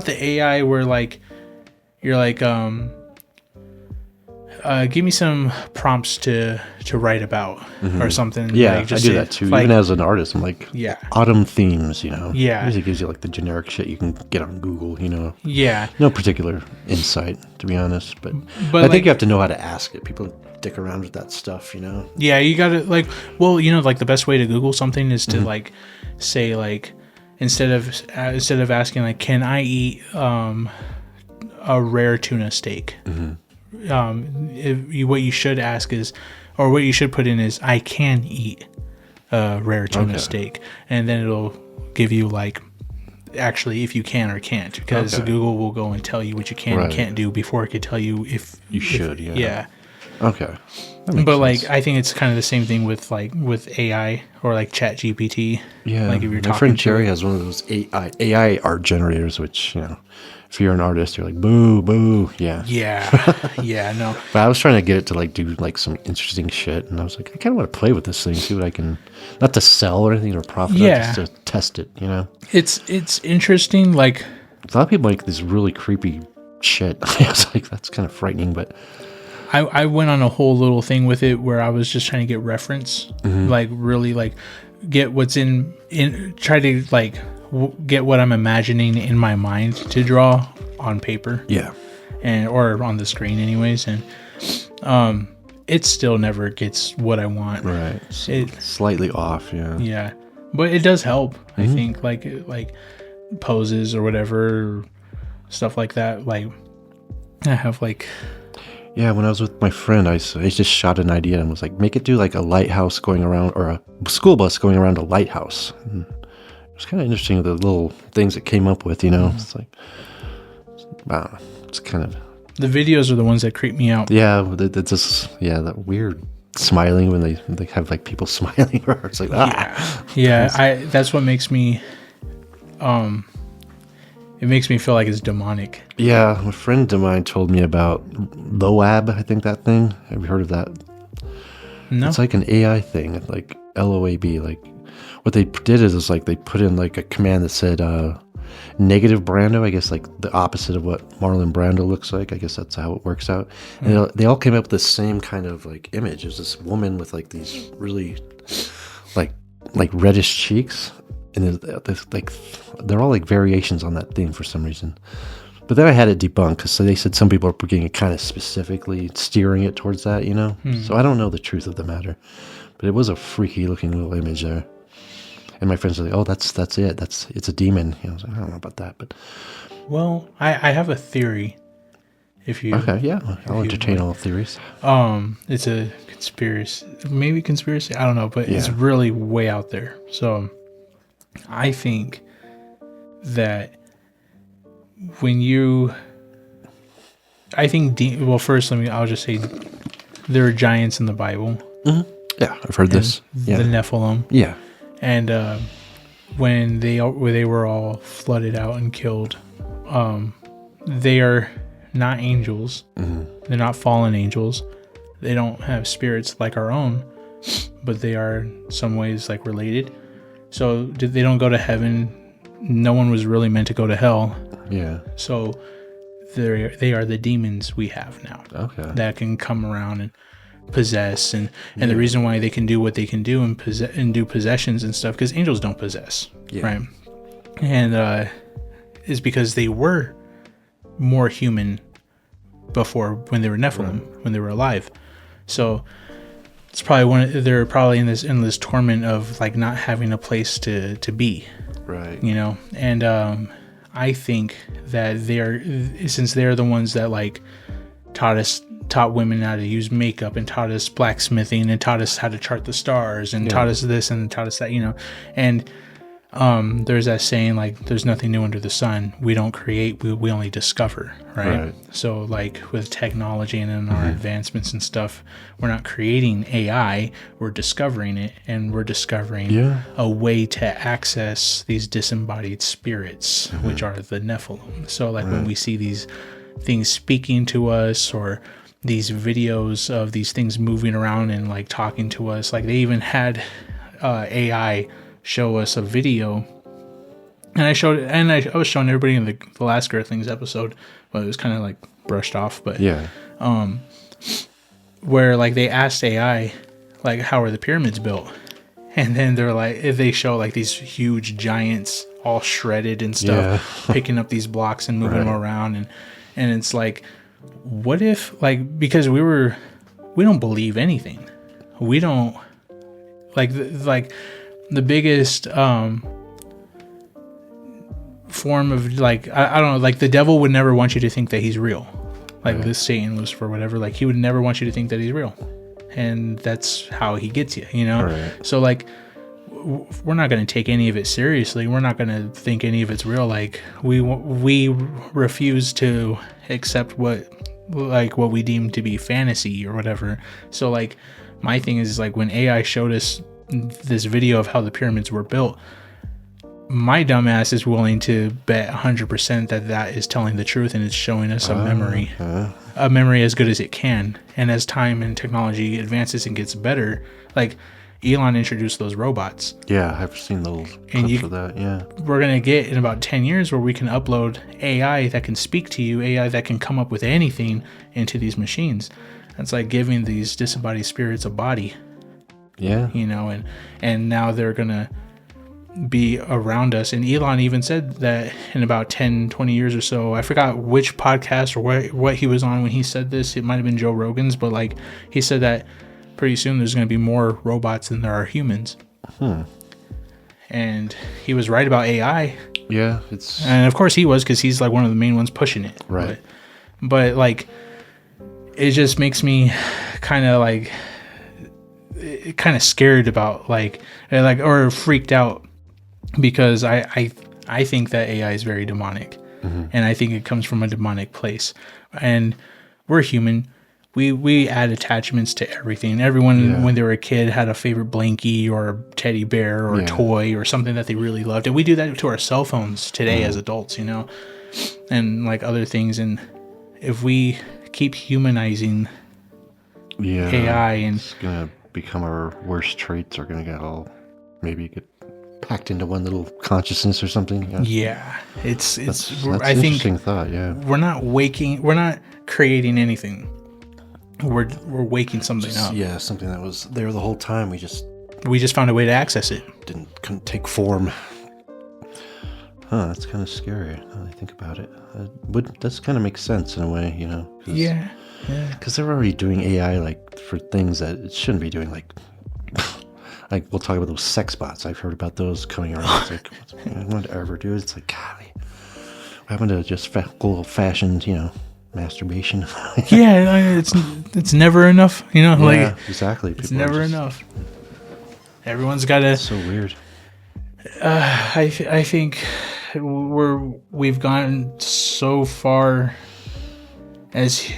the AI where like you're like give me some prompts to write about or something. Yeah, like, I do that too. Like, even as an artist, I'm like, yeah, autumn themes. Yeah. It usually gives you like the generic shit you can get on Google. yeah. No particular insight, to be honest. But I like, think you have to know how to ask it. People dick around with that stuff. Yeah, you gotta like. Well, like the best way to Google something is to like say like instead of asking like, can I eat a rare tuna steak? What you should ask is, or what you should put in is, I can eat a rare tuna steak, and then it'll give you like actually if you can or can't, because Google will go and tell you what you can and can't do before it could tell you if you should. Yeah. Okay. But like I think it's kind of the same thing with AI or like Chat GPT. Yeah. Like if you're my talking friend to Jerry has one of those AI art generators, which if you're an artist, you're like, boo, boo. Yeah. Yeah, no. But I was trying to get it to like do like some interesting shit, and I was like, I kind of want to play with this thing, see what I can, not to sell or anything or profit, just to test it. It's interesting. Like a lot of people make this really creepy shit. I was like, that's kind of frightening, but I went on a whole little thing with it where I was just trying to get reference, like really like get what's in try to like get what I'm imagining in my mind to draw on paper. Yeah. Or on the screen anyways. And it still never gets what I want. Right. It's slightly off. Yeah. Yeah. But it does help. I think like poses or whatever, stuff like that. Like I have like, yeah, when I was with my friend, I just shot an idea and was like, make it do like a lighthouse going around, or a school bus going around a lighthouse. And it was kind of interesting, the little things it came up with, It's like, I don't know, it's kind of... The videos are the ones that creep me out. Yeah, it's just, that weird smiling when they have like people smiling, or it's like, Yeah, that's what makes me... It makes me feel like it's demonic. Yeah, a friend of mine told me about Loab, I think that thing. Have you heard of that? No. It's like an AI thing, like LOAB. Like what they did is like they put in like a command that said negative Brando, I guess like the opposite of what Marlon Brando looks like. I guess that's how it works out. And they all came up with the same kind of like image. There's this woman with like these really like reddish cheeks. And there's like they're all like variations on that theme for some reason. But then I had it debunked because they said some people are getting it kind of specifically steering it towards that, So I don't know the truth of the matter, but it was a freaky looking little image there. And my friends were like, "Oh, that's it. It's a demon." I was like, I don't know about that, but well, I have a theory. If you Okay, yeah, I'll entertain all theories. It's a conspiracy. I don't know, but it's Yeah. really way out there. So I think that well, first I'll just say there are giants in the Bible. Mm-hmm. Yeah, I've heard this. Yeah. The Nephilim. Yeah. And when they were all flooded out and killed, they are not angels. Mm-hmm. They're not fallen angels. They don't have spirits like our own, but they are in some ways like related. So they don't go to heaven. No one was really meant to go to hell. Yeah. So they are the demons we have now. Okay. That can come around and possess, and the reason why they can do what they can do and do possessions and stuff, because angels don't possess, right? And is because they were more human before, when they were Nephilim, when they were alive. So it's probably they're probably in this endless torment of like not having a place to be, right? You know. And I think that since they're the ones that like taught women how to use makeup, and taught us blacksmithing, and taught us how to chart the stars, and taught us this and taught us that, you know. And there's that saying, like, there's nothing new under the sun. We don't create, we only discover, right? So like with technology and in our advancements and stuff, we're not creating AI, we're discovering it, and we're discovering a way to access these disembodied spirits, which are the Nephilim. So like when we see these things speaking to us, or these videos of these things moving around and like talking to us, like they even had AI show us a video, and I was showing everybody in the last Earthlings episode, but it was kind of like brushed off, but where like they asked AI like, how are the pyramids built, and then they show like these huge giants all shredded and stuff, picking up these blocks and moving them around, and it's like, what if, like, because we don't believe anything, we don't like the biggest form of like, I don't know, like the devil would never want you to think that he's real. Like this Satan was, for whatever, like he would never want you to think that he's real, and that's how he gets you, you know. So like we're not going to take any of it seriously. We're not going to think any of it's real. Like we refuse to accept what we deem to be fantasy or whatever. So like my thing is like, when AI showed us this video of how the pyramids were built, my dumbass is willing to bet 100% that is telling the truth, and it's showing us a memory as good as it can. And as time and technology advances and gets better, like Elon introduced those robots. Yeah, I've seen those clips of that. Yeah, we're gonna get in about 10 years where we can upload AI that can speak to you, AI that can come up with anything into these machines. That's like giving these disembodied spirits a body. Yeah, you know, and now they're gonna be around us. And Elon even said that in about 10-20 years or so, I forgot which podcast or what he was on when he said this, it might have been Joe Rogan's, but like he said that pretty soon there's going to be more robots than there are humans. And he was right about AI. Yeah, and of course he was, because he's like one of the main ones pushing it, right? But like it just makes me kind of scared about or freaked out, because I think that AI is very demonic, and I think it comes from a demonic place. And we're human. We add attachments to everything. Everyone, when they were a kid, had a favorite blankie or a teddy bear or a toy or something that they really loved. And we do that to our cell phones today as adults, you know, and like other things. And if we keep humanizing AI, and it's going to become our worst traits, are going to get packed into one little consciousness or something. That's I think interesting thought. We're not creating anything. We're waking something up. Yeah, something that was there the whole time. We just found a way to access it. Couldn't take form. That's kind of scary now that I think about it. Does kind of make sense in a way, you know? Because they're already doing AI like for things that it shouldn't be doing, like we'll talk about those sex bots. I've heard about those coming around. It's like, whatever, dude. It's like, golly, what happened to just old-fashioned, you know, masturbation. Yeah, it's never enough. You know, Yeah, exactly. It's People are never just- enough. Everyone's got to. So weird. I think we've gone so far as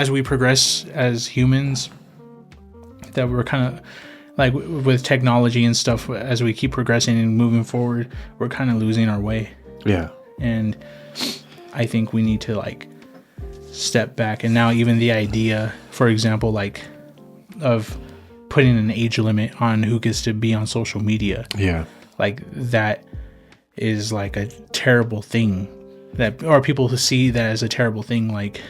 we progress as humans that we're kind of like with technology and stuff. As we keep progressing and moving forward, we're kind of losing our way. Yeah. And I think we need to like step back. And now even the idea, for example, like of putting an age limit on who gets to be on social media. Yeah. Like that is like a terrible thing or people who see that as a terrible thing. Like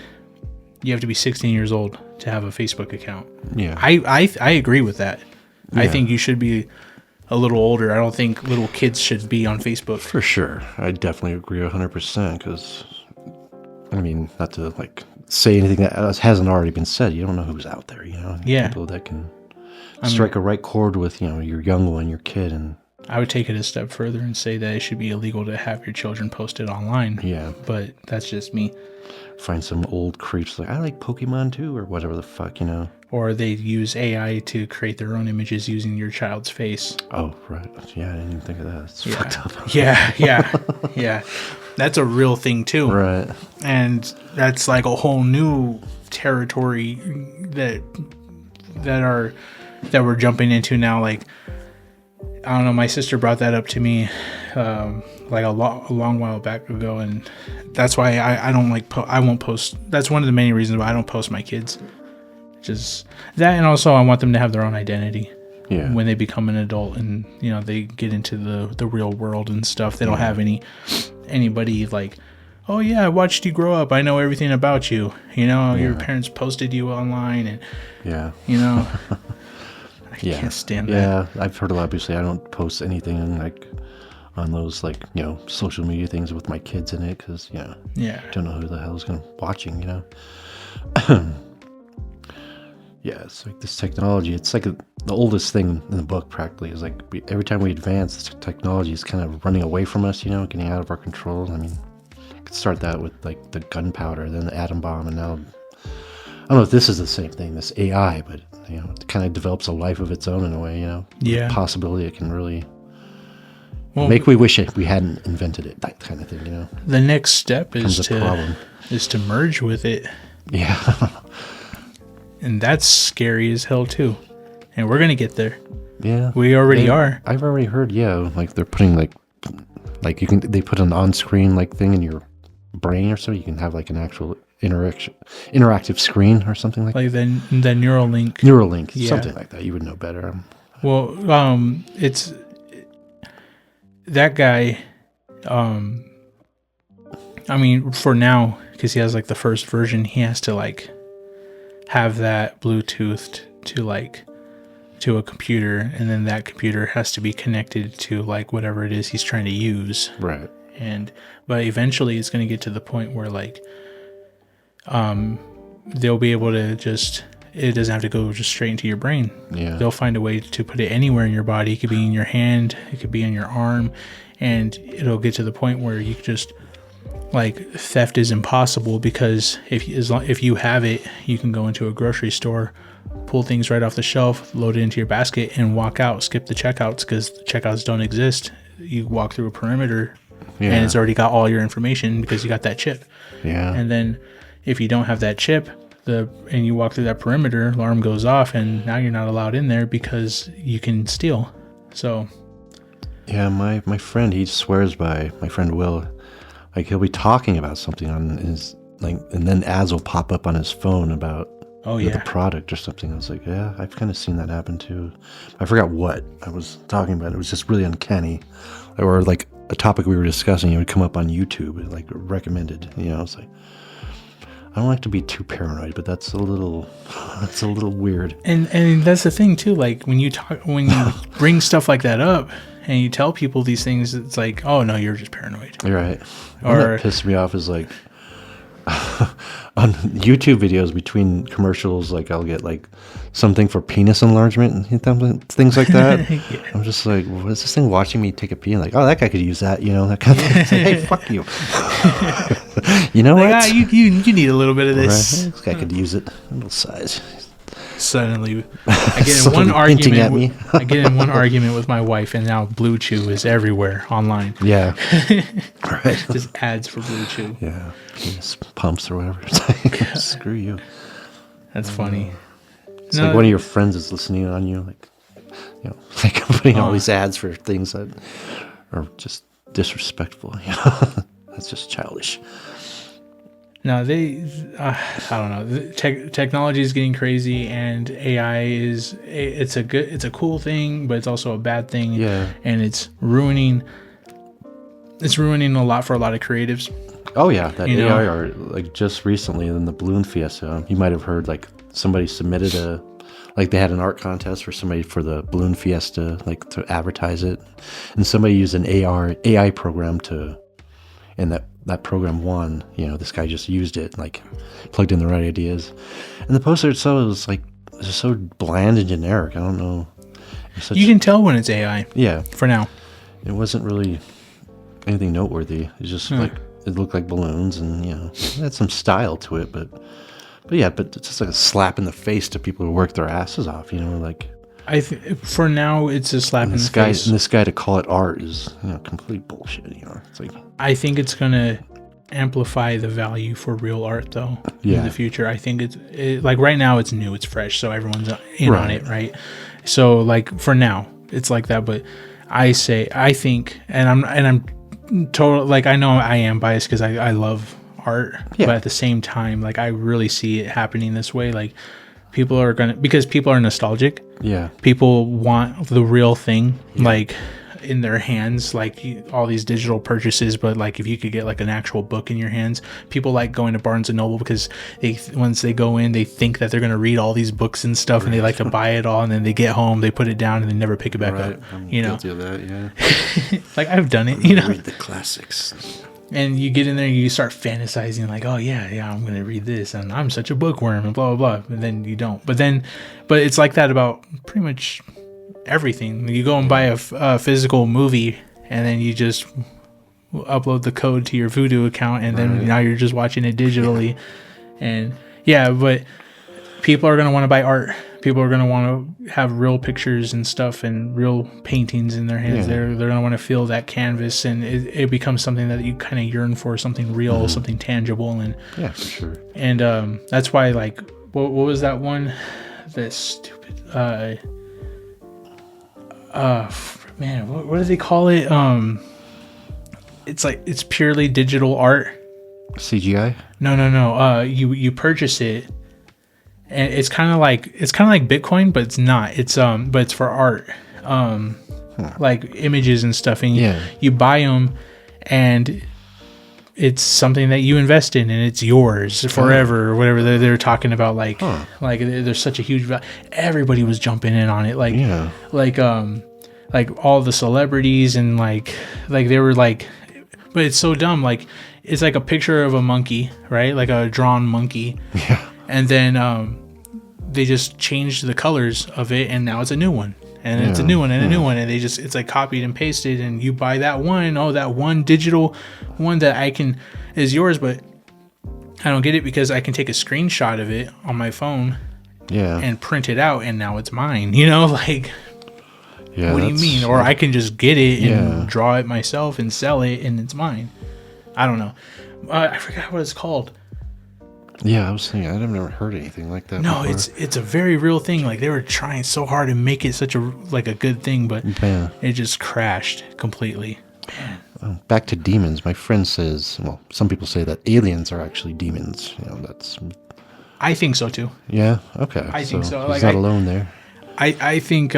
you have to be 16 years old to have a Facebook account. Yeah. I agree with that. I Yeah. think you should be a little older. I don't think little kids should be on Facebook. For sure. I definitely agree 100% because, I mean, not to like say anything that hasn't already been said. You don't know who's out there, you know? Yeah. People that can strike a right chord with, you know, your young one, your kid. And I would take it a step further and say that it should be illegal to have your children posted online. yeah, But that's just me. find some old creeps like, I like Pokemon too, or whatever the fuck, you know? Or they use AI to create their own images using your child's face. Oh, right. Yeah, I didn't even think of that. It's fucked up. Yeah. That's a real thing too. Right. And that's like a whole new territory that we're jumping into now. Like, I don't know, my sister brought that up to me like a long while back ago, and that's why I don't like I won't post. That's one of the many reasons why I don't post my kids. Just that, and also I want them to have their own identity. Yeah. When they become an adult and, you know, they get into the real world and stuff, they don't have anybody like, oh yeah, I watched you grow up, I know everything about you, you know, your parents posted you online, and Yeah. you know, I Yeah. can't stand that. Yeah, I've heard a lot. Obviously, I don't post anything like on those like, you know, social media things with my kids in it because, yeah, Yeah. don't know who the hell is going to watching, you know. Yeah, it's like this technology. It's like the oldest thing in the book practically is like every time we advance, this technology is kind of running away from us, you know, getting out of our control. I mean, you could start that with like the gunpowder, then the atom bomb, and now I don't know if this is the same thing, this AI, but you know, it kind of develops a life of its own in a way, you know. Yeah. The possibility it can really Well, we wish we hadn't invented it, that kind of thing, you know. the next step is Becomes a problem. to merge with it, Yeah. and that's scary as hell too. And we're gonna get there. Yeah. We already are. I've already heard, yeah, like they're putting like they put an on-screen like thing in your brain or so you can have like an actual interactive screen or something like Like the Neuralink. Neuralink, Yeah. something like that. You would know better. Well, it's that guy. I mean, for now, because he has like the first version, he has to like have that Bluetoothed to a computer, and then that computer has to be connected to like whatever it is he's trying to use. Right. But eventually it's going to get to the point where like they'll be able to it doesn't have to go just straight into your brain. Yeah. They'll find a way to put it anywhere in your body. It could be in your hand, it could be in your arm, and it'll get to the point where you just like theft is impossible, because if you have it, you can go into a grocery store, pull things right off the shelf, load it into your basket, and walk out, skip the checkouts, because the checkouts don't exist. You walk through a perimeter, Yeah. and it's already got all your information because you got that chip. Yeah. And then if you don't have that chip, and you walk through that perimeter, alarm goes off, and now you're not allowed in there because you can steal. So Yeah, my friend, he swears by, my friend Will, like he'll be talking about something on his, like, and then ads will pop up on his phone about the product or something. I was like, yeah, I've kind of seen that happen too. I forgot what I was talking about. It was just really uncanny. Or like a topic we were discussing, it would come up on YouTube, like recommended, you know. It's like, I don't like to be too paranoid, but that's a little weird. And that's the thing too, like when you bring stuff like that up and you tell people these things, it's like, oh no, you're just paranoid. You're right. Or What pissed me off is like on YouTube videos between commercials, like I'll get like something for penis enlargement and things like that. Yeah. I'm just like, what is this thing watching me take a pee? And like, oh, that guy could use that, you know, that kind of thing. It's like, hey, fuck you. You know like, what? You need a little bit of this. Right? This guy could use it. A little size. Suddenly, I get in one argument. I get in one argument with my wife, and now Blue Chew is everywhere online. Yeah, right. Just ads for Blue Chew. Yeah, penis pumps or whatever. Screw you. That's funny. It's like one of your friends is listening on you, like, you know, like putting all these ads for things that are just disrespectful. You know, that's just childish. No, I don't know. Technology is getting crazy, and AI it's a cool thing, but it's also a bad thing. Yeah, and it's ruining a lot for a lot of creatives. Oh yeah, that AI art, like just recently in the Balloon Fiesta, you might have heard like somebody submitted they had an art contest for somebody for the Balloon Fiesta, like to advertise it, and somebody used an AI program and that program won. You know, this guy just used it, like plugged in the right ideas, and the poster itself was like just so bland and generic. I don't know. You can tell when it's AI. Yeah. For now, it wasn't really anything noteworthy. It's just like it looked like balloons, and you know, it had some style to it, but it's just like a slap in the face to people who work their asses off. You know, like. For now, it's a slap in the face. And this guy to call it art is, you know, complete bullshit. You know, it's like. I think it's gonna amplify the value for real art, though, in the future. I think it's like right now it's new, it's fresh, so everyone's in on it, right? So like for now, it's like that. But I think, and I'm total, like I know I am biased because I love art, but at the same time, like I really see it happening this way, like. Because people are nostalgic. Yeah. People want the real thing, like in their hands, like all these digital purchases. But like if you could get like an actual book in your hands, people like going to Barnes and Noble because once they go in, they think that they're going to read all these books and stuff, and they like to buy it all, and then they get home, they put it down, and they never pick it back up. I'm you know, guilty of that. Yeah. Like I've done it. You know, read the classics. And you get in there and you start fantasizing like, oh yeah, I'm going to read this and I'm such a bookworm and blah, blah, blah. And then you don't. But it's like that about pretty much everything. You go and buy a physical movie and then you just upload the code to your Vudu account and then now you're just watching it digitally. And but people are going to want to buy art. People are going to want to have real pictures and stuff and real paintings in their hands. They're going to want to feel that canvas, and it becomes something that you kind of yearn for, something real, something tangible. And yeah, for sure. And that's why, like, what was that one? This stupid man, what do they call it? It's like it's purely digital art. CGI? No. You purchase it. And it's kind of like Bitcoin, but it's not. It's but it's for art, like images and stuff. And you buy them, and it's something that you invest in, and it's yours forever, or whatever they're talking about. Like there's such a huge value. Everybody was jumping in on it, like all the celebrities and like they were like, but it's so dumb. Like it's like a picture of a monkey, right? Like a drawn monkey. Yeah. And then they just changed the colors of it, and now it's a new one, and it's a new one, and a new one, and it's like copied and pasted, and you buy that one, that one digital one that is yours, but I don't get it because I can take a screenshot of it on my phone, and print it out, and now it's mine. You know, like, what do you mean? Or I can just get it and draw it myself and sell it, and it's mine. I don't know. I forgot what it's called. Yeah, I was thinking I've never heard anything like that. No, before. it's a very real thing. Like they were trying so hard to make it such a good thing, but it just crashed completely. Back to demons. My friend says, well, some people say that aliens are actually demons. You know, that's. I think so too. Yeah. Okay. I think so. He's like, not alone there. I think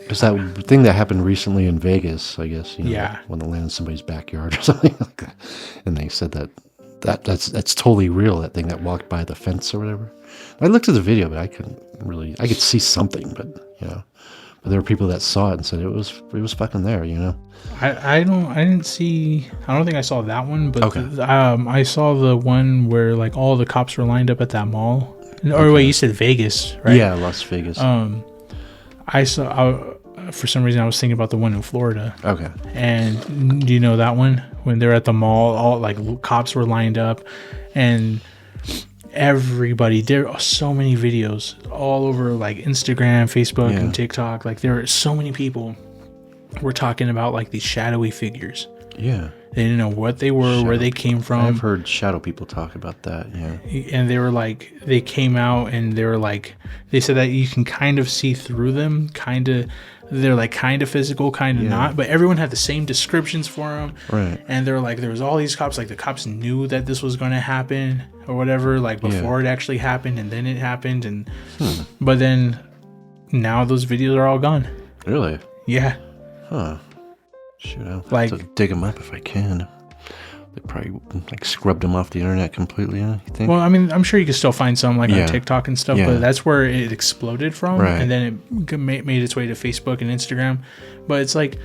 There's that thing that happened recently in Vegas, I guess. You know, when they landed in somebody's backyard or something like that, and they said that's totally real. That thing that walked by the fence or whatever. I looked at the video, but I could see something, but But there were people that saw it and said it was fucking there, you know. I don't think I saw that one, but Okay. I saw the one where like all the cops were lined up at that mall. Or wait, you said Vegas, right? Yeah, Las Vegas. For some reason I was thinking about the one in Florida. Okay. And do you know that one? When they're at the mall, all like cops were lined up, and everybody, there are so many videos all over like Instagram, Facebook, and TikTok. Like there are so many people were talking about like these shadowy figures. Yeah. They didn't know what they were, where they came from. I've heard shadow people talk about that, yeah. And they were like, they came out and they were like, they said that you can kind of see through them, they're like kind of physical, kind of not, but everyone had the same descriptions for them. Right. And they're like, there was all these cops, like the cops knew that this was going to happen or whatever, like before it actually happened, and then it happened. And but then now those videos are all gone. Really? Yeah. Huh. Shoot, I'll Like, have to dig them up if I can. They probably like scrubbed them off the internet completely, you think? well, I mean, I'm sure you can still find some like on TikTok and stuff, but that's where it exploded from. Right. And then it made its way to Facebook and Instagram. But it's like,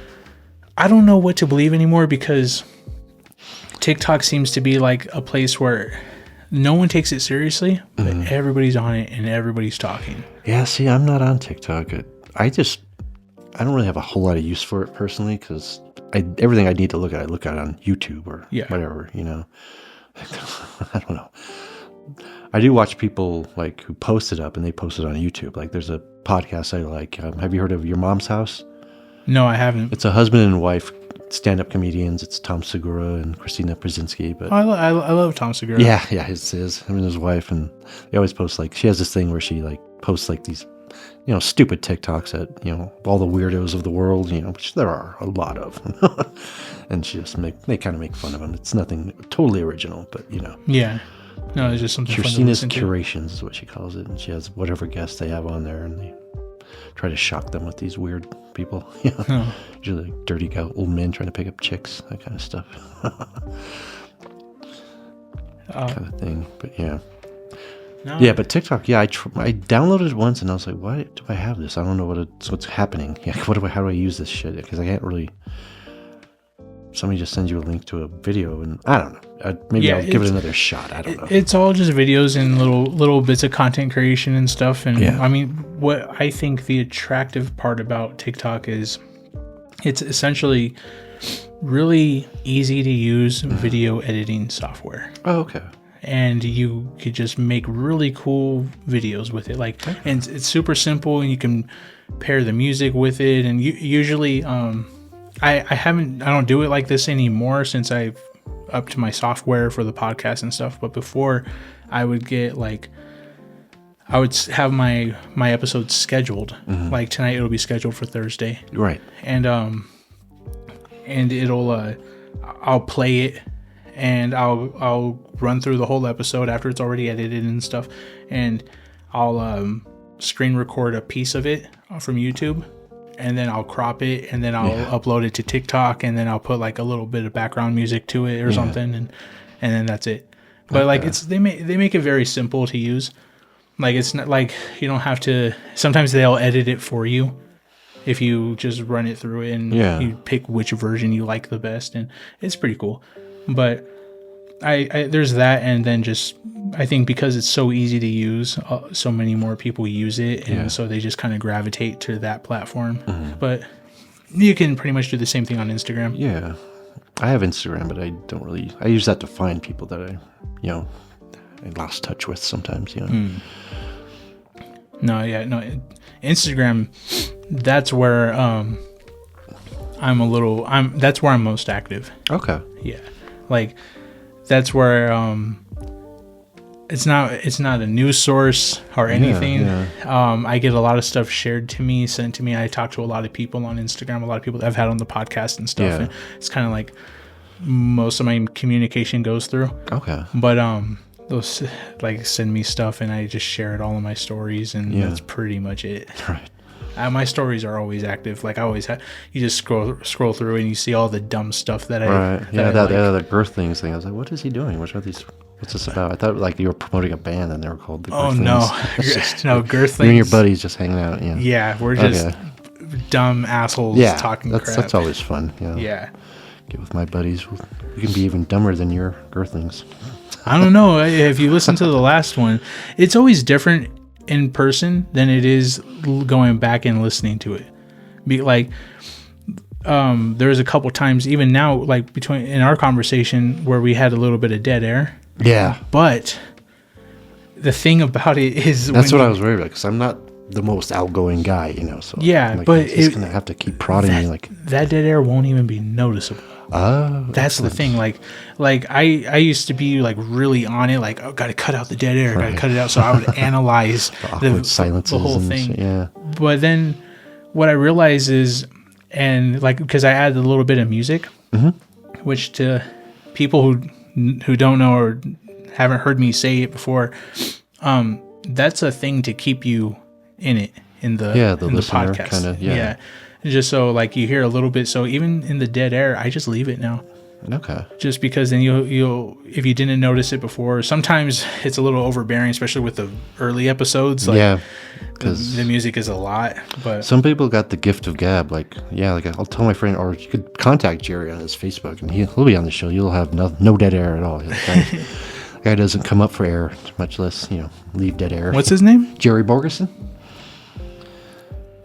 I don't know what to believe anymore, because TikTok seems to be like a place where no one takes it seriously, but everybody's on it and everybody's talking. Yeah, see, I'm not on TikTok. I don't really have a whole lot of use for it personally, because everything I need to look at, I look at it on YouTube or whatever, you know. I don't know. I do watch people like who post it up, and they post it on YouTube. Like there's a podcast I like. Have you heard of Your Mom's House? No, I haven't. It's a husband and wife stand-up comedians. It's Tom Segura and Christina Brzezinski. But I love Tom Segura. Yeah, his him and his wife, and they always post like, she has this thing where she like posts like these, you know, stupid TikToks at, you know, all the weirdos of the world, you know, which there are a lot of. And she just they kind of make fun of them. It's nothing totally original, but you know. Yeah. No, it's just something Christina's Curations is what she calls it, and she has whatever guests they have on there, and they try to shock them with these weird people. You know? Usually like dirty old men trying to pick up chicks, that kind of stuff. Kind of thing, but yeah. No. Yeah, but TikTok, I downloaded it once, and I was like, why do I have this? I don't know what's happening. Yeah, how do I use this shit? Because I can't really. Somebody just sends you a link to a video, and I don't know. Maybe I'll give it another shot. I don't know. It's all just videos and little bits of content creation and stuff. And I mean, what I think the attractive part about TikTok is, it's essentially really easy to use video editing software. Oh, okay. And you could just make really cool videos with it. Like, and it's super simple, and you can pair the music with it. And usually, I don't do it like this anymore since I've upped my software for the podcast and stuff. But before, I would have my episodes scheduled. Like tonight, it'll be scheduled for Thursday. Right. And it'll I'll play it, and I'll run through the whole episode after it's already edited and stuff, and I'll screen record a piece of it from YouTube. And then I'll crop it, and then I'll upload it to TikTok, and then I'll put like a little bit of background music to it or something, and then that's it. But like they make it very simple to use. Like it's not like you don't have to. Sometimes they'll edit it for you if you just run it through it and you pick which version you like the best, and it's pretty cool. But I there's that, and then just I think because it's so easy to use, so many more people use it, and so they just kind of gravitate to that platform. But you can pretty much do the same thing on Instagram. Yeah, I have Instagram, but I don't really. I use that to find people that I lost touch with sometimes. You know. No, Instagram. That's where That's where I'm most active. Okay. Yeah, like. That's where it's not a news source or anything. I get a lot of stuff sent to me. I talk to a lot of people on Instagram, a lot of people that I've had on the podcast and stuff. And it's kind of like most of my communication goes through. Okay. But those like send me stuff, and I just share it all in my stories, and that's pretty much it. Right. My stories are always active. Like I always have, you just scroll through and you see all the dumb stuff that the girth things thing. I was like, what is he doing? What's this about? I thought like you were promoting a band and they were called the Girth Things. No, Girth Things. You and your buddies just hanging out. Yeah, we're just dumb assholes talking crap. That's always fun. Yeah. Get with my buddies. We can be even dumber than your girthlings. I don't know. If you listen to the last one, it's always different in person than it is going back and listening to it. There's a couple times, even now, like between in our conversation, where we had a little bit of dead air. Yeah. But the thing about it is... That's what I was worried about, because I'm not the most outgoing guy, So yeah, but he's going to have to keep prodding me. That dead air won't even be noticeable. Oh, that's the thing. Like I used to be like really on it. Like, oh, got to cut out the dead air. Got to cut it out. So I would analyze the whole thing. Yeah. But then what I realized is, and like, because I added a little bit of music, which to people who don't know or haven't heard me say it before, that's a thing to keep you in it in the podcast. Kinda, yeah. Just so like you hear a little bit. So even in the dead air, I just leave it now. Okay. Just because then you'll if you didn't notice it before, sometimes it's a little overbearing, especially with the early episodes. Like, because the music is a lot. But some people got the gift of gab. Like I'll tell my friend, or you could contact Jerry on his Facebook, and he'll be on the show. You'll have no dead air at all. The guy doesn't come up for air, much less leave dead air. What's his name? Jerry Borgeson.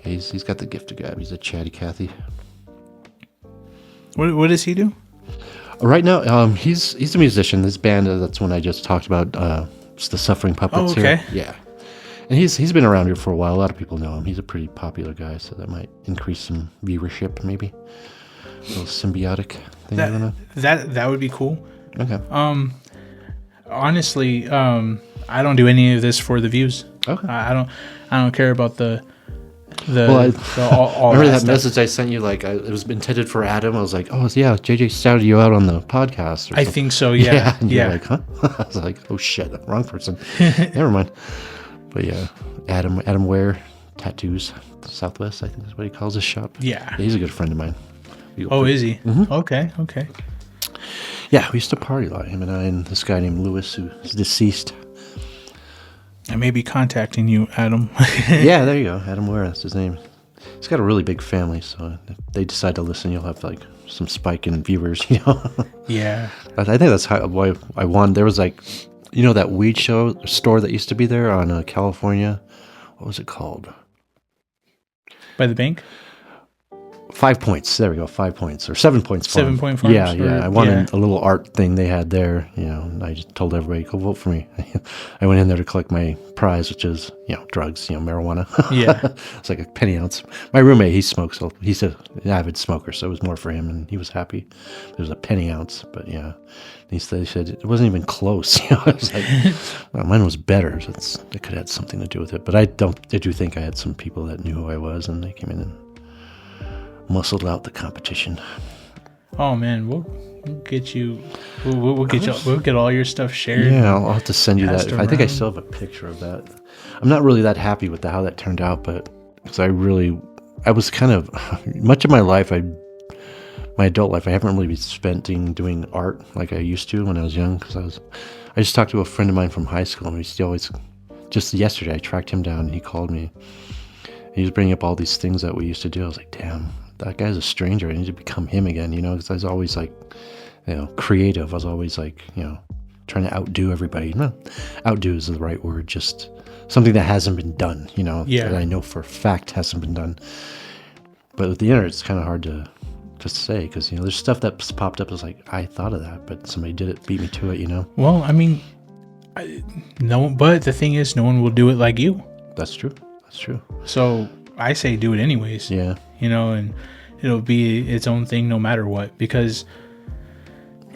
He's got the gift of gab. He's a chatty Cathy. What does he do? Right now, he's a musician. This band, that's one I just talked about. It's the Suffering Puppets. Oh, okay. Here. Yeah, and he's been around here for a while. A lot of people know him. He's a pretty popular guy, so that might increase some viewership, maybe. A little symbiotic thing. I don't know. That would be cool. Okay. Honestly, I don't do any of this for the views. Okay. I don't care about all remember that stuff. message I sent you? Like, it was intended for Adam. I was like, oh yeah, JJ shouted you out on the podcast. Or I think so. Yeah. And you're like, huh? I was like, oh shit, wrong person. Never mind. But yeah, Adam Ware Tattoos Southwest, I think is what he calls his shop. Yeah. He's a good friend of mine. Is he? Mm-hmm. Okay. Yeah, we used to party a lot. Him and I and this guy named Lewis, who is deceased. I may be contacting you, Adam. Yeah, there you go. Adam Ware, that's his name. He's got a really big family, so if they decide to listen, you'll have like some spike in viewers, Yeah. I think that's why I won. There was like, that weed store that used to be there on California. What was it called? By the bank? 5 Points. There we go. 5 Points or 7 Points. 7 Point Farms. Yeah. I wanted a little art thing they had there. And I just told everybody, go vote for me. I went in there to collect my prize, which is, drugs, marijuana. Yeah. It's like a penny ounce. My roommate, he smokes. So he's an avid smoker, so it was more for him, and he was happy. It was a penny ounce, but yeah. They said it wasn't even close. I was like, well, mine was better. So it could have had something to do with it. But I do think I had some people that knew who I was, and they came in and muscled out the competition. Oh man, we'll get you. We'll get all your stuff shared. Yeah, I'll have to send you that. I think I still have a picture of that. I'm not really that happy with how that turned out, but because I was kind of much of my life, my adult life, I haven't really been spending doing art like I used to when I was young. Because I just talked to a friend of mine from high school, and just yesterday I tracked him down, and he called me. He was bringing up all these things that we used to do. I was like, damn, that guy's a stranger. I need to become him again, because I was always like, creative. I was always like, trying to outdo everybody. No, outdo is the right word. Just something that hasn't been done, that I know for a fact hasn't been done. But with the internet, it's kind of hard to say, because, there's stuff that's popped up. It's like, I thought of that, but somebody did it, beat me to it, Well, I mean, but the thing is, no one will do it like you. That's true. So I say do it anyways. Yeah. And it'll be its own thing no matter what, because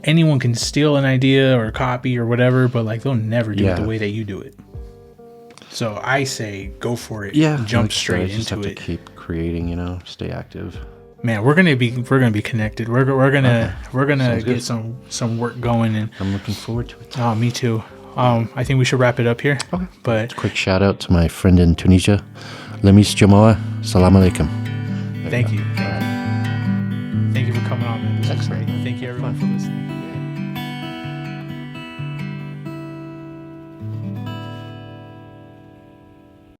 anyone can steal an idea or copy or whatever, but like they'll never do it the way that you do it. So I say go for it. Yeah. Jump straight just into have it. To keep creating, stay active. Man, we're gonna be connected. We're gonna get some work going, and I'm looking forward to it. Oh, me too. I think we should wrap it up here. Okay. But quick shout out to my friend in Tunisia, Lemis Jamoa. Salam alaikum. Thank you. Thank you for coming on, man. This was great. Thank you everyone for listening.